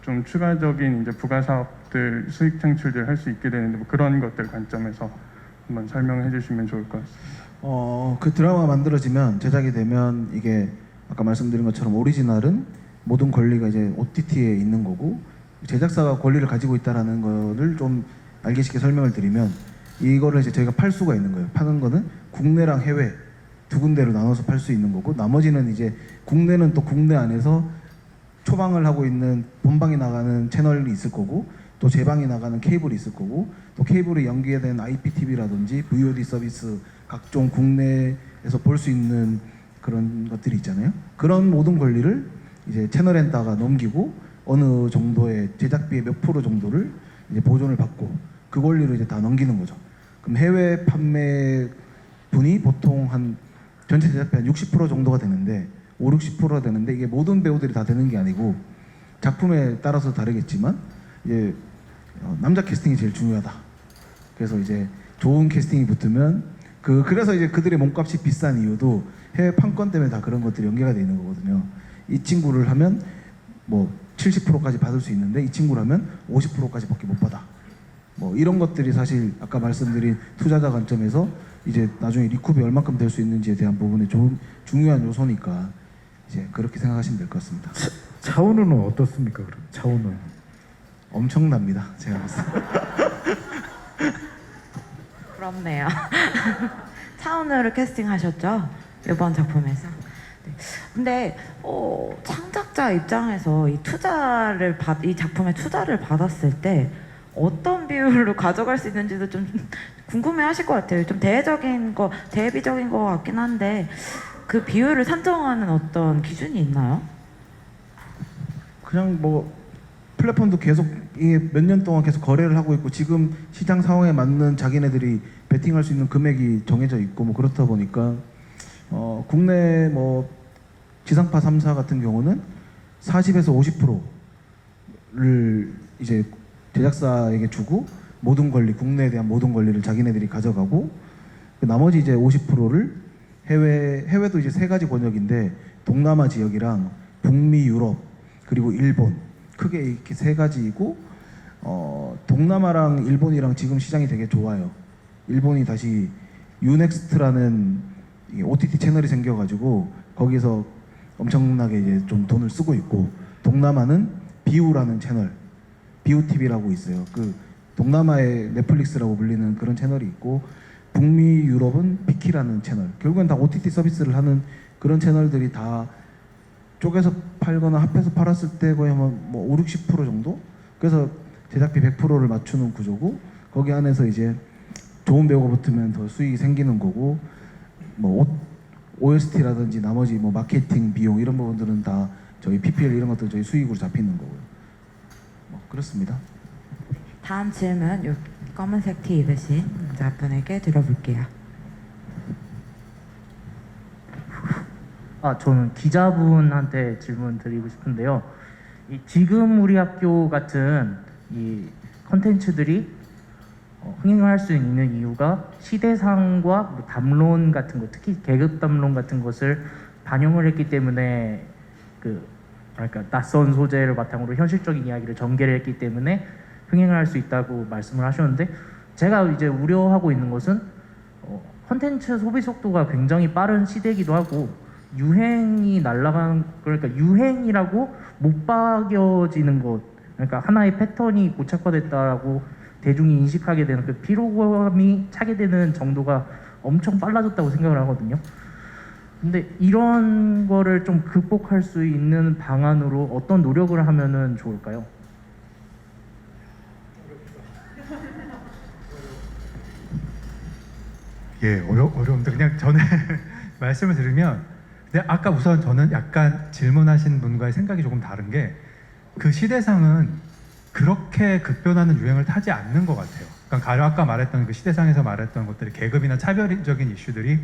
좀 추가적인 이제 부가 사업들 수익 창출들 할 수 있게 되는데 뭐 그런 것들 관점에서 한번 설명해 주시면 좋을 것 같습니다.
그 드라마 만들어지면 제작이 되면 이게 아까 말씀드린 것처럼 오리지널은 모든 권리가 이제 OTT에 있는 거고 제작사가 권리를 가지고 있다라는 거를 좀 알기 쉽게 설명을 드리면 이거를 이제 저희가 팔 수가 있는 거예요. 파는 거는 국내랑 해외 두 군데로 나눠서 팔 수 있는 거고 나머지는 이제 국내는 또 국내 안에서 초방을 하고 있는 본방이 나가는 채널이 있을 거고 또 재방이 나가는 케이블이 있을 거고 또 케이블이 연계된 IPTV라든지 VOD 서비스 각종 국내에서 볼 수 있는 그런 것들이 있잖아요. 그런 모든 권리를 이제 채널엔다가 넘기고 어느 정도의 제작비의 몇 프로 정도를 이제 보존을 받고 그 권리를 이제 다 넘기는 거죠. 그럼 해외 판매 분이 보통 한 전체 제작비 한 60% 정도가 되는데 50-60%가 되는데 이게 모든 배우들이 다 되는 게 아니고 작품에 따라서 다르겠지만 이제 남자 캐스팅이 제일 중요하다. 그래서 이제 좋은 캐스팅이 붙으면 그래서 이제 그들의 몸값이 비싼 이유도 해외 판권 때문에 다 그런 것들이 연계가 되어 있는 거거든요. 이 친구를 하면 뭐 70%까지 받을 수 있는데 이 친구를 하면 50%까지밖에 못 받아. 뭐 이런 것들이 사실 아까 말씀드린 투자자 관점에서 이제 나중에 리쿱이 얼만큼 될 수 있는지에 대한 부분이 좀 중요한 요소니까 이제 그렇게 생각하시면 될 것 같습니다.
차은우는 어떻습니까? 그럼 차은우
엄청납니다. 제가 봤을 때.
부럽네요. 차은우를 캐스팅하셨죠? 이번 작품에서. 네. 근데 창작자 입장에서 이 작품에 투자를 받았을 때 어떤 비율로 가져갈 수 있는지도 좀 궁금해하실 것 같아요. 좀 대비적인 거 같긴 한데 그 비율을 산정하는 어떤 기준이 있나요?
그냥 뭐 플랫폼도 계속 몇 년 동안 계속 거래를 하고 있고 지금 시장 상황에 맞는 자기네들이 베팅할 수 있는 금액이 정해져 있고 뭐 그렇다 보니까 국내 뭐 지상파 3사 같은 경우는 40에서 50%를 이제 제작사에게 주고 모든 권리, 국내에 대한 모든 권리를 자기네들이 가져가고 나머지 이제 50%를 해외도 이제 3가지 권역인데 동남아 지역이랑 북미, 유럽 그리고 일본 크게 이렇게 3가지이고 동남아랑 일본이랑 지금 시장이 되게 좋아요. 일본이 다시 유넥스트라는 OTT 채널이 생겨가지고 거기서 엄청나게 이제 좀 돈을 쓰고 있고 동남아는 비우라는 채널, 비우TV라고 있어요. 그 동남아의 넷플릭스라고 불리는 그런 채널이 있고 북미, 유럽은 비키라는 채널. 결국엔 다 OTT 서비스를 하는 그런 채널들이 다 쪼개서 팔거나 합해서 팔았을 때 거의 뭐 50-60% 정도? 그래서 제작비 100%를 맞추는 구조고 거기 안에서 이제 좋은 배우가 붙으면 더 수익이 생기는 거고 뭐 OST라든지 나머지 뭐 마케팅 비용 이런 부분들은 다 저희 PPL 이런 것들 저희 수익으로 잡히는 거고요. 뭐 그렇습니다.
다음 질문 요 검은색 티 입으신 남자분에게 드려볼게요.
저는 기자분한테 질문 드리고 싶은데요. 지금 우리 학교 같은 이 컨텐츠들이 흥행할 수 있는 이유가 시대상과 뭐 담론 같은 거, 특히 계급 담론 같은 것을 반영을 했기 때문에 그러니까 낯선 소재를 바탕으로 현실적인 이야기를 전개를 했기 때문에 흥행을 할 수 있다고 말씀을 하셨는데 제가 이제 우려하고 있는 것은 컨텐츠 소비 속도가 굉장히 빠른 시대이기도 하고 유행이 날아가는 그러니까 유행이라고 못 박여지는 것 그러니까 하나의 패턴이 고착화됐다라고 대중이 인식하게 되는 그 피로감이 차게 되는 정도가 엄청 빨라졌다고 생각을 하거든요. 근데 이런 거를 좀 극복할 수 있는 방안으로 어떤 노력을 하면은 좋을까요?
예, 어려운데 그냥 저는 말씀을 들으면 근데 아까 우선 저는 약간 질문하신 분과의 생각이 조금 다른 게 그 시대상은 그렇게 급변하는 유행을 타지 않는 것 같아요. 그러니까 아까 말했던 그 시대상에서 말했던 것들이 계급이나 차별적인 이슈들이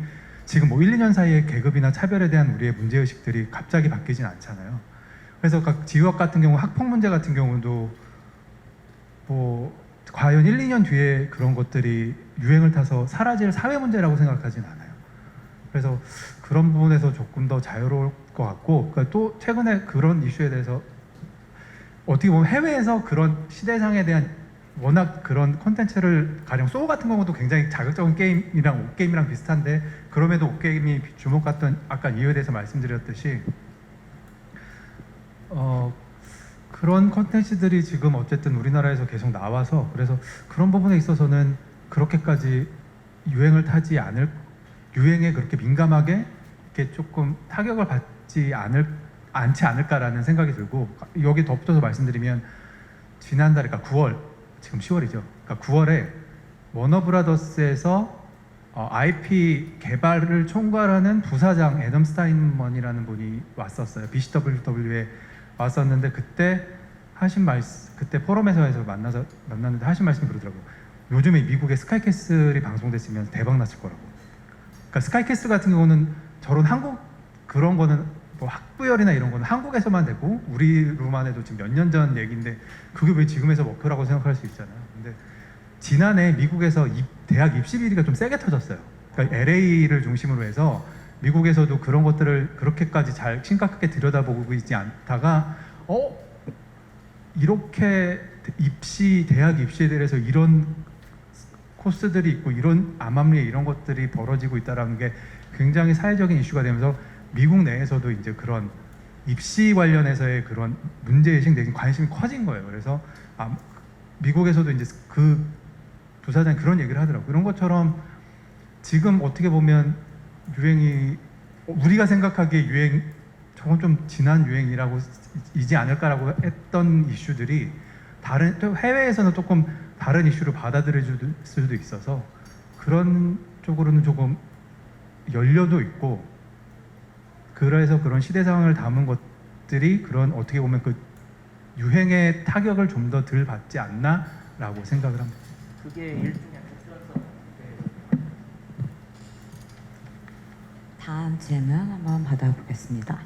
지금 뭐 1, 2년 사이에 계급이나 차별에 대한 우리의 문제의식들이 갑자기 바뀌진 않잖아요. 그래서 각 지역 같은 경우 학폭 문제 같은 경우도 뭐 과연 1, 2년 뒤에 그런 것들이 유행을 타서 사라질 사회 문제라고 생각하진 않아요. 그래서 그런 부분에서 조금 더 자유로울 것 같고, 그러니까 또 최근에 그런 이슈에 대해서 어떻게 보면 해외에서 그런 시대상에 대한 워낙 그런 콘텐츠를, 가령 소우 같은 경우도 굉장히 자극적인 게임이랑 옷게임이랑 비슷한데, 그럼에도 옷게임이 주목받던 아까 이유에 대해서 말씀드렸듯이 그런 콘텐츠들이 지금 어쨌든 우리나라에서 계속 나와서, 그래서 그런 부분에 있어서는 그렇게까지 유행을 타지 않을, 유행에 그렇게 민감하게 이렇게 조금 타격을 받지 않지 않을까라는 생각이 들고, 여기 덧붙여서 말씀드리면 지난달에, 그러니까 9월, 지금 10월이죠. 그러니까 9월에 워너브라더스에서 IP 개발을 총괄하는 부사장 애덤 스타인먼이라는 분이 왔었어요. BCWW에 왔었는데, 그때 하신 말씀, 그때 포럼에서 만났는데 하신 말씀이 그러더라고요. 요즘에 미국에 스카이캐슬이 방송됐으면 대박 났을 거라고. 그러니까 스카이캐슬 같은 경우는 저런 한국 그런 거는 뭐 학부열이나 이런 거는 한국에서만 되고, 우리로만 해도 지금 몇 년 전 얘기인데 그게 왜 지금에서 목표라고 생각할 수 있잖아요. 근데 지난해 미국에서 대학 입시 비리가 좀 세게 터졌어요. 그러니까 LA를 중심으로 해서 미국에서도 그런 것들을 그렇게까지 잘 심각하게 들여다보고 있지 않다가 이렇게 대학 입시에 대해서 이런 코스들이 있고 이런 암암리에 이런 것들이 벌어지고 있다는 게 굉장히 사회적인 이슈가 되면서 미국 내에서도 이제 그런 입시 관련해서의 그런 문제의식 내지 관심이 커진 거예요. 그래서 미국에서도 이제 그 부사장이 그런 얘기를 하더라고요. 그런 것처럼 지금 어떻게 보면 유행이, 우리가 생각하기에 유행, 저건 좀 지난 유행이라고 이지 않을까라고 했던 이슈들이 또 해외에서는 조금 다른 이슈로 받아들여질 수도 있어서 그런 쪽으로는 조금 연려도 있고, 그래서 그런 시대 상황을 담은 것들이 그런 어떻게 보면 그 유행의 타격을 좀 더 덜 받지 않나라고 생각을 합니다.
그게 일종의 특별성.
다음 질문 한번 받아보겠습니다.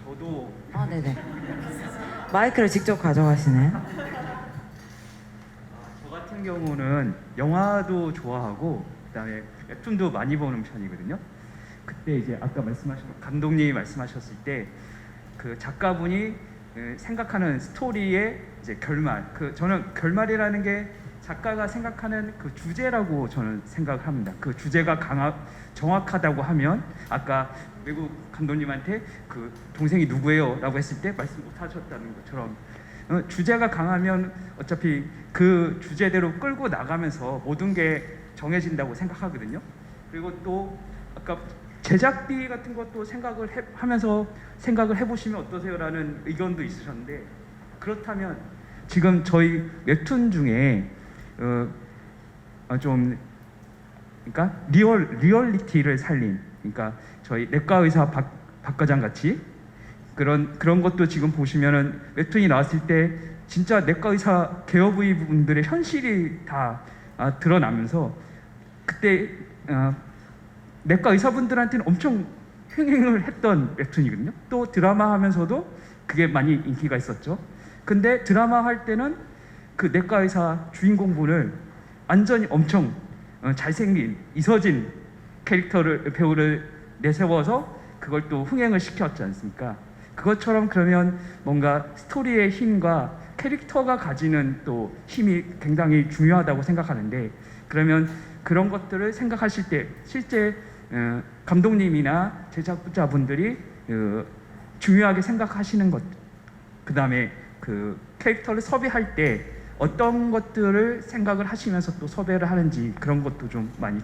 저도
네네. 마이크를 직접 가져가시네요.
저 같은 경우는 영화도 좋아하고 그다음에 웹툰도 많이 보는 편이거든요. 그때 이제 아까 감독님이 말씀하셨을 때 그 작가분이 생각하는 스토리의 이제 결말, 저는 결말이라는 게 작가가 생각하는 그 주제라고 저는 생각을 합니다. 그 주제가 정확하다고 하면, 아까 외국 감독님한테 그 동생이 누구예요? 라고 했을 때 말씀 못 하셨다는 것처럼 주제가 강하면 어차피 그 주제대로 끌고 나가면서 모든 게 정해진다고 생각하거든요. 그리고 또 아까 제작비 같은 것도 하면서 생각을 해보시면 어떠세요라는 의견도 있으셨는데, 그렇다면 지금 저희 웹툰 중에 좀 그러니까 리얼리티를 살린, 그러니까 저희 내과 의사 박 과장 같이 그런 것도 지금 보시면은 웹툰이 나왔을 때 진짜 내과 의사 개업의 분들의 현실이 다 드러나면서 그때 내과 의사분들한테는 엄청 흥행을 했던 웹툰이거든요. 또 드라마 하면서도 그게 많이 인기가 있었죠. 근데 드라마 할 때는 그 내과 의사 주인공분을 완전히 엄청 잘생긴 이서진 배우를 내세워서 그걸 또 흥행을 시켰지 않습니까? 그것처럼 그러면 뭔가 스토리의 힘과 캐릭터가 가지는 또 힘이 굉장히 중요하다고 생각하는데, 그러면 그런 것들을 생각하실 때 실제 감독님이나 제작자분들이 중요하게 생각하시는 것, 그 다음에 그 캐릭터를 섭외할 때 어떤 것들을 생각을 하시면서 또 섭외를 하는지, 그런 것도 좀 많이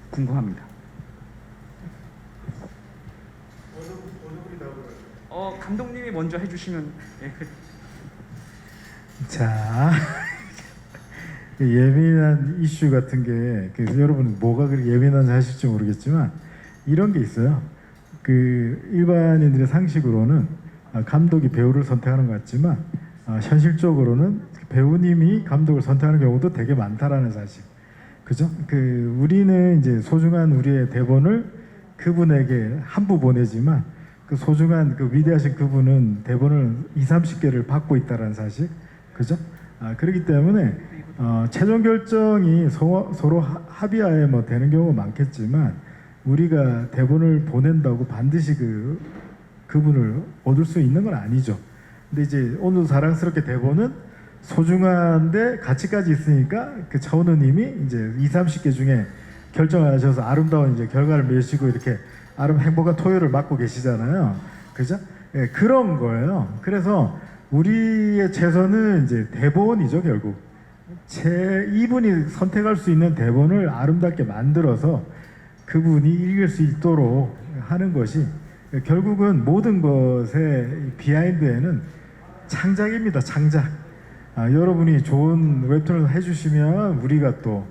궁금합니다. 감독님이 먼저 해주시면.
자, 예민한 이슈 같은 게, 여러분 뭐가 그렇게 예민한지 하실지 모르겠지만 이런 게 있어요. 일반인들의 상식으로는 감독이 배우를 선택하는 것 같지만 현실적으로는 배우님이 감독을 선택하는 경우도 되게 많다라는 사실, 그죠? 우리는 이제 소중한 우리의 대본을 그분에게 한부 보내지만 그 소중한 위대하신 그분은 대본을 20-30개를 받고 있다라는 사실, 그죠? 그렇기 때문에 최종 결정이 서로 합의하에 뭐 되는 경우가 많겠지만 우리가 대본을 보낸다고 반드시 그분을 얻을 수 있는 건 아니죠. 근데 이제 오늘 사랑스럽게 대본은 소중한데 가치까지 있으니까 그 차은우님이 이제 20-30개 중에 결정을 하셔서 아름다운 이제 결과를 내시고 이렇게 행복한 토요일을 맞고 계시잖아요. 그죠? 예, 그런 거예요. 그래서 우리의 최선은 이제 대본이죠, 결국. 이분이 선택할 수 있는 대본을 아름답게 만들어서 그분이 읽을 수 있도록 하는 것이 결국은 모든 것의 비하인드에는 창작입니다. 창작. 여러분이 좋은 웹툰을 해주시면 우리가 또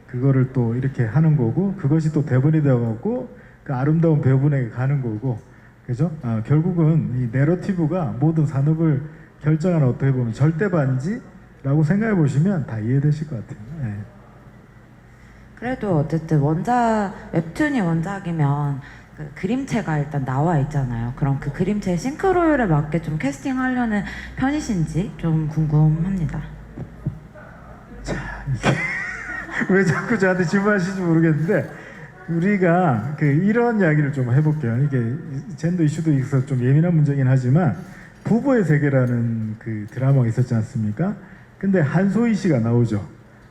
그거를 또 이렇게 하는 거고 그것이 또 대본이 되어갖고 그 아름다운 배우분에게 가는 거고 그죠? 결국은 이 내러티브가 모든 산업을 결정하는 어떻게 보면 절대 반지라고 생각해 보시면 다 이해되실 것 같아요. 네.
그래도 어쨌든 웹툰이 원작이면 그 그림체가 일단 나와 있잖아요. 그럼 그 그림체의 싱크로율에 맞게 좀 캐스팅하려는 편이신지 좀 궁금합니다.
자, 이게 왜 자꾸 저한테 질문하시는지 모르겠는데 우리가 이런 이야기를 좀 해볼게요. 이게 젠더 이슈도 있어서 좀 예민한 문제긴 하지만 부부의 세계라는 그 드라마가 있었지 않습니까? 근데 한소희 씨가 나오죠.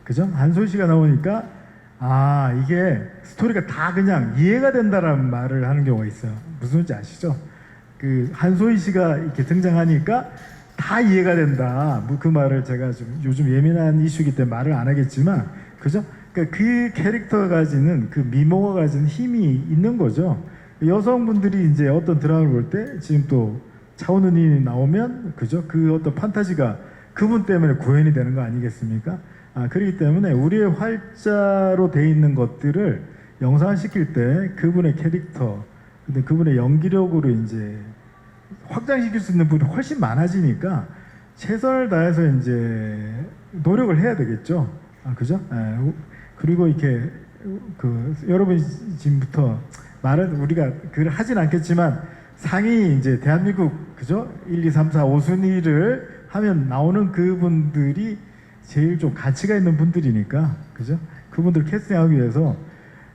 그죠? 한소희 씨가 나오니까 이게 스토리가 다 그냥 이해가 된다라는 말을 하는 경우가 있어요. 무슨 말인지 아시죠? 그 한소희 씨가 이렇게 등장하니까 다 이해가 된다. 그 말을 제가 좀 요즘 예민한 이슈이기 때문에 말을 안 하겠지만, 그죠? 그러니까 그 캐릭터가 가지는 그 미모가 가지는 힘이 있는 거죠. 여성분들이 이제 어떤 드라마를 볼 때 지금 또 차은우님이 나오면, 그죠? 그 어떤 판타지가 그분 때문에 구현이 되는 거 아니겠습니까? 그렇기 때문에 우리의 활자로 돼 있는 것들을 영상시킬 때 그분의 캐릭터, 근데 그분의 연기력으로 이제 확장시킬 수 있는 부분이 훨씬 많아지니까 최선을 다해서 이제 노력을 해야 되겠죠. 그죠? 그리고 이렇게 여러분이 지금부터 말은 우리가 그걸 하진 않겠지만 상위 이제 대한민국 그죠? 1, 2, 3, 4, 5순위를 하면 나오는 그분들이 제일 좀 가치가 있는 분들이니까 그죠? 그분들 캐스팅하기 위해서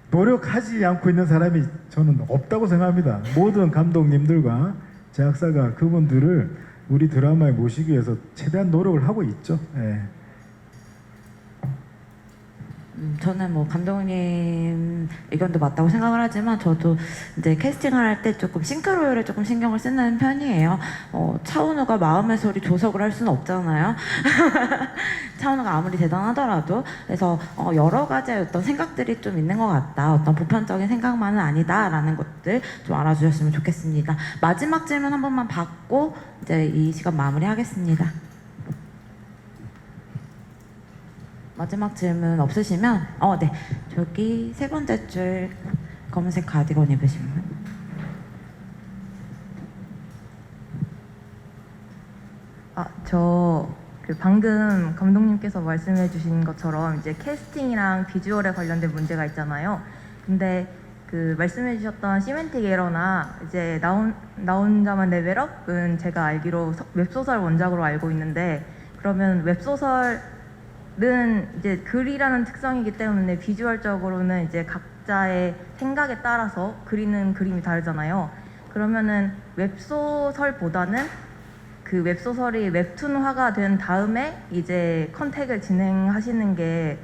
노력하지 않고 있는 사람이 저는 없다고 생각합니다. 모든 감독님들과 제작사가 그분들을 우리 드라마에 모시기 위해서 최대한 노력을 하고 있죠. 예.
저는 뭐 감독님 의견도 맞다고 생각을 하지만 저도 이제 캐스팅을 할 때 조금 싱크로율에 조금 신경을 쓰는 편이에요. 차은우가 마음의 소리 조석을 할 수는 없잖아요. 차은우가 아무리 대단하더라도 그래서 여러 가지의 어떤 생각들이 좀 있는 것 같다. 어떤 보편적인 생각만은 아니다라는 것들 좀 알아주셨으면 좋겠습니다. 마지막 질문 한 번만 받고 이제 이 시간 마무리하겠습니다. 마지막 질문 없으시면 네 저기 세 번째 줄 검은색 가디건 입으신 분.
그 방금 감독님께서 말씀해주신 것처럼 이제 캐스팅이랑 비주얼에 관련된 문제가 있잖아요. 근데 그 말씀해주셨던 시멘틱 에러나 이제 나 혼자만 레벨업은 제가 알기로 웹소설 원작으로 알고 있는데 그러면 웹소설 는 이제 글이라는 특성이기 때문에 비주얼적으로는 이제 각자의 생각에 따라서 그리는 그림이 다르잖아요. 그러면은 웹소설보다는 그 웹소설이 웹툰화가 된 다음에 이제 컨택을 진행하시는 게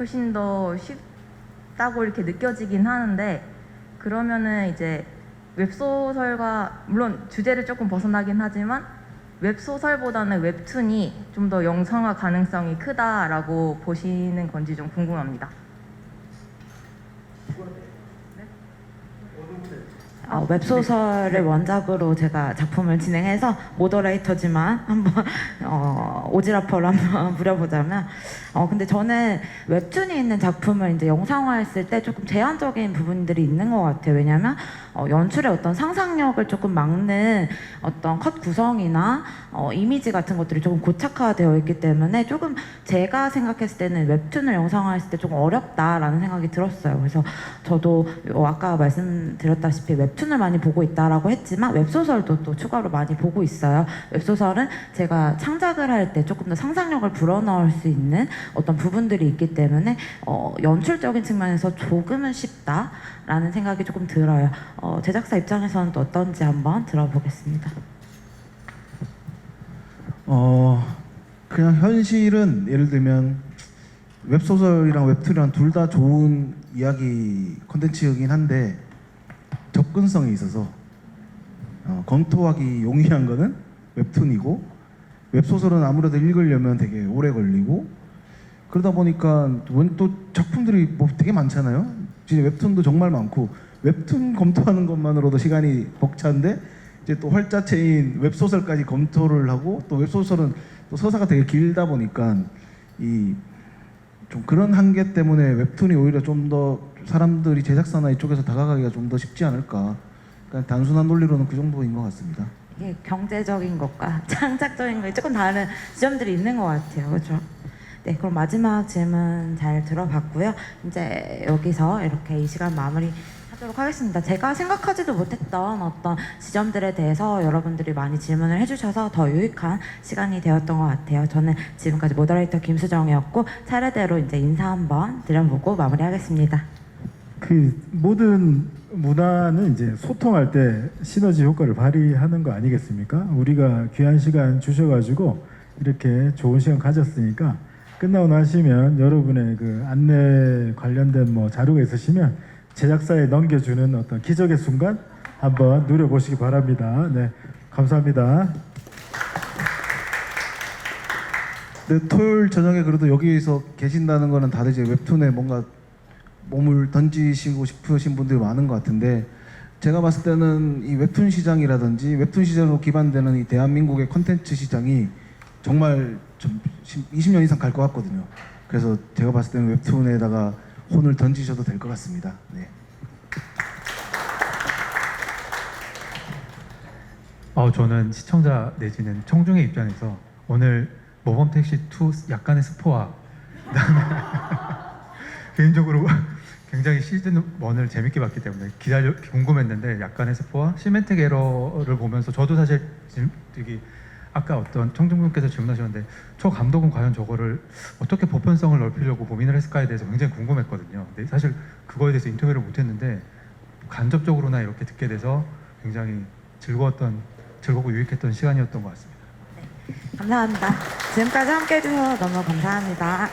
훨씬 더 쉽다고 이렇게 느껴지긴 하는데 그러면은 이제 웹소설과 물론 주제를 조금 벗어나긴 하지만 웹소설보다는 웹툰이 좀 더 영상화 가능성이 크다라고 보시는 건지 좀 궁금합니다.
웹소설을 원작으로 제가 작품을 진행해서 모더레이터지만 한번 오지랖퍼를 한번 부려보자면 근데 저는 웹툰이 있는 작품을 이제 영상화했을 때 조금 제한적인 부분들이 있는 것 같아요. 왜냐하면 연출의 어떤 상상력을 조금 막는 어떤 컷 구성이나 이미지 같은 것들이 조금 고착화되어 있기 때문에 조금 제가 생각했을 때는 웹툰을 영상화했을 때 조금 어렵다라는 생각이 들었어요. 그래서 저도 아까 말씀드렸다시피 웹툰을 많이 보고 있다라고 했지만 웹소설도 또 추가로 많이 보고 있어요. 웹소설은 제가 창작을 할 때 조금 더 상상력을 불어넣을 수 있는 어떤 부분들이 있기 때문에 연출적인 측면에서 조금은 쉽다라는 생각이 조금 들어요. 제작사 입장에서는 또 어떤지 한번 들어보겠습니다.
그냥 현실은 예를 들면 웹소설이랑 웹툰이랑 둘 다 좋은 이야기 콘텐츠이긴 한데 접근성이 있어서 검토하기 용이한 거는 웹툰이고 웹소설은 아무래도 읽으려면 되게 오래 걸리고 그러다 보니까 또 작품들이 뭐 되게 많잖아요. 진짜 웹툰도 정말 많고 웹툰 검토하는 것만으로도 시간이 벅찬데 이제 또 활자체인 웹소설까지 검토를 하고 또 웹소설은 또 서사가 되게 길다 보니까 이 좀 그런 한계 때문에 웹툰이 오히려 좀 더 사람들이 제작사나 이쪽에서 다가가기가 좀 더 쉽지 않을까. 그러니까 단순한 논리로는 그 정도인 것 같습니다.
이게 경제적인 것과 창작적인 것이 조금 다른 지점들이 있는 것 같아요. 그렇죠? 네, 그럼 마지막 질문 잘 들어봤고요. 이제 여기서 이렇게 이 시간 마무리 하도록 하겠습니다. 제가 생각하지도 못했던 어떤 지점들에 대해서 여러분들이 많이 질문을 해주셔서 더 유익한 시간이 되었던 것 같아요. 저는 지금까지 모더레이터 김수정이었고 차례대로 이제 인사 한번 드려보고 마무리하겠습니다.
그 모든 문화는 이제 소통할 때 시너지 효과를 발휘하는 거 아니겠습니까? 우리가 귀한 시간 주셔가지고 이렇게 좋은 시간 가졌으니까 끝나고 나시면 여러분의 그 안내 관련된 뭐 자료가 있으시면 제작사에 넘겨주는 어떤 기적의 순간 한번 누려보시기 바랍니다. 네, 감사합니다.
네, 토요일 저녁에 그래도 여기서 계신다는 거는 다들 이제 웹툰에 뭔가 몸을 던지시고 싶으신 분들이 많은 것 같은데 제가 봤을 때는 이 웹툰 시장이라든지 웹툰 시장으로 기반되는 이 대한민국의 콘텐츠 시장이 정말 좀 20년 이상 갈 것 같거든요. 그래서 제가 봤을 때는 웹툰에다가 혼을 던지셔도 될 것 같습니다. 네.
저는 시청자 내지는 청중의 입장에서 오늘 모범택시2 약간의 스포와 그다음에 개인적으로 굉장히 시즌 1을 재밌게 봤기 때문에 궁금했는데 약간의 스포와 시멘틱 에러를 보면서 저도 사실 되게 아까 어떤 청중분께서 질문하셨는데 저 감독은 과연 저거를 어떻게 보편성을 넓히려고 고민을 했을까에 대해서 굉장히 궁금했거든요. 근데 사실 그거에 대해서 인터뷰를 못했는데 간접적으로나 이렇게 듣게 돼서 굉장히 즐겁고 유익했던 시간이었던 것 같습니다.
네, 감사합니다. 지금까지 함께 해주셔서 너무 감사합니다.